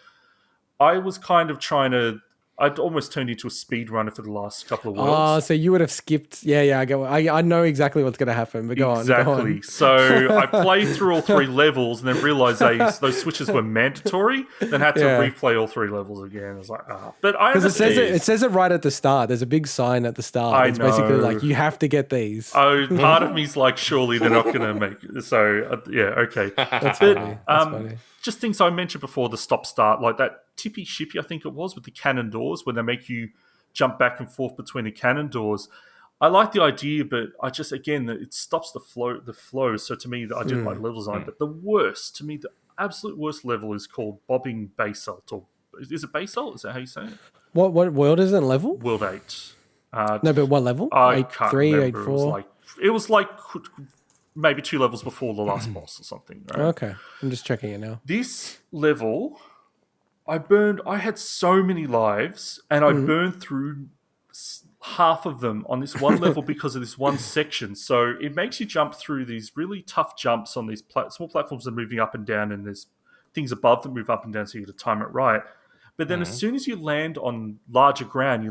I was kind of trying to, I'd almost turned into a speedrunner for the last couple of worlds. Oh, so you would have skipped. I know exactly what's going to happen, but go on. Exactly. So I played through all 3 levels and then realized those switches were mandatory, then had to replay all 3 levels again. I was like, But I understand. Because it says it right at the start. There's a big sign at the start. It's basically like, you have to get these. Oh, part of me's like, surely they're not going to make it. So, okay. That's funny. Just things I mentioned before, the stop-start, like that tippy shippy, I think it was, with the cannon doors, when they make you jump back and forth between the cannon doors. I like the idea, but I just, again, it stops the flow. So to me, I didn't like level design. But the worst, to me, the absolute worst level is called Bobbing Basalt, or is it Basalt? Is that how you say it? What world is it? Level? World 8. No, but what level? I 8-3, can't remember. 8-4? It was like maybe 2 levels before the last boss or something. Right? Okay, I'm just checking it now. This level, I had so many lives, and I burned through half of them on this one level because of this one section. So it makes you jump through these really tough jumps on these small platforms that are moving up and down, and there's things above that move up and down, so you got to time it right. But then as soon as you land on larger ground,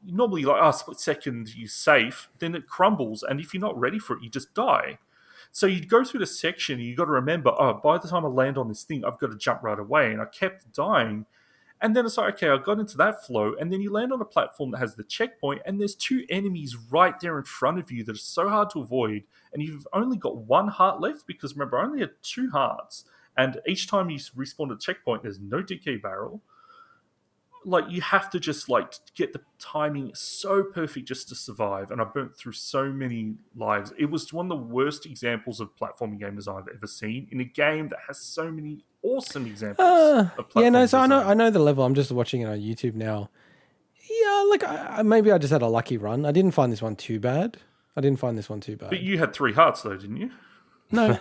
normally split second, you're safe, then it crumbles, and if you're not ready for it, you just die. So you'd go through the section, and you got to remember, by the time I land on this thing, I've got to jump right away, and I kept dying. And then it's like, okay, I got into that flow, and then you land on a platform that has the checkpoint, and there's 2 enemies right there in front of you that are so hard to avoid, and you've only got 1 heart left, because remember, I only had 2 hearts, and each time you respawn at the checkpoint, there's no DK barrel. Like, you have to just, get the timing so perfect just to survive, and I burnt through so many lives. It was one of the worst examples of platforming game design I've ever seen, in a game that has so many awesome examples of platform design. I know the level. I'm just watching it on YouTube now. Yeah, maybe I just had a lucky run. I didn't find this one too bad. But you had 3 hearts, though, didn't you? No.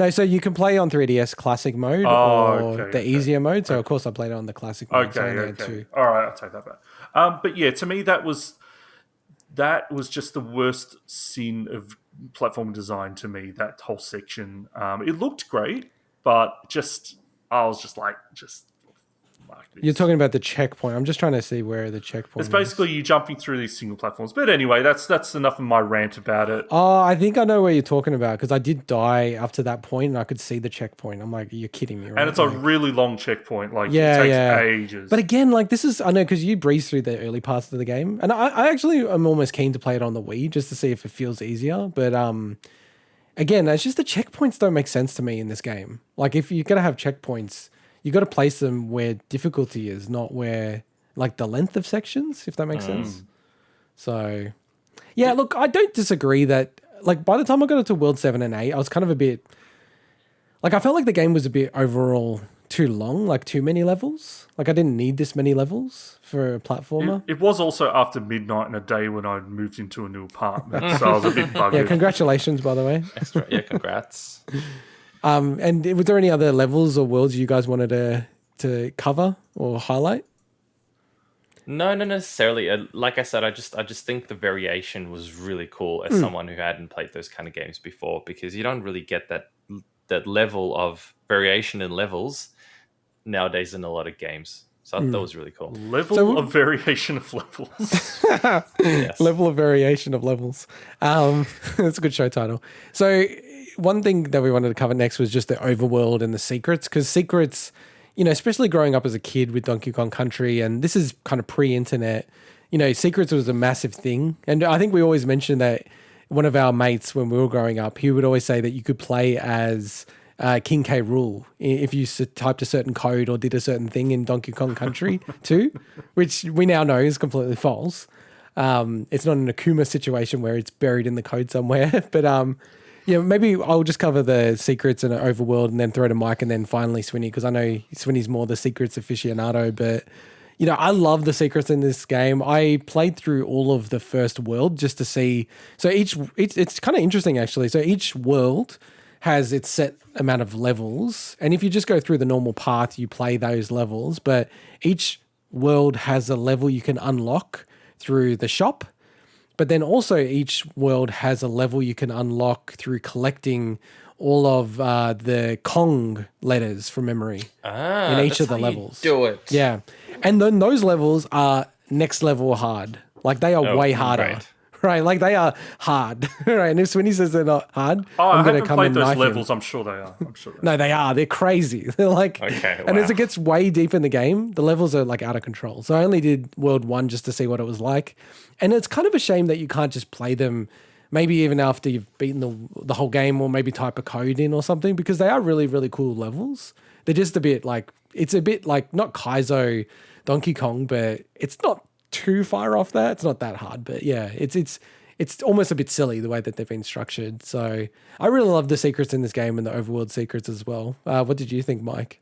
So you can play on 3DS classic mode or the easier mode. So of course I played it on the classic mode. So I only had 2. All right, I'll take that back. But yeah, to me that was just the worst sin of platform design to me. That whole section. It looked great, but I was just like, fuck this. You're talking about the checkpoint. I'm just trying to see where the checkpoint It's basically you jumping through these single platforms. But anyway, that's enough of my rant about it. Oh, I think I know where you're talking about, because I did die up to that point and I could see the checkpoint. I'm like, you're kidding me, right? And it's a really long checkpoint. It takes ages. But again, this is, I know, because you breeze through the early parts of the game. And I actually am almost keen to play it on the Wii just to see if it feels easier. But again, it's just the checkpoints don't make sense to me in this game. If you're going to have checkpoints, you got to place them where difficulty is, not where the length of sections, if that makes sense. So, yeah, look, I don't disagree that by the time I got into World 7 and 8, I was kind of a bit I felt like the game was a bit overall too long, too many levels. I didn't need this many levels for a platformer. It was also after midnight in a day when I moved into a new apartment, so I was a bit buggered. Yeah, congratulations, by the way. Yeah, congrats. And was there any other levels or worlds you guys wanted to cover or highlight? No, not necessarily. Like I said, I just think the variation was really cool as someone who hadn't played those kind of games before, because you don't really get that level of variation in levels nowadays in a lot of games. So I thought that was really cool. Level of variation of levels. Yes. Level of variation of levels. That's a good show title. So one thing that we wanted to cover next was just the overworld and the secrets, because secrets, especially growing up as a kid with Donkey Kong Country, and this is kind of pre-internet, secrets was a massive thing. And I think we always mentioned that one of our mates when we were growing up, he would always say that you could play as King K. Rool if you typed a certain code or did a certain thing in Donkey Kong Country 2, which we now know is completely false. It's not an Akuma situation where it's buried in the code somewhere, but maybe I'll just cover the secrets and overworld and then throw to Mike and then finally Swinny, because I know Swinny's more the secrets aficionado. But, I love the secrets in this game. I played through all of the first world just to see. So it's kind of interesting, actually. So each world has its set amount of levels. And if you just go through the normal path, you play those levels. But each world has a level you can unlock through the shop. But then also each world has a level you can unlock through collecting all of the Kong letters from memory in each of the levels. Do it. Yeah. And then those levels are next level hard. They are way harder. Right. They are hard. Right. And if Swinny says they're not hard, I'm going to come and knife him. I haven't played those levels. I'm sure they are. No, they are. They're crazy. They're okay, and as it gets way deep in the game, the levels are out of control. So I only did World 1 just to see what it was like. And it's kind of a shame that you can't just play them maybe even after you've beaten the whole game, or maybe type a code in or something, because they are really, really cool levels. They're just a bit it's a bit not Kaizo Donkey Kong, but it's not too far off that. It's not that hard, but yeah, it's it's almost a bit silly the way that they've been structured. So I really love the secrets in this game and the overworld secrets as well. What did you think, Mike?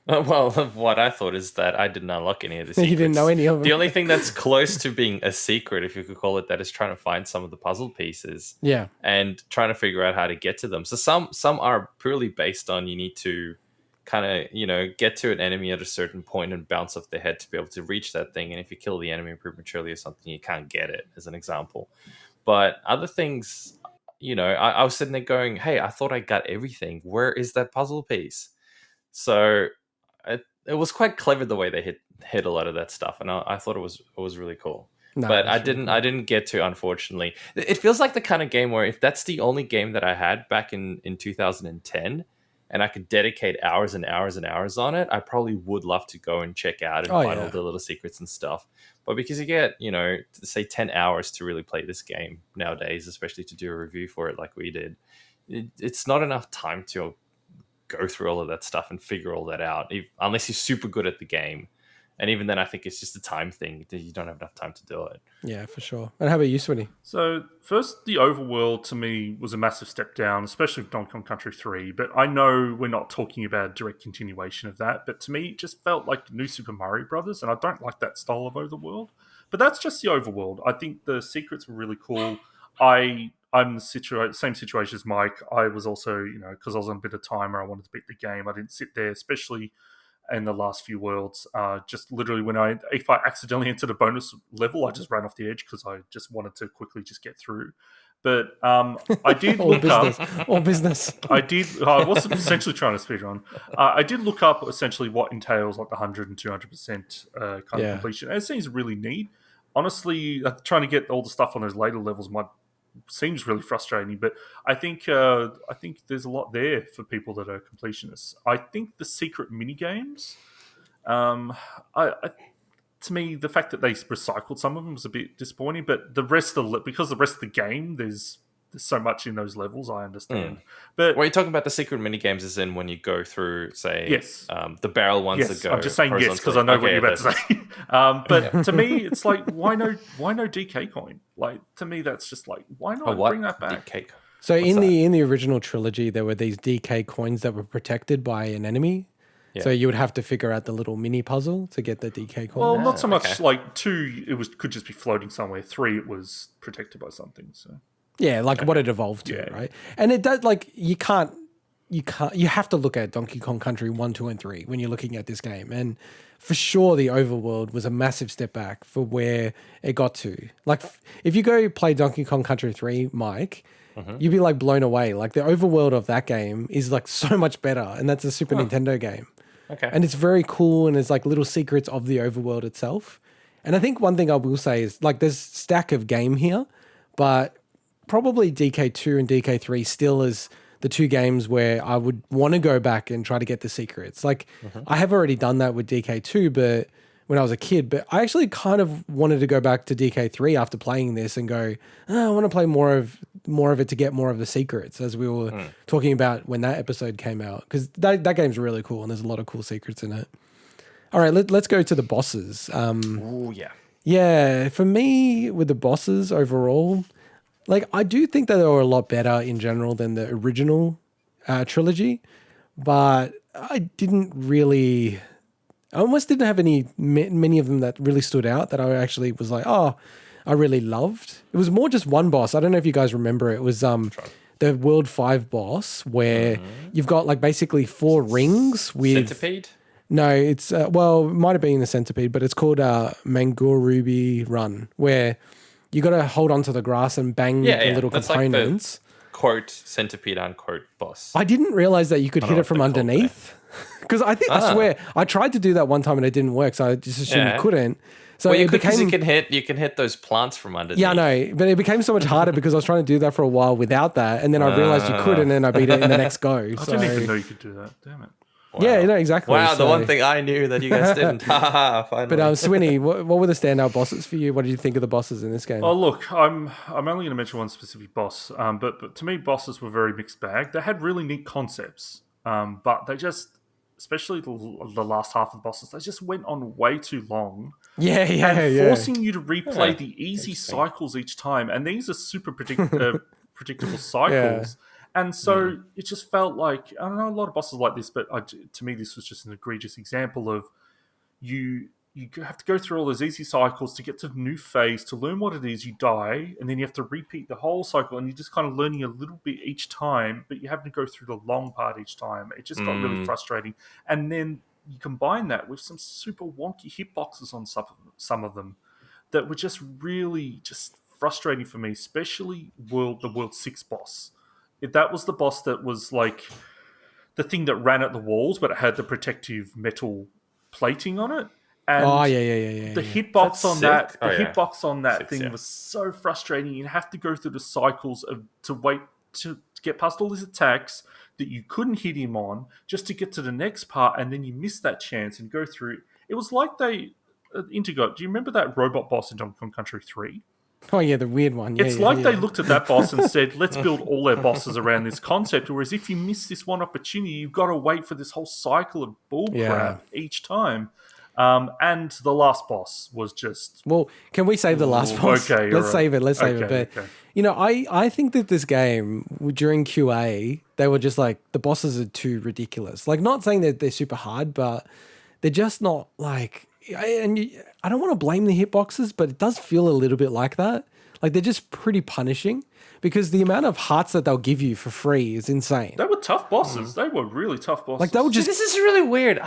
Well, what I thought is that I didn't unlock any of the secrets. You didn't know any of them. The only thing that's close to being a secret, if you could call it that, is trying to find some of the puzzle pieces. Yeah. And trying to figure out how to get to them. So some are purely based on you need to kind of, get to an enemy at a certain point and bounce off their head to be able to reach that thing. And if you kill the enemy prematurely or something, you can't get it, as an example. But other things, I was sitting there going, hey, I thought I got everything. Where is that puzzle piece? So it was quite clever the way they hit a lot of that stuff, and I thought it was really cool. No, but I didn't get to, unfortunately. It feels like the kind of game where if that's the only game that I had back in 2010, and I could dedicate hours and hours and hours on it, I probably would love to go and check out and find all the little secrets and stuff. But because you get, say 10 hours to really play this game nowadays, especially to do a review for it like we did, it's not enough time to go through all of that stuff and figure all that out, unless you're super good at the game. And even then, I think it's just a time thing. You don't have enough time to do it. Yeah, for sure. And how about you, Swinny? So first, the overworld to me was a massive step down, especially with Donkey Kong Country 3. But I know we're not talking about a direct continuation of that. But to me, it just felt like New Super Mario Brothers, and I don't like that style of overworld. But that's just the overworld. I think the secrets were really cool. I'm the same situation as Mike. I was also, because I was on a bit of timer, I wanted to beat the game. I didn't sit there, especially in the last few worlds. Just literally if I accidentally entered a bonus level, I just ran off the edge because I just wanted to quickly just get through. But I did look up... All business. I wasn't essentially trying to speedrun. I did look up essentially what entails like the 100 and 200% kind of completion. And it seems really neat. Honestly, trying to get all the stuff on those later levels seems really frustrating, but I think there's a lot there for people that are completionists. I think the secret mini games, to me, the fact that they recycled some of them was a bit disappointing. But because the rest of the game, there's so much in those levels, I understand. But what you're talking about, the secret mini games, is in when you go through, say, the barrel ones that go. I'm just saying yes because I know what you're about to say. But to me, it's like why no DK coin? Like to me, that's just like why not bring that back? DK? So in the original trilogy, there were these DK coins that were protected by an enemy. Yeah. So you would have to figure out the little mini puzzle to get the DK coin. Well, not so much like 2. Could just be floating somewhere. 3, it was protected by something. So. Yeah, like what it evolved to, right? And it does, like, you have to look at Donkey Kong Country 1, 2, and 3 when you're looking at this game. And for sure, the overworld was a massive step back for where it got to. Like, if you go play Donkey Kong Country 3, Mike, you'd be, like, blown away. Like, the overworld of that game is, like, so much better. And that's a Super Nintendo game. Okay. And it's very cool, and there's, like, little secrets of the overworld itself. And I think one thing I will say is, like, there's stack of game here, but probably DK2 and DK3 still is the 2 games where I would want to go back and try to get the secrets. Like, I have already done that with DK2, but when I was a kid, but I actually kind of wanted to go back to DK3 after playing this and go, I want to play more of it to get more of the secrets, as we were talking about when that episode came out, because that game's really cool and there's a lot of cool secrets in it. All right, let's go to the bosses. Oh, yeah. Yeah, for me, with the bosses overall, like, I do think that they were a lot better in general than the original trilogy, but I almost didn't have many of them that really stood out that I actually was like, oh, I really loved. It was more just one boss. I don't know if you guys remember it. It was the World 5 boss where you've got, like, basically 4 rings with... Centipede? No, it's, it might have been the Centipede, but it's called Mangoruby Run, where... You got to hold onto the grass and bang the little components. Like the, quote, centipede, unquote, boss. I didn't realize that you could hit it from underneath. Because I swear, I tried to do that one time and it didn't work, so I just assumed you couldn't. So you can hit those plants from underneath. Yeah, I know, but it became so much harder because I was trying to do that for a while without that, and then I realized you could, and then I beat it in the next go. I didn't even know you could do that. Damn it. Wow. Yeah, exactly. Wow, the one thing I knew that you guys didn't. Finally. But Swinny, what were the standout bosses for you? What did you think of the bosses in this game? Oh, look, I'm only going to mention one specific boss, but to me, bosses were very mixed bag. They had really neat concepts, but they just especially the last half of the bosses, they just went on way too long. Yeah. Forcing you to replay Yeah, the easy interesting. cycles each time. And these are super predictable cycles. And so it just felt like, I don't know, a lot of bosses like this, but to me, this was just an egregious example of you have to go through all those easy cycles to get to the new phase, to learn what it is, you die, and then you have to repeat the whole cycle, and you're just kind of learning a little bit each time, but you have to go through the long part each time. It just got really frustrating. And then you combine that with some super wonky hitboxes on some of them that were just really just frustrating for me, especially the World 6 boss. That was the boss that was like the thing that ran at the walls, but it had the protective metal plating on it. And the hitbox on that, hitbox on that thing was so frustrating. You have to go through the cycles to wait to get past all these attacks that you couldn't hit him on, just to get to the next part, and then you miss that chance and go through it. It was like integot. Do you remember that robot boss in Donkey Kong Country 3? Oh yeah, the weird one. It's like they looked at that boss and said, let's build all their bosses around this concept, whereas if you miss this one opportunity, you've got to wait for this whole cycle of bullcrap each time. And the last boss was just... Well, can we save the last boss? Okay, let's save it. Let's save it. But, you know, I think that this game, during QA, they were just like, the bosses are too ridiculous. Like, not saying that they're super hard, but they're just not like... And I don't want to blame the hitboxes, but it does feel a little bit like that. Like, they're just pretty punishing because the amount of hearts that they'll give you for free is insane. They were tough bosses. They were really tough bosses. Like, they were just... This is really weird.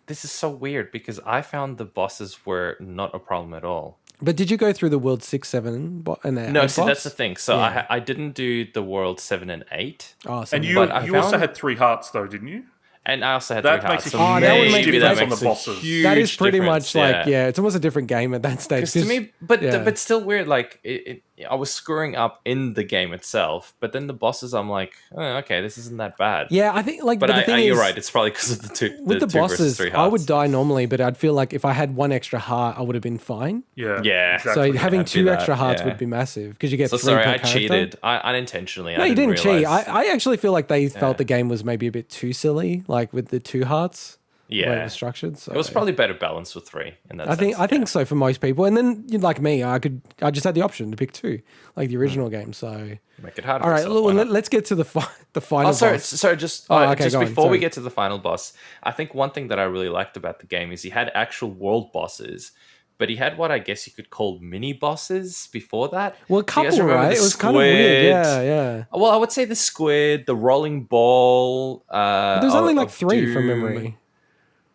This is so weird because I found the bosses were not a problem at all. But did you go through the World 6, 7, and No, see, that's the thing. So I didn't do the World 7 and 8. Oh, and you also had 3 hearts, though, didn't you? And I also had 3 hearts. Makes a huge difference on the bosses. That is pretty much like, it's almost a different game at that stage. To me, but still weird. Like I was screwing up in the game itself, but then the bosses, I'm like, oh, okay, this isn't that bad. Yeah, I think like. But the thing you're is, right. It's probably because of the two. With the two bosses, 3 I would die normally, but I'd feel like if I had 1 extra heart, I would have been fine. Yeah. So Exactly. having 2 extra hearts would be massive because you get 3 sorry, per I character. cheated. I unintentionally. No, you didn't cheat. realize. I actually feel like they felt the game was maybe a bit too silly, like with the 2 hearts. Yeah, it was structured. So it was probably better balanced with 3. In that I think so for most people. And then like me, I just had the option to pick 2, like the original game. So make it harder. All right, let's get to the final. Sorry, just before on, we get to the final boss, I think one thing that I really liked about the game is he had actual world bosses, but he had what I guess you could call mini bosses before that. Well, a couple, right? It was kind of weird. Yeah. Well, I would say the squid, the rolling ball. There's only like 3 from memory.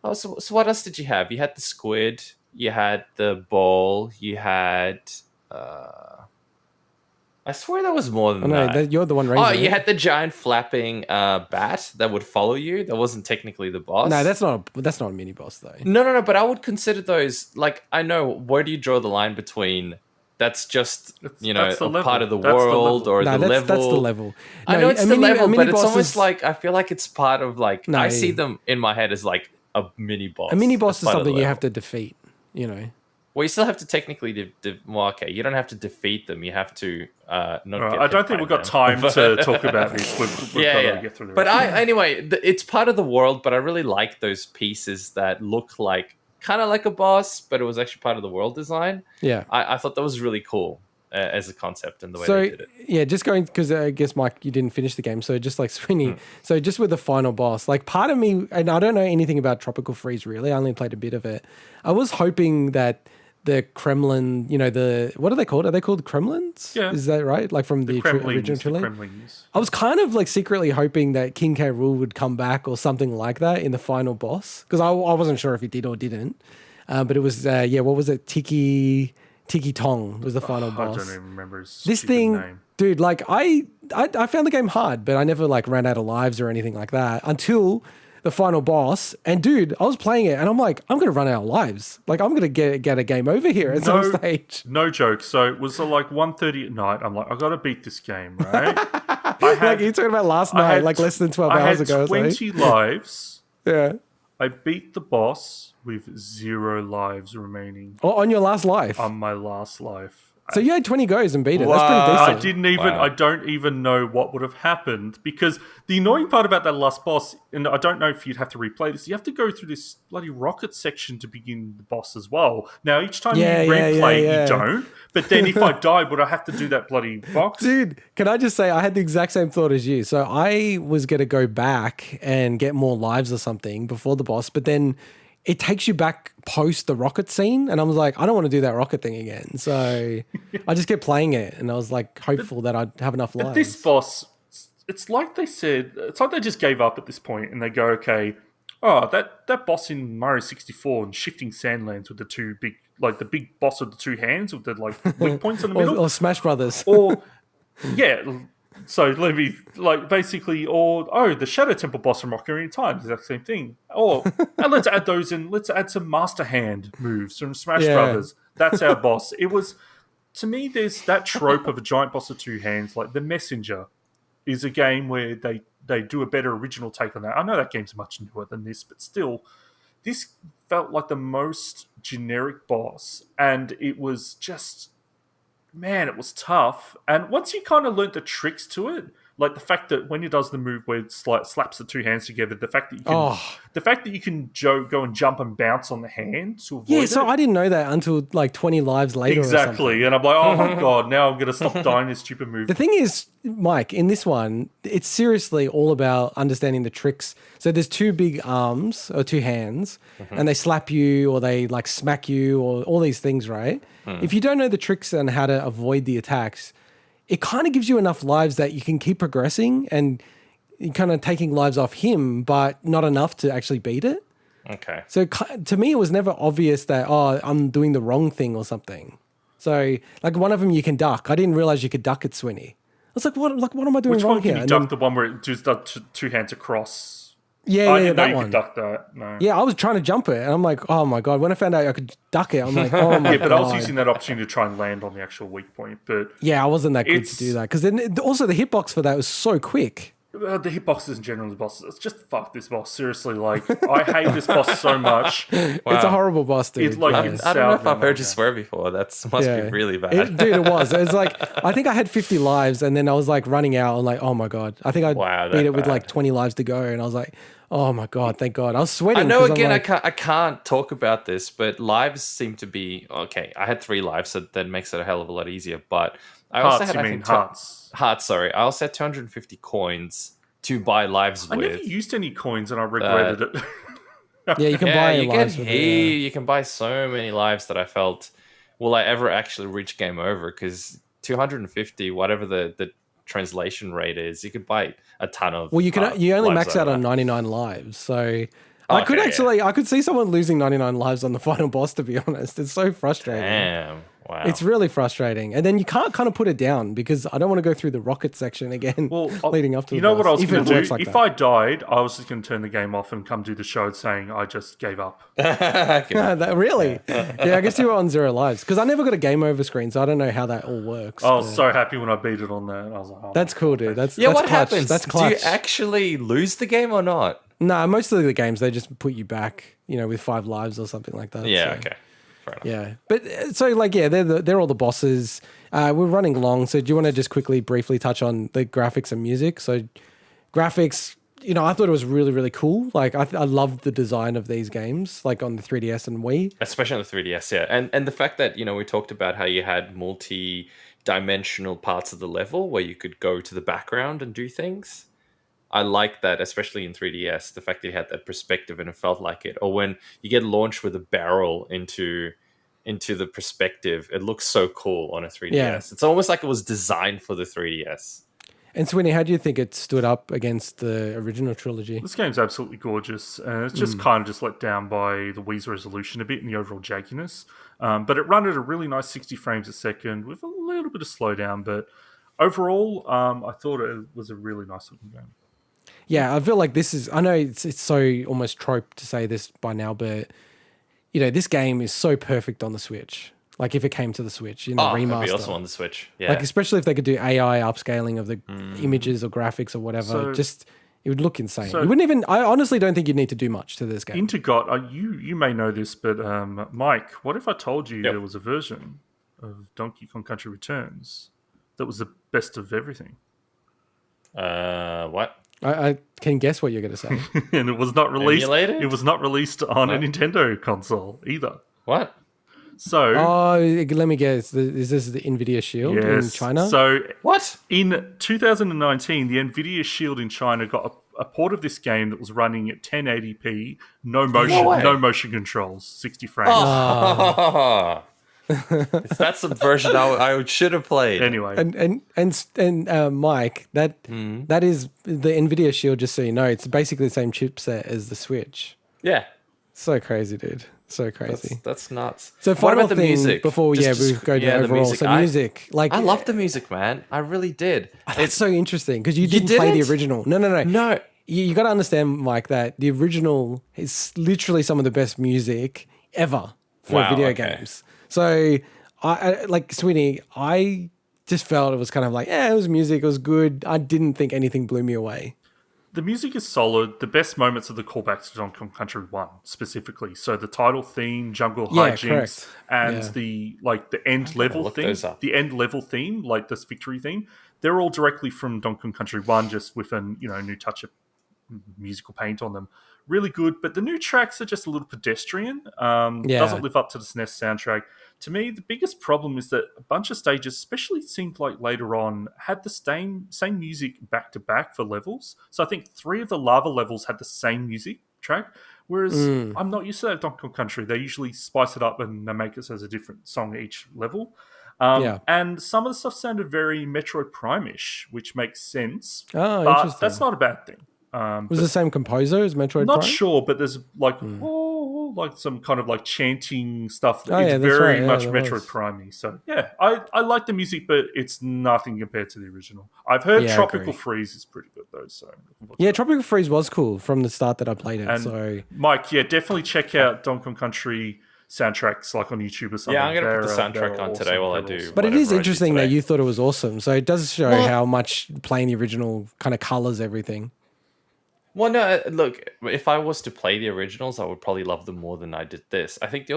Oh, so what else did you have? You had the squid, you had the ball, you had... I swear there was more than that. You're the one raising it. You had the giant flapping bat that would follow you. That wasn't technically the boss. No, that's not a mini boss though. No. But I would consider those like I know where do you draw the line between that's just that's a part of the world or the level. That's the level. I know it's the level, but it's almost like I feel like it's part of like I see them in my head as like a mini boss. A mini boss is something you have to defeat. You know. Well, you still have to technically... well, okay, you don't have to defeat them. You have to not get I don't think we've got time to talk about this. We've got to get through the But anyway, it's part of the world, but I really like those pieces that look like... kind of like a boss, but it was actually part of the world design. Yeah. I thought that was really cool as a concept and the way they did it. Yeah, just going... Because I guess, Mike, you didn't finish the game, so just like Swinny. So just with the final boss, like part of me... And I don't know anything about Tropical Freeze, really. I only played a bit of it. I was hoping that... the Kremlin, what are they called? Are they called Kremlins? Yeah. Is that right? Like from the original trilogy? Kremlins. I was kind of like secretly hoping that King K. Rool would come back or something like that in the final boss. Because I wasn't sure if he did or didn't. But it was, what was it? Tiki Tong was the final boss. I don't even remember his this thing, name. Dude, like I found the game hard, but I never like ran out of lives or anything like that until... the final boss, and dude, I was playing it, and I'm like, I'm gonna run out of lives. Like, I'm gonna get a game over here at some stage. No joke. So it was like 1:30 at night. I'm like, I gotta beat this game, right? Like you're talking about last night, like less than 12 hours ago. I had 20 lives. Yeah. I beat the boss with 0 lives remaining. Oh, on your last life? On my last life. So you had 20 goes and beat it. That's Wow. pretty decent. I don't even know what would have happened, because the annoying part about that last boss, and I don't know if you'd have to replay this, you have to go through this bloody rocket section to begin the boss as well. Now, each time you replay, you don't. But then if I died, would I have to do that bloody box? Dude, can I just say, I had the exact same thought as you. So I was going to go back and get more lives or something before the boss, but then it takes you back post the rocket scene. And I was like, I don't want to do that rocket thing again. So I just kept playing it. And I was like hopeful that I'd have enough lives. But this boss, it's like they said, it's like they just gave up at this point and they go, okay, that boss in Mario 64 and Shifting Sandlands with the two big, like the big boss with the two hands with the like weak points in the middle. Or Smash Brothers. Or, yeah. So let me, like, basically, the Shadow Temple boss from Ocarina of Time, the exact same thing. And let's add those in, let's add some Master Hand moves from Smash Brothers. That's our boss. It was, to me, there's that trope of a giant boss with two hands, like The Messenger is a game where they do a better original take on that. I know that game's much newer than this, but still, this felt like the most generic boss, and it was just... Man, it was tough. And once you kind of learnt the tricks to it, like the fact that when he does the move where it slaps the two hands together, the fact that you can go and jump and bounce on the hand to avoid it. So I didn't know that until like 20 lives later. Exactly. And I'm like, oh my God, now I'm going to stop dying this stupid move. The thing is, Mike, in this one, it's seriously all about understanding the tricks. So there's two big arms or two hands, and they slap you or they like smack you or all these things, right? If you don't know the tricks and how to avoid the attacks, it kind of gives you enough lives that you can keep progressing and kind of taking lives off him, but not enough to actually beat it. Okay. So to me, it was never obvious that, I'm doing the wrong thing or something. So like one of them you can duck. I didn't realize you could duck at Swinny. I was like, what am I doing Which wrong one can here? you duck? The one where it does the two hands across? Yeah, I didn't know that you one. could duck that. No. Yeah, I was trying to jump it, and I'm like, oh my God. When I found out I could duck it, I'm like, oh my God. Yeah, but I was using that opportunity to try and land on the actual weak point. But yeah, I wasn't that good to do that. Because then also the hitbox for that was so quick. The hitboxes in general, the bosses. It's just fuck this boss. Seriously, like I hate this boss so much. It's a horrible boss, dude. It's like Yeah. I don't know if I've heard you swear before. That must be really bad. Dude, it was. It's like, I think I had 50 lives and then I was like running out. I'm like, oh my God. I think I beat it with like 20 lives to go. And I was like, oh my God, thank God. I was sweating. I know, again, like, I can't talk about this, but lives seem to be... Okay, I had 3 lives, so that makes it a hell of a lot easier. But I also had... Hearts. Hearts, sorry. I also had 250 coins to buy lives I with. never used any coins and I regretted it. yeah, you can buy lives with it. You can buy so many lives that I felt, will I ever actually reach game over? Because 250, whatever the translation rate is, you could buy a ton of. Well, you only max out over on that. 99 lives, so I could see someone losing 99 lives on the final boss. To be honest, it's so frustrating. Damn. Wow. It's really frustrating, and then you can't kind of put it down because I don't want to go through the rocket section again. Well, leading up to you the know boss, what I was if going it to do? works like If that. I died, I was just going to turn the game off and come do the show saying I just gave up. Really? Yeah, I guess you were on 0 lives because I never got a game over screen, so I don't know how that all works. I was so happy when I beat it on that. I was like, oh, That's cool, dude. That's what clutch. happens? That's Do clutch. you actually lose the game or not? Nah, most of the games they just put you back, with 5 lives or something like that. Yeah, so. okay. Fair enough. Yeah, but so like they're all the bosses. We're running long, so do you want to just quickly, briefly touch on the graphics and music? So graphics, I thought it was really, really cool. Like I loved the design of these games, like on the 3DS and Wii, especially on the 3DS. Yeah, and the fact that we talked about how you had multi-dimensional parts of the level where you could go to the background and do things. I like that, especially in 3DS, the fact that you had that perspective and it felt like it. Or when you get launched with a barrel into the perspective, it looks so cool on a 3DS. Yeah. It's almost like it was designed for the 3DS. And Swinny, how do you think it stood up against the original trilogy? This game's absolutely gorgeous, and it's just kind of just let down by the Wii's resolution a bit and the overall jankiness. But it ran at a really nice 60 frames a second with a little bit of slowdown. But overall, I thought it was a really nice looking game. Yeah, I feel like this is... I know it's so almost trope to say this by now, but, this game is so perfect on the Switch. Like, if it came to the Switch, remaster. It'd be also on the Switch. Yeah. Like, especially if they could do AI upscaling of the images or graphics or whatever. It would look insane. You wouldn't even... I honestly don't think you'd need to do much to this game. Integot, you may know this, but Mike, what if I told you there was a version of Donkey Kong Country Returns that was the best of everything. What? I can guess what you're going to say. And it was not released. Emulated? It was not released on a Nintendo console either. What? So, Oh, let me guess. Is this the Nvidia Shield in China? So, What? in 2019, the Nvidia Shield in China got a port of this game that was running at 1080p, no motion controls, 60 frames. Oh. That's the version I should have played. Anyway, and Mike, that is the Nvidia Shield. Just so you know, it's basically the same chipset as the Switch. Yeah. So crazy, dude. So crazy. That's nuts. So what final about the thing music? before we go to the overall. music. So music, I love the music, man. I really did. It's so interesting because you didn't play the original. No. No. You got to understand, Mike, that the original is literally some of the best music ever for video games. So I like Swinny. I just felt it was kind of like, it was music. It was good. I didn't think anything blew me away. the music is solid. The best moments are the callbacks to Donkey Kong Country 1 specifically. So the title theme, Jungle Hijinks, and the end level theme, like this victory theme, they're all directly from Donkey Kong Country 1, just with a new touch of musical paint on them. Really good, but the new tracks are just a little pedestrian. Doesn't live up to the SNES soundtrack. To me, the biggest problem is that a bunch of stages, especially it seemed like later on, had the same music back to back for levels. So I think 3 of the lava levels had the same music track, whereas I'm not used to that at Donkey Kong Country. They usually spice it up and they make it as a different song each level. And some of the stuff sounded very Metroid Prime-ish, which makes sense. Oh, but interesting. that's not a bad thing. Was the same composer as Metroid Not Prime? sure, but there's like some kind of like chanting stuff. Oh, It's yeah, that's very right. Yeah, much there Metroid was. Prime-y. So yeah, I like the music, but it's nothing compared to the original. I've heard Yeah, I Tropical agree. Freeze is pretty good though. So Yeah, Tropical Freeze was cool from the start that I played it. and So Mike, definitely check out Donkey Kong Country soundtracks like on YouTube or something. Yeah, I'm gonna put the They're soundtrack on awesome. today while I They're do. awesome. but it is whatever I do interesting that today. you thought it was awesome. So it does show how much playing the original kind of colors everything. Well, no, look, if I was to play the originals, I would probably love them more than I did this. I think the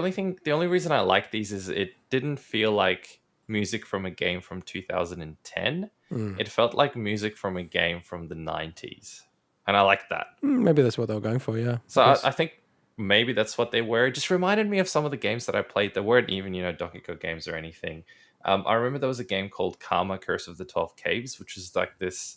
only reason I like these is it didn't feel like music from a game from 2010. It felt like music from a game from the 90s. And I like that. Maybe that's what they were going for, yeah. So I think maybe that's what they were. It just reminded me of some of the games that I played that weren't even, Donkey Kong games or anything. I remember there was a game called Karma Curse of the 12 Caves, which is like this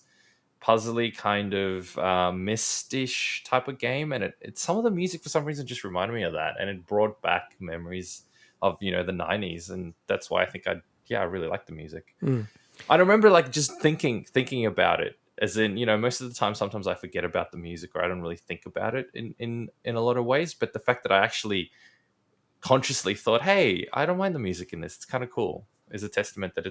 puzzly kind of mystish type of game, and it some of the music for some reason just reminded me of that, and it brought back memories of the 90s, and that's why I think I really like the music. I remember like just thinking about it, as in most of the time sometimes I forget about the music or I don't really think about it in a lot of ways, but the fact that I actually consciously thought, hey, I don't mind the music in this, it's kind of cool, is a testament that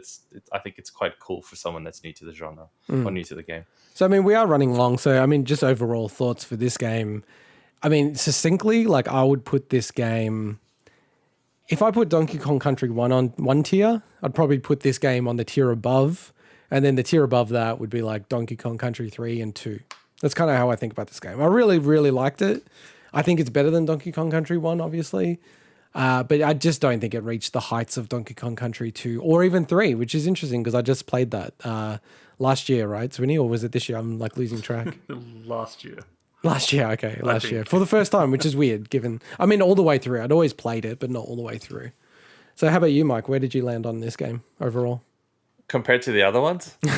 I think it's quite cool for someone that's new to the genre or new to the game. So, we are running long. So, just overall thoughts for this game. Succinctly, like I would put this game, if I put Donkey Kong Country 1 on one tier, I'd probably put this game on the tier above. And then the tier above that would be like Donkey Kong Country 3 and 2. That's kind of how I think about this game. I really, really liked it. I think it's better than Donkey Kong Country 1, obviously. But I just don't think it reached the heights of Donkey Kong Country 2 or even 3, which is interesting because I just played that last year, right, Swinny? Or was it this year? I'm like losing track. Last year. Last year, okay. Last year. For the first time, which is weird given... all the way through. I'd always played it, but not all the way through. So how about you, Mike? Where did you land on this game overall? Compared to the other ones? No,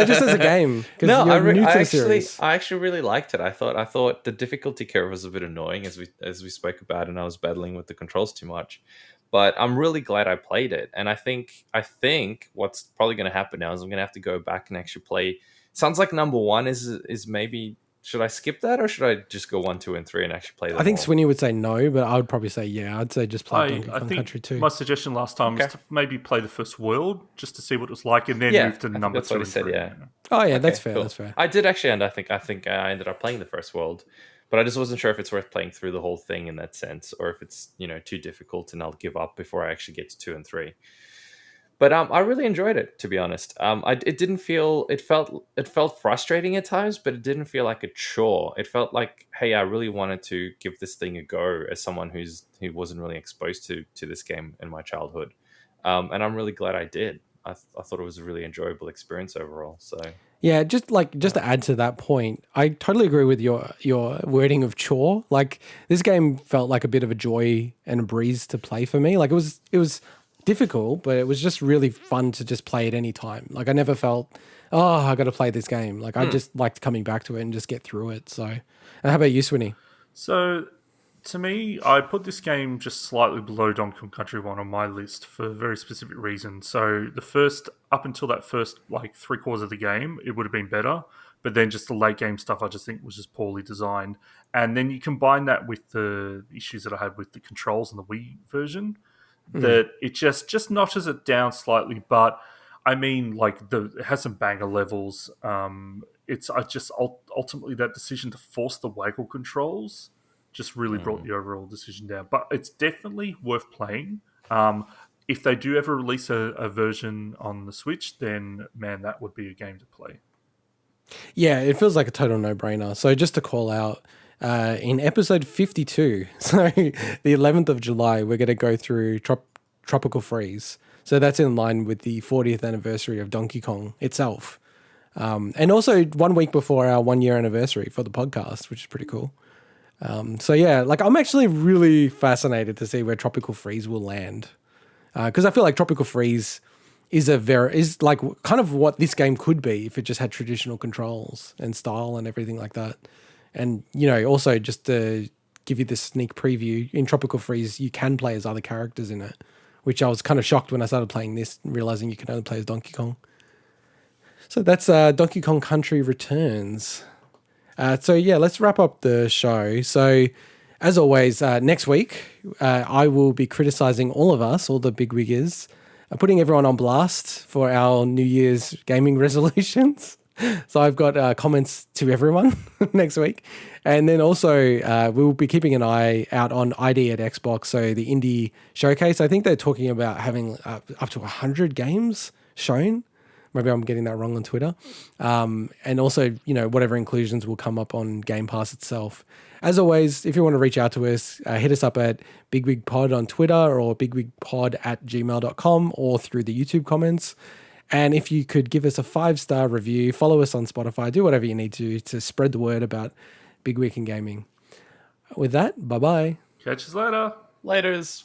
just as a game. No, I I actually really liked it. I thought the difficulty curve was a bit annoying as we spoke about, and I was battling with the controls too much. But I'm really glad I played it, and I think what's probably going to happen now is I'm going to have to go back and actually play. Sounds like number 1 is maybe. Should I skip that, or should I just go 1, 2, and 3 and actually play them? I think all? Swinny would say no, but I would probably say yeah. I'd say just play Donkey I Kong think Country 2. my suggestion last time was to maybe play the first world just to see what it was like, and then move to number 2 and 3. Oh yeah, that's fair. Cool. That's fair. I did actually, and I think I ended up playing the first world, but I just wasn't sure if it's worth playing through the whole thing in that sense, or if it's too difficult and I'll give up before I actually get to 2 and 3. But I really enjoyed it, to be honest. It felt frustrating at times, but it didn't feel like a chore. It felt like, hey, I really wanted to give this thing a go as someone who wasn't really exposed to this game in my childhood. and I'm really glad I did. I thought it was a really enjoyable experience overall. So Yeah, just to add to that point, I totally agree with your wording of chore. Like this game felt like a bit of a joy and a breeze to play for me. Like it was difficult, but it was just really fun to just play at any time. Like I never felt, oh, I got to play this game. Like I just liked coming back to it and just get through it. So, and how about you, Swinny? So, to me, I put this game just slightly below Donkey Kong Country 1 on my list for a very specific reason. So, up until that first, like, 3/4 of the game, it would have been better. But then just the late game stuff, I just think was just poorly designed. And then you combine that with the issues that I had with the controls in the Wii version, that it just notches it down slightly. But, I mean, like, it has some banger levels. Ultimately that decision to force the waggle controls just really brought the overall decision down. But it's definitely worth playing. If they do ever release a version on the Switch, then man, that would be a game to play. Yeah, it feels like a total no-brainer. So just to call out, in episode 52, so the 11th of July, we're going to go through Tropical Freeze. So that's in line with the 40th anniversary of Donkey Kong itself. And also 1 week before our 1 year anniversary for the podcast, which is pretty cool. So yeah, like I'm actually really fascinated to see where Tropical Freeze will land. Because I feel like Tropical Freeze is like kind of what this game could be if it just had traditional controls and style and everything like that. And, you know, also just to give you this sneak preview, in Tropical Freeze, you can play as other characters in it, which I was kind of shocked when I started playing this, realizing you can only play as Donkey Kong. So that's Donkey Kong Country Returns. So yeah, let's wrap up the show. So as always, next week, I will be criticizing all of us, all the bigwiggers, putting everyone on blast for our New Year's gaming resolutions. So I've got comments to everyone next week. And then also we'll be keeping an eye out on ID at Xbox, so the indie showcase. I think they're talking about having up to 100 games shown. Maybe I'm getting that wrong on Twitter. And also, you know, whatever inclusions will come up on Game Pass itself. As always, if you want to reach out to us, hit us up at BigWigPod on Twitter or bigwigpod@gmail.com or through the YouTube comments. And if you could give us a 5-star review, follow us on Spotify, do whatever you need to spread the word about Big Week in Gaming. With that, bye-bye. Catch us later. laters.